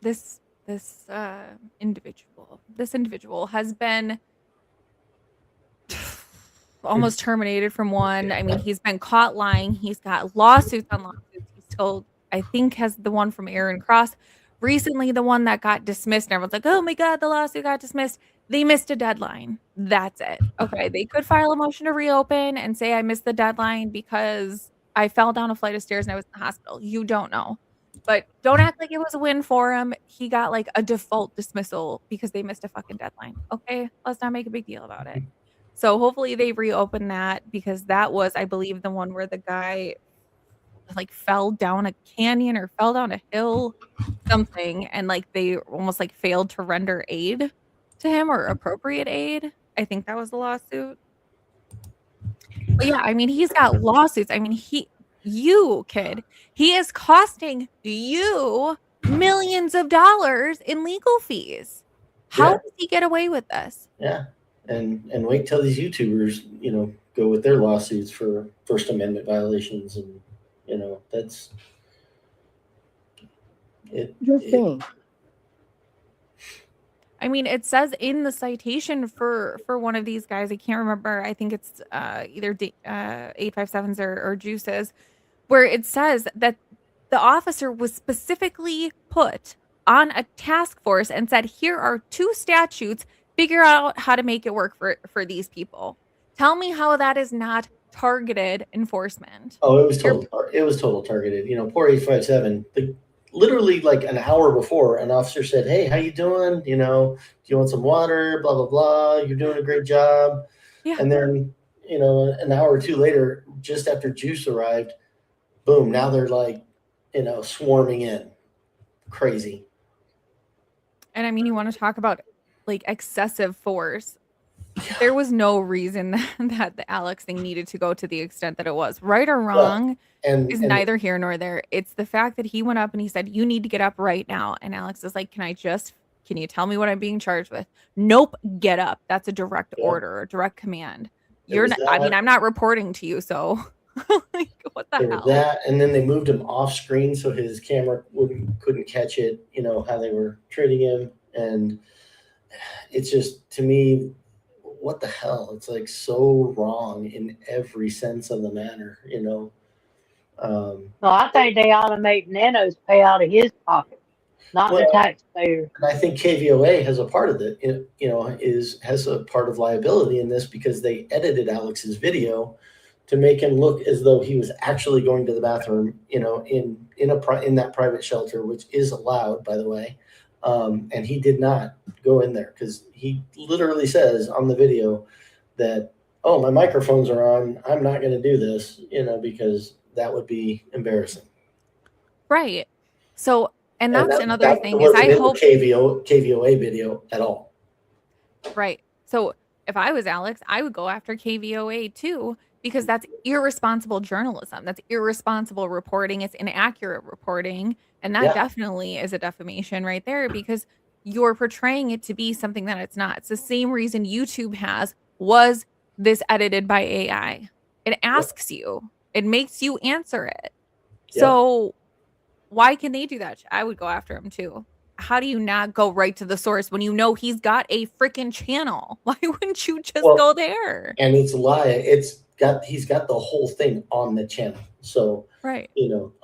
this individual has been almost terminated from one. I mean, he's been caught lying. He's got lawsuits on lawsuits. He's told, I think has the one from Aaron Cross. Recently, the one that got dismissed, and everyone's like, oh my God, the lawsuit got dismissed. They missed a deadline. That's it. Okay, they could file a motion to reopen and say I missed the deadline because I fell down a flight of stairs and I was in the hospital. You don't know. But don't act like it was a win for him. He got like a default dismissal because they missed a fucking deadline. Okay, let's not make a big deal about it. So hopefully they reopen that because that was, I believe, the one where the guy like fell down a canyon or fell down a hill, something, and like they almost like failed to render aid to him or appropriate aid. I think that was the lawsuit. But yeah, I mean, he's got lawsuits. I mean, he is costing you millions of dollars in legal fees. How does he get away with this? Yeah. And wait till these YouTubers, go with their lawsuits for First Amendment violations. And, that's it. I mean, it says in the citation for one of these guys, I can't remember. I think it's either 857s or Juices, where it says that the officer was specifically put on a task force and said, here are 2 statutes, figure out how to make it work for these people. Tell me how that is not targeted enforcement. Oh, it was total targeted. Poor 857, literally like an hour before, an officer said, hey, how you doing? Do you want some water? Blah, blah, blah. You're doing a great job. Yeah. And then, an hour or two later, just after Juice arrived, boom, now they're like, swarming in. Crazy. And I mean, you want to talk about like excessive force. There was no reason that the Alex thing needed to go to the extent that it was. Right or wrong is neither here nor there. It's the fact that he went up and he said, you need to get up right now. And Alex is like, can you tell me what I'm being charged with? Nope, get up. That's a direct order, a direct command. I'm not reporting to you, so like, what the hell? That, and then they moved him off screen so his camera couldn't catch it, how they were treating him. And it's just, to me, what the hell? It's like so wrong in every sense of the manner, Well, I think they ought to make Nanos pay out of his pocket, not the taxpayer. And I think KVOA has a part of it, has a part of liability in this because they edited Alex's video to make him look as though he was actually going to the bathroom, in that private shelter, which is allowed, by the way. And he did not go in there because he literally says on the video that, oh, my microphones are on. I'm not going to do this, because that would be embarrassing. Right. So, and that's another thing is I hope KVOA video at all. Right. So if I was Alex, I would go after KVOA too, because that's irresponsible journalism. That's irresponsible reporting. It's inaccurate reporting. And that definitely is a defamation right there because you're portraying it to be something that it's not. It's the same reason YouTube was this edited by AI. It asks you, it makes you answer it. So why can they do that? I would go after him too. How do you not go right to the source when you know he's got a freaking channel? Why wouldn't you just go there? And it's a lie. He's got the whole thing on the channel. So,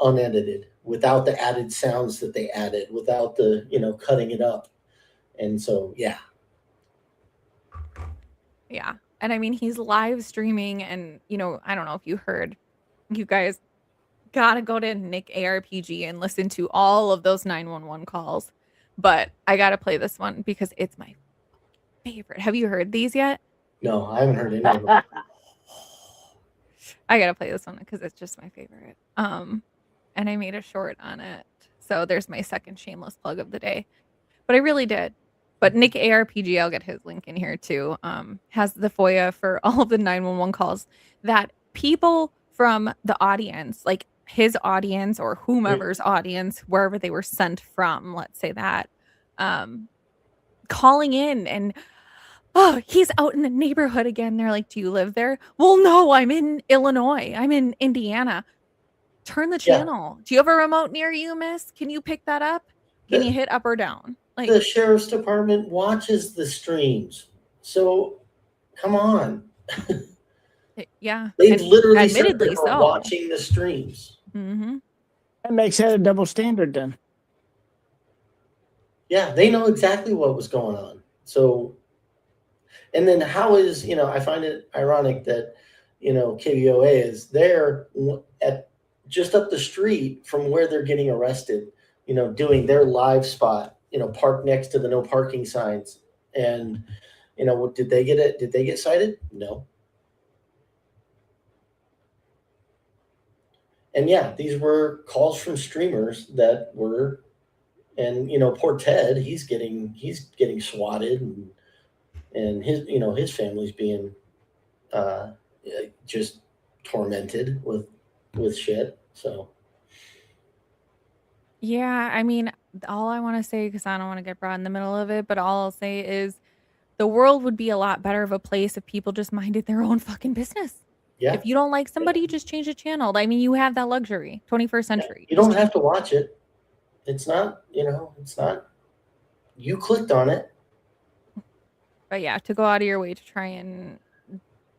unedited, without the added sounds that they added, without the, cutting it up. And so, yeah. Yeah. And I mean, he's live streaming and, I don't know if you heard, you guys got to go to Nick ARPG and listen to all of those 911 calls. But I got to play this one because it's my favorite. Have you heard these yet? No, I haven't heard any of them. I got to play this one because it's just my favorite. And I made a short on it. So there's my second shameless plug of the day. But I really did. But Nick ARPG, I'll get his link in here too, has the FOIA for all of the 911 calls that people from the audience, like his audience or whomever's audience, wherever they were sent from, let's say that, calling in and, oh, he's out in the neighborhood again. They're like, do you live there? Well, no, I'm in Illinois. I'm in Indiana. Turn the channel. Do you have a remote near you, miss? Can you pick that up? Can you hit up or down? Like, the sheriff's department watches the streams. So come on. Yeah. They literally said they admittedly were watching the streams. Mm-hmm. That makes that a double standard then. Yeah, they know exactly what was going on. So, and then how is, I find it ironic that, KVOA is there at just up the street from where they're getting arrested, doing their live spot, parked next to the no parking signs. And, did they get it? Did they get cited? No. And yeah, these were calls from streamers that were, and poor Ted, he's getting swatted, and his family's being just tormented with shit. So Yeah, I mean, all I want to say, because I don't want to get brought in the middle of it, but all I'll say is the world would be a lot better of a place if people just minded their own fucking business. yeah, If you don't like somebody, you just change the channel. I mean, you have that luxury. 21st century. you don't have to watch it. It's not, it's not. You clicked on it. But yeah, to go out of your way to try and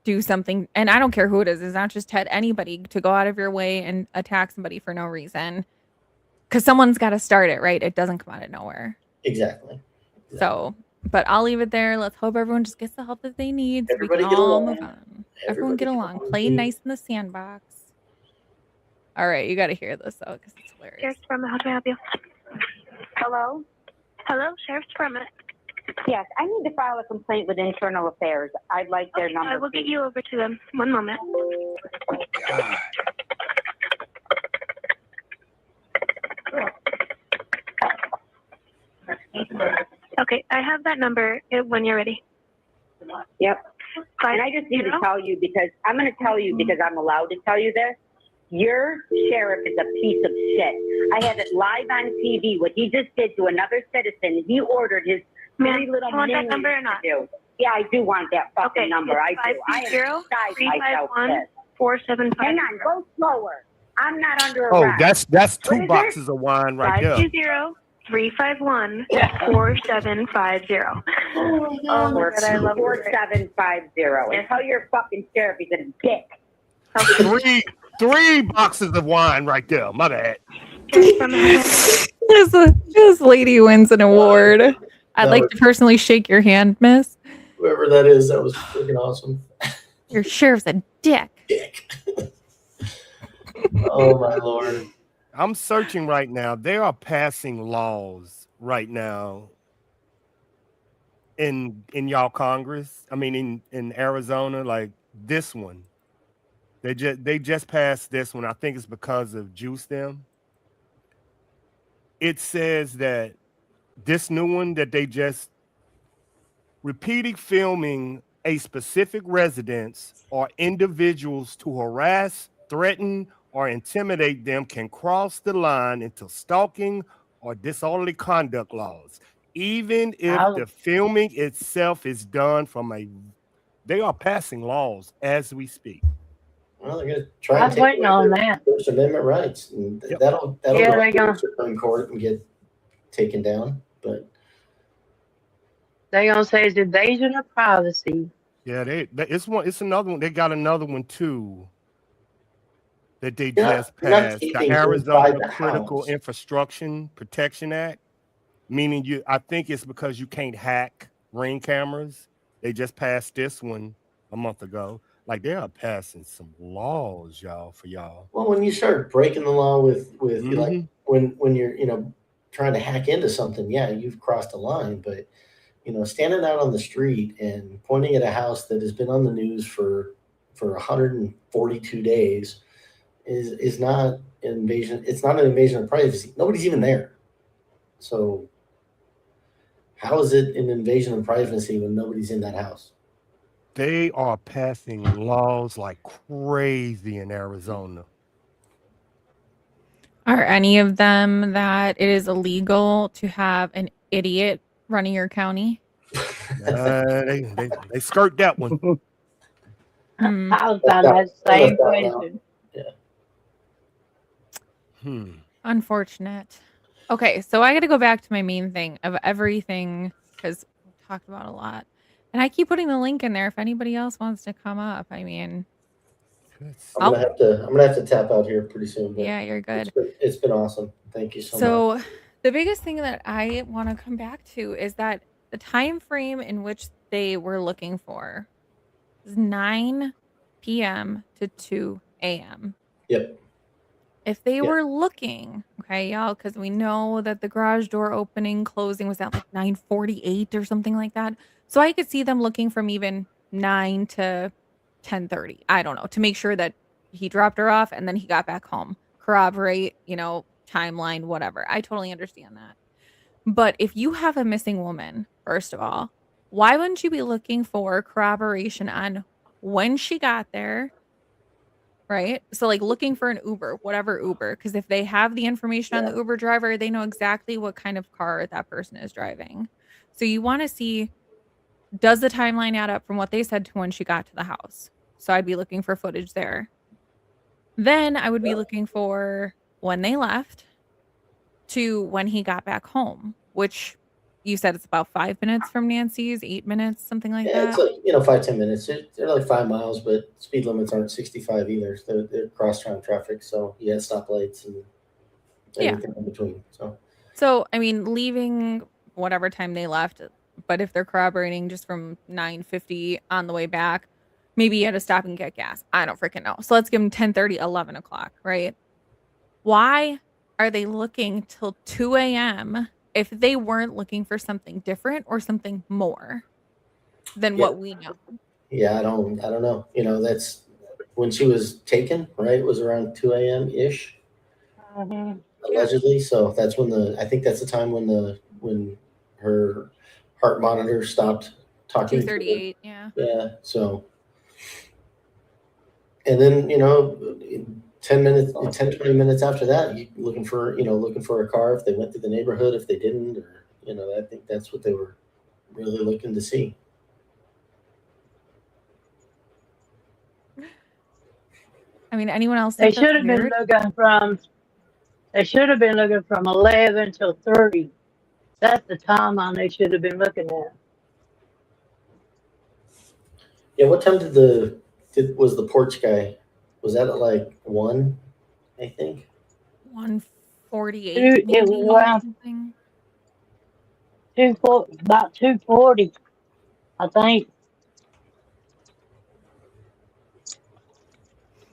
do something, and I don't care who it is. It's not just Ted. Anybody to go out of your way and attack somebody for no reason, because someone's got to start it, right? It doesn't come out of nowhere. Exactly. So, but I'll leave it there. Let's hope everyone just gets the help that they need. So Everybody we get can all along. move on. Everyone get along. Play nice in the sandbox. All right, you got to hear this though, because it's hilarious. Sheriff's Department, how can I help you? Hello? Hello, Sheriff's Department. Yes, I need to file a complaint with Internal Affairs. I'd like their number. I will get you over to them. One moment. God. Okay, I have that number when you're ready. Yep. And I just need to tell you because I'm going to tell you because I'm allowed to tell you this. Your sheriff is a piece of shit. I have it live on TV. What he just did to another citizen, he ordered his very little you want that minions number or not? to do. Yeah, I do want that fucking Okay, number. I do. I am beside myself. 520-351-4750. Hang on, go slower. I'm not under Oh, arrest. that's What two is boxes of wine right there. 520-351-4750. Oh my God, I love 4750. And tell your fucking sheriff he's a dick. Three boxes of wine right there. My bad. This lady wins an award. I'd like to personally shake your hand, miss. Whoever that is, that was freaking awesome. Your sheriff's a dick. Oh my Lord. I'm searching right now. They are passing laws right now in y'all Congress. I mean in Arizona, like this one. They just passed this one. I think it's because of Juice Them. It says that this new one that they just repeating filming a specific residence or individuals to harass, threaten, or intimidate them can cross the line into stalking or disorderly conduct laws, even if the filming itself is done they are passing laws as we speak. Well, they're going to try I and was take waiting away on their that. First Amendment rights. And Yep. that'll Yeah, go they to gonna- the Supreme Court and get taken down. But They're gonna say it's invasion of privacy. Yeah, it's another one. They got another one too that they Yeah, just you're not passed, the keeping inside Arizona the Critical house. Infrastructure Protection Act, meaning I think it's because you can't hack Ring cameras. They just passed this one a month ago. Like they are passing some laws, y'all, for y'all. well, when you start breaking the law with like Mhm. when you're trying to hack into something, yeah, you've crossed a line. But standing out on the street and pointing at a house that has been on the news for 142 days is not an invasion. It's not an invasion of privacy. Nobody's even there. So how is it an invasion of privacy when nobody's in that house? They are passing laws like crazy in Arizona. Are any of them that it is illegal to have an idiot running your county? They skirt that one. Hmm. I was on that same question. Unfortunate. Okay, so I got to go back to my main thing of everything because we talked about a lot. And I keep putting the link in there if anybody else wants to come up. I mean, I'm gonna have to tap out here pretty soon. But Yeah, you're good. It's been awesome. Thank you so much. So the biggest thing that I want to come back to is that the time frame in which they were looking for is 9 p.m. to 2 a.m. Yep. If they Yep. were looking, okay, y'all, because we know that the garage door opening, closing was at like 9:48 or something like that. So I could see them looking from even 9 to 10:30. I don't know, to make sure that he dropped her off and then he got back home. Corroborate, timeline, whatever. I totally understand that. But if you have a missing woman, first of all, why wouldn't you be looking for corroboration on when she got there? Right? So like looking for an Uber, whatever Uber, because if they have the information on the Uber driver, they know exactly what kind of car that person is driving. So you want to see, does the timeline add up from what they said to when she got to the house? So I'd be looking for footage there. Then I would be looking for when they left to when he got back home, which you said it's about 5 minutes from Nancy's, 8 minutes, something like Yeah, that. it's like 5-10 minutes. They're like 5 miles, but speed limits aren't 65 either. They're cross-town traffic, so you had stoplights and everything in between. So I mean, leaving whatever time they left, but if they're corroborating just from 9:50 on the way back, maybe you had to stop and get gas. I don't freaking know. So let's give them 10:30, 11 o'clock, right? Why are they looking till 2 a.m. if they weren't looking for something different or something more than what we know? Yeah, I don't know. That's when she was taken, right? It was around 2 a.m. ish, allegedly. So that's when I think that's the time when her heart monitor stopped talking. 2:38, yeah. Yeah. So, and then 20 minutes after that, you looking for a car if they went through the neighborhood, if they didn't, or I think that's what they were really looking to see. I mean, anyone else? They should have been looking from. They should have been looking from 11 till 3. That's the timeline they should have been looking at. Yeah, what time was the porch guy? Was that at like 1? I think 1:48. It was around about 2:40, I think.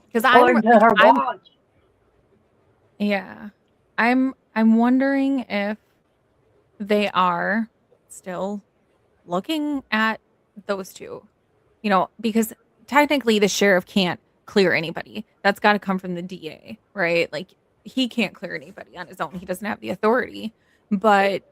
Because according to her watch. Yeah. I'm wondering if they are still looking at those two. Because technically the sheriff can't clear anybody. That's got to come from the DA, right? Like he can't clear anybody on his own. He doesn't have the authority. But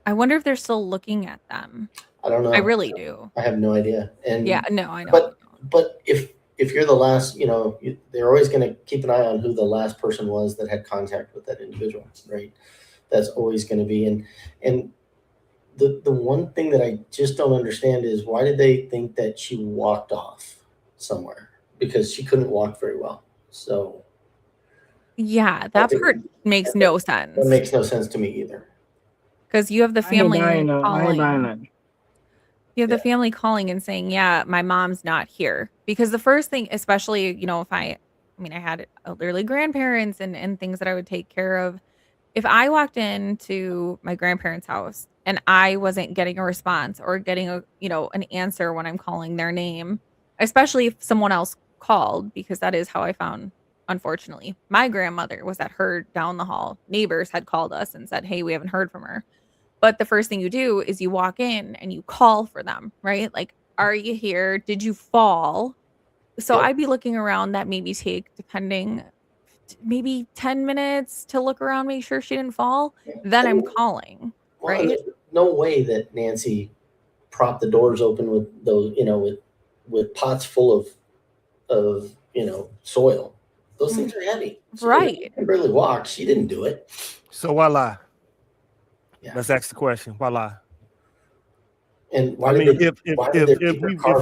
I wonder if they're still looking at them. I don't know. I really do. I have no idea. And yeah, no, I know. But if you're the last, they're always going to keep an eye on who the last person was that had contact with that individual, right? That's always going to be. And the one thing that I just don't understand is why did they think that she walked off somewhere? Because she couldn't walk very well. So yeah, that part makes no sense. That makes no sense to me either. Because you have the family calling. You have the family calling and saying, yeah, my mom's not here. Because the first thing, especially, if I had elderly grandparents and things that I would take care of. If I walked into my grandparents' house and I wasn't getting a response or getting an answer when I'm calling their name, especially if someone else called, because that is how I found, unfortunately, my grandmother was at her down the hall. Neighbors had called us and said, hey, we haven't heard from her. But the first thing you do is you walk in and you call for them, right? Like, are you here? Did you fall? So I'd be looking around. That maybe take, depending, maybe 10 minutes to look around, make sure she didn't fall. Then I'm calling, right? There's no way that Nancy propped the doors open with those, with pots full of soil. Those things are heavy. Right. She can barely walk. She didn't do it. So voila. Yeah. Let's ask the question. Voila. And if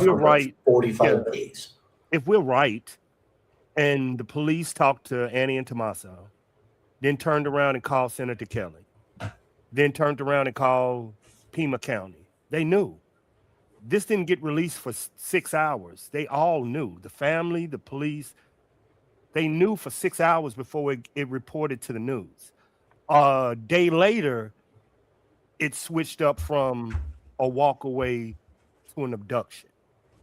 we're right, 45 days. If we're right, and the police talked to Annie and Tommaso, then turned around and called Senator Kelly, then turned around and called Pima County, they knew. this didn't get released for 6 hours. They all knew. The family, the police, they knew for 6 hours before it reported to the news. A day later, it switched up from a walk away to an abduction.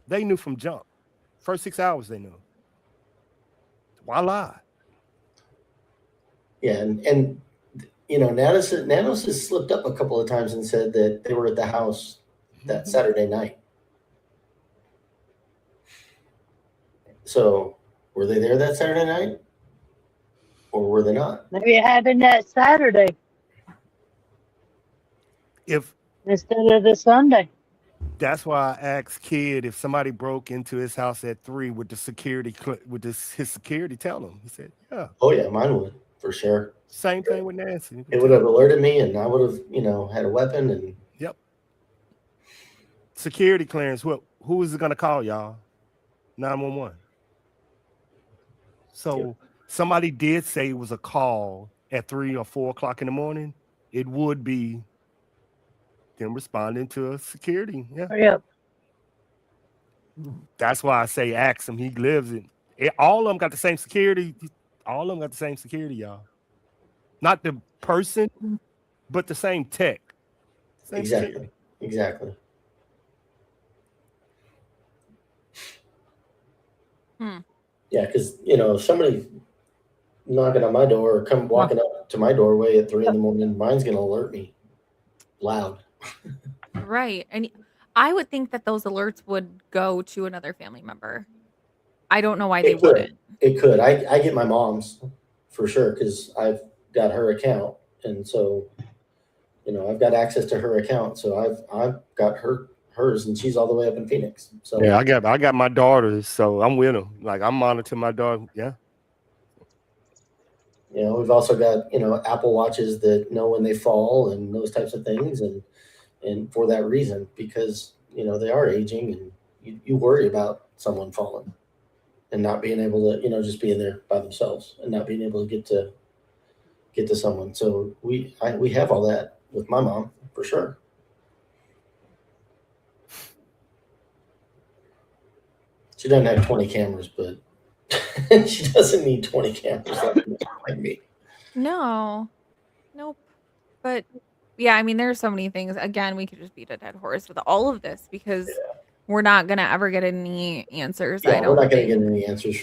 They knew from jump. First 6 hours they knew. Voila. Yeah, and Nanos has slipped up a couple of times and said that they were at the house that Saturday night. So were they there that Saturday night? Or were they not? Maybe it happened that Saturday If instead of the Sunday. That's why I asked Kid if somebody broke into his house at 3, would his security tell him? He said, yeah. Oh yeah, mine would, for sure. Same thing with Nancy. It would have alerted me and I would have, had a weapon and Yep. Security clearance. Who is it gonna call, y'all? 911. So somebody did say it was a call at 3 or 4 o'clock in the morning. It would be them responding to a security. Yeah. Yep. That's why I say ask him. He lives in all of them got the same security. All of them got the same security, y'all. Not the person, but the same tech. Same security. Exactly. Yeah, because if somebody knocking on my door or come walking up to my doorway at 3 a.m, mine's gonna alert me loud. Right. And I would think that those alerts would go to another family member. I don't know why they wouldn't. It could. I get my mom's for sure because I've got her account, and so I've got access to her account, so I've got hers, and she's all the way up in Phoenix. So yeah, I got my daughters, so I'm with them. Like I'm monitoring my daughter. Yeah. We've also got Apple Watches that know when they fall and those types of things, and for that reason, because they are aging, and you worry about someone falling and not being able to just being there by themselves and not being able to get to someone. So we have all that with my mom for sure. She doesn't have 20 cameras, but she doesn't need 20 cameras like me. No. Nope. But yeah, I mean, there's so many things. Again, we could just beat a dead horse with all of this because we're not gonna ever get any answers. Yeah, we're not gonna get any answers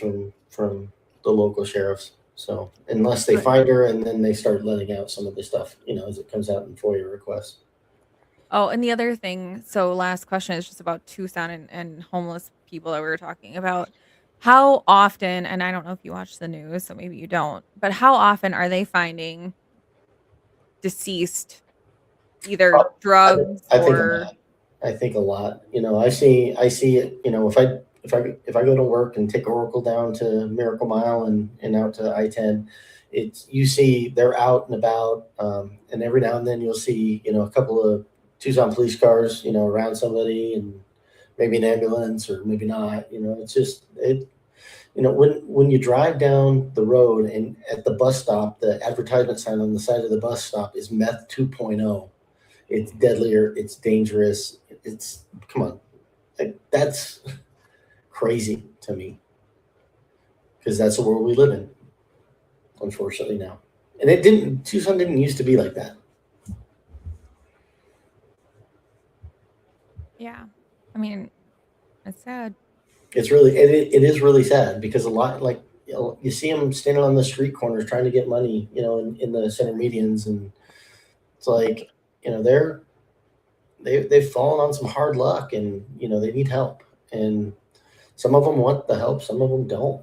from the local sheriffs. So unless they find her and then they start letting out some of the stuff, as it comes out in FOIA requests. Oh, and the other thing, so last question is just about Tucson and homeless people that we were talking about. How often, and I don't know if you watch the news, so maybe you don't, but how often are they finding deceased, either drugs or? I think a lot. I see it. If I go to work and take Oracle down to Miracle Mile and out to I-10, you see they're out and about, and every now and then you'll see a couple of Tucson police cars around somebody and maybe an ambulance or maybe not. It's just when you drive down the road and at the bus stop, the advertisement sign on the side of the bus stop is meth 2.0. It's deadlier. It's dangerous. Come on. That's crazy to me because that's the world we live in, unfortunately now. And Tucson didn't used to be like that. Yeah. I mean, it's sad. It is really sad because a lot, like, you see them standing on the street corners trying to get money, in the center medians. And it's like, they've fallen on some hard luck and, they need help. And some of them want the help. Some of them don't.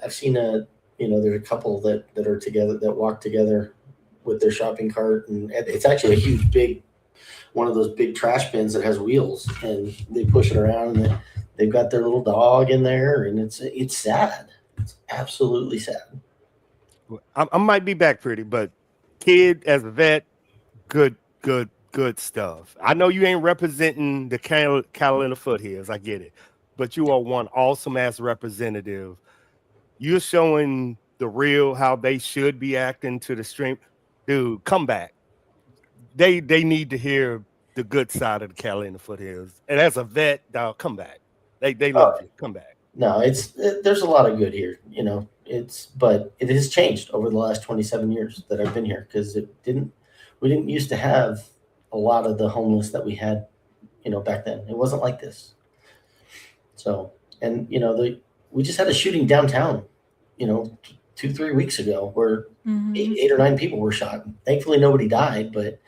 I've seen there's a couple that are together, that walk together with their shopping cart. And it's actually a huge, big, one of those big trash bins that has wheels, and they push it around, and they've got their little dog in there, and it's sad. It's absolutely sad. I might be back pretty, but Kid as a vet, good stuff. I know you ain't representing the cattle in the foothills. I get it, but you are one awesome ass representative. You're showing the real how they should be acting to the stream. Dude, come back. They need to hear the good side of the Carolina foothills. And as a vet, dog, come back. They love you. Come back. No, there's a lot of good here, but it has changed over the last 27 years that I've been here, because we didn't used to have a lot of the homeless that we had, back then. It wasn't like this. So, and we just had a shooting downtown, 2-3 weeks ago, where eight or nine people were shot. Thankfully, nobody died, but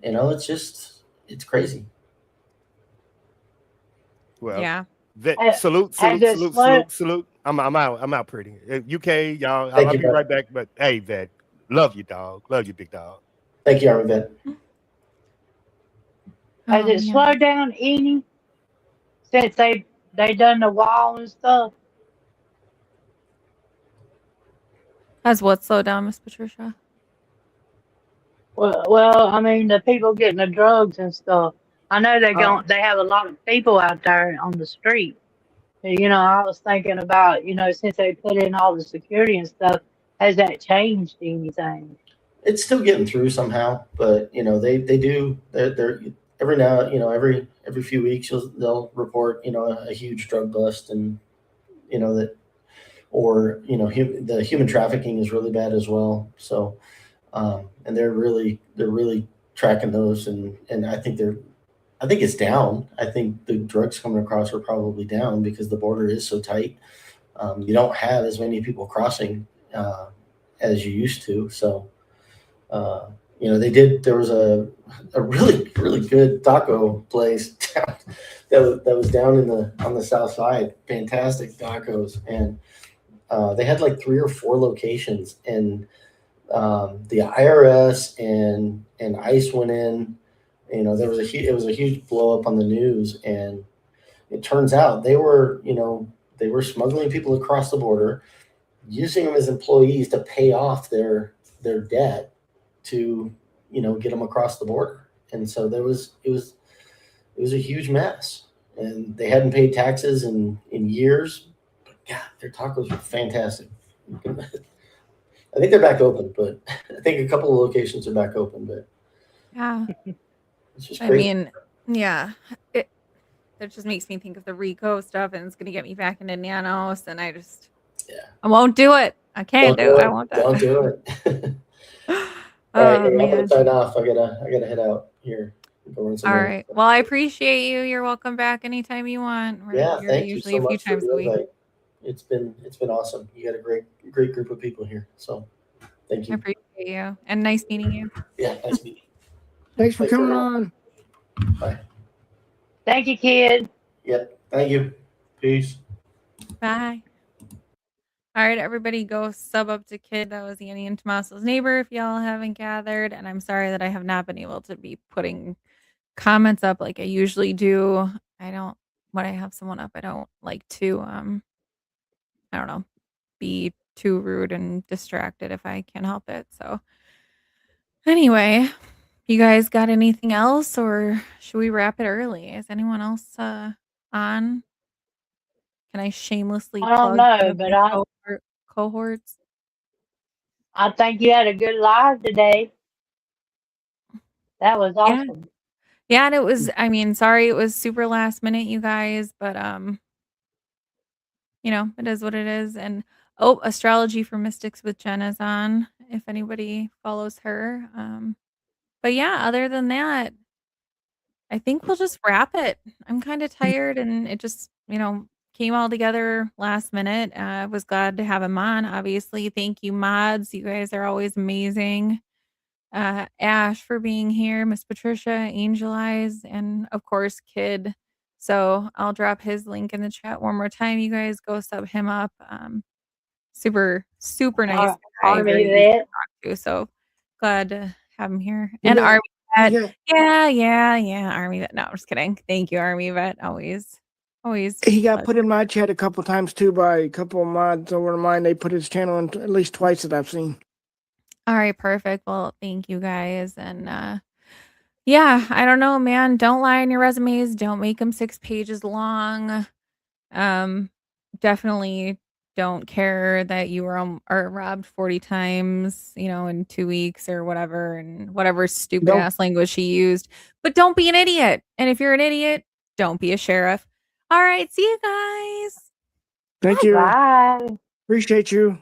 it's crazy. Well, Yeah. Salute. I'm out pretty. UK, y'all, I'll be right back. But hey, Vet, love you, dog. Love you, big dog. Thank you, Army Vet. Has it slowed down any since they done the wall and stuff? Has what slowed down, Miss Patricia? Well, I mean, the people getting the drugs and stuff. I know they have a lot of people out there on the street. I was thinking about, since they put in all the security and stuff, has that changed anything? It's still getting through somehow, but they do. They're every now, every few weeks they'll report, a huge drug bust, and the human trafficking is really bad as well. So, and they're really tracking those, and I think it's down. I think the drugs coming across are probably down because the border is so tight. You don't have as many people crossing as you used to. So, there was a really, really good taco place that was down on the south side. Fantastic tacos. And they had like 3 or 4 locations, and the IRS and ICE went in. It was a huge blow up on the news, and it turns out they were smuggling people across the border, using them as employees to pay off their debt to, get them across the border. And so it was a huge mess, and they hadn't paid taxes in years. But God, their tacos were fantastic. I think they're back open, but I think a couple of locations are back open, but yeah. It's just I mean, yeah, that just makes me think of the RICO stuff, and it's going to get me back into nanos, and I won't do it. I can't do it. I won't do it. Don't do it. All right, I'm gonna sign off. I gotta head out here. All right. Well, I appreciate you. You're welcome back anytime you want. Thank you usually so a few much times for a the week. invite. It's been awesome. You got a great group of people here. So thank you. I appreciate you, and nice meeting you. Yeah, nice meeting you. Thanks for coming on. Bye. Thank you, kid. Yep. Thank you. Peace. Bye. All right, everybody, go sub up to Kid. That was Annie and Tommaso's neighbor, if y'all haven't gathered. And I'm sorry that I have not been able to be putting comments up like I usually do. When I have someone up, I don't like to, I don't know, be too rude and distracted if I can help it. So anyway, you guys got anything else, or should we wrap it early? Is anyone else on? Can I shamelessly I don't plug know, but cohorts? I think you had a good live today. That was awesome. Yeah, and it was, sorry it was super last minute, you guys, but it is what it is. And Astrology for Mystics with Jen is on, if anybody follows her. But yeah, other than that, I think we'll just wrap it. I'm kind of tired, and it just, came all together last minute. I was glad to have him on, obviously. Thank you, mods. You guys are always amazing. Ash for being here, Miss Patricia, Angel Eyes, and of course, Kid. So I'll drop his link in the chat one more time. You guys go sub him up. Super, super nice guy. Very easy to talk to. So glad to have him here. And Army Vet. Yeah. Army Vet. No, I'm just kidding. Thank you, Army Vet. Always. He got put in my chat a couple times too by a couple of mods over mine. They put his channel in at least twice that I've seen. All right, perfect. Well, thank you guys. And yeah, I don't know, man. Don't lie on your resumes. Don't make them 6 pages long. Definitely don't care that you are robbed 40 times, in 2 weeks or whatever, and whatever stupid ass language she used. But don't be an idiot. And if you're an idiot, don't be a sheriff. All right, see you guys. Thank you. Bye. Appreciate you.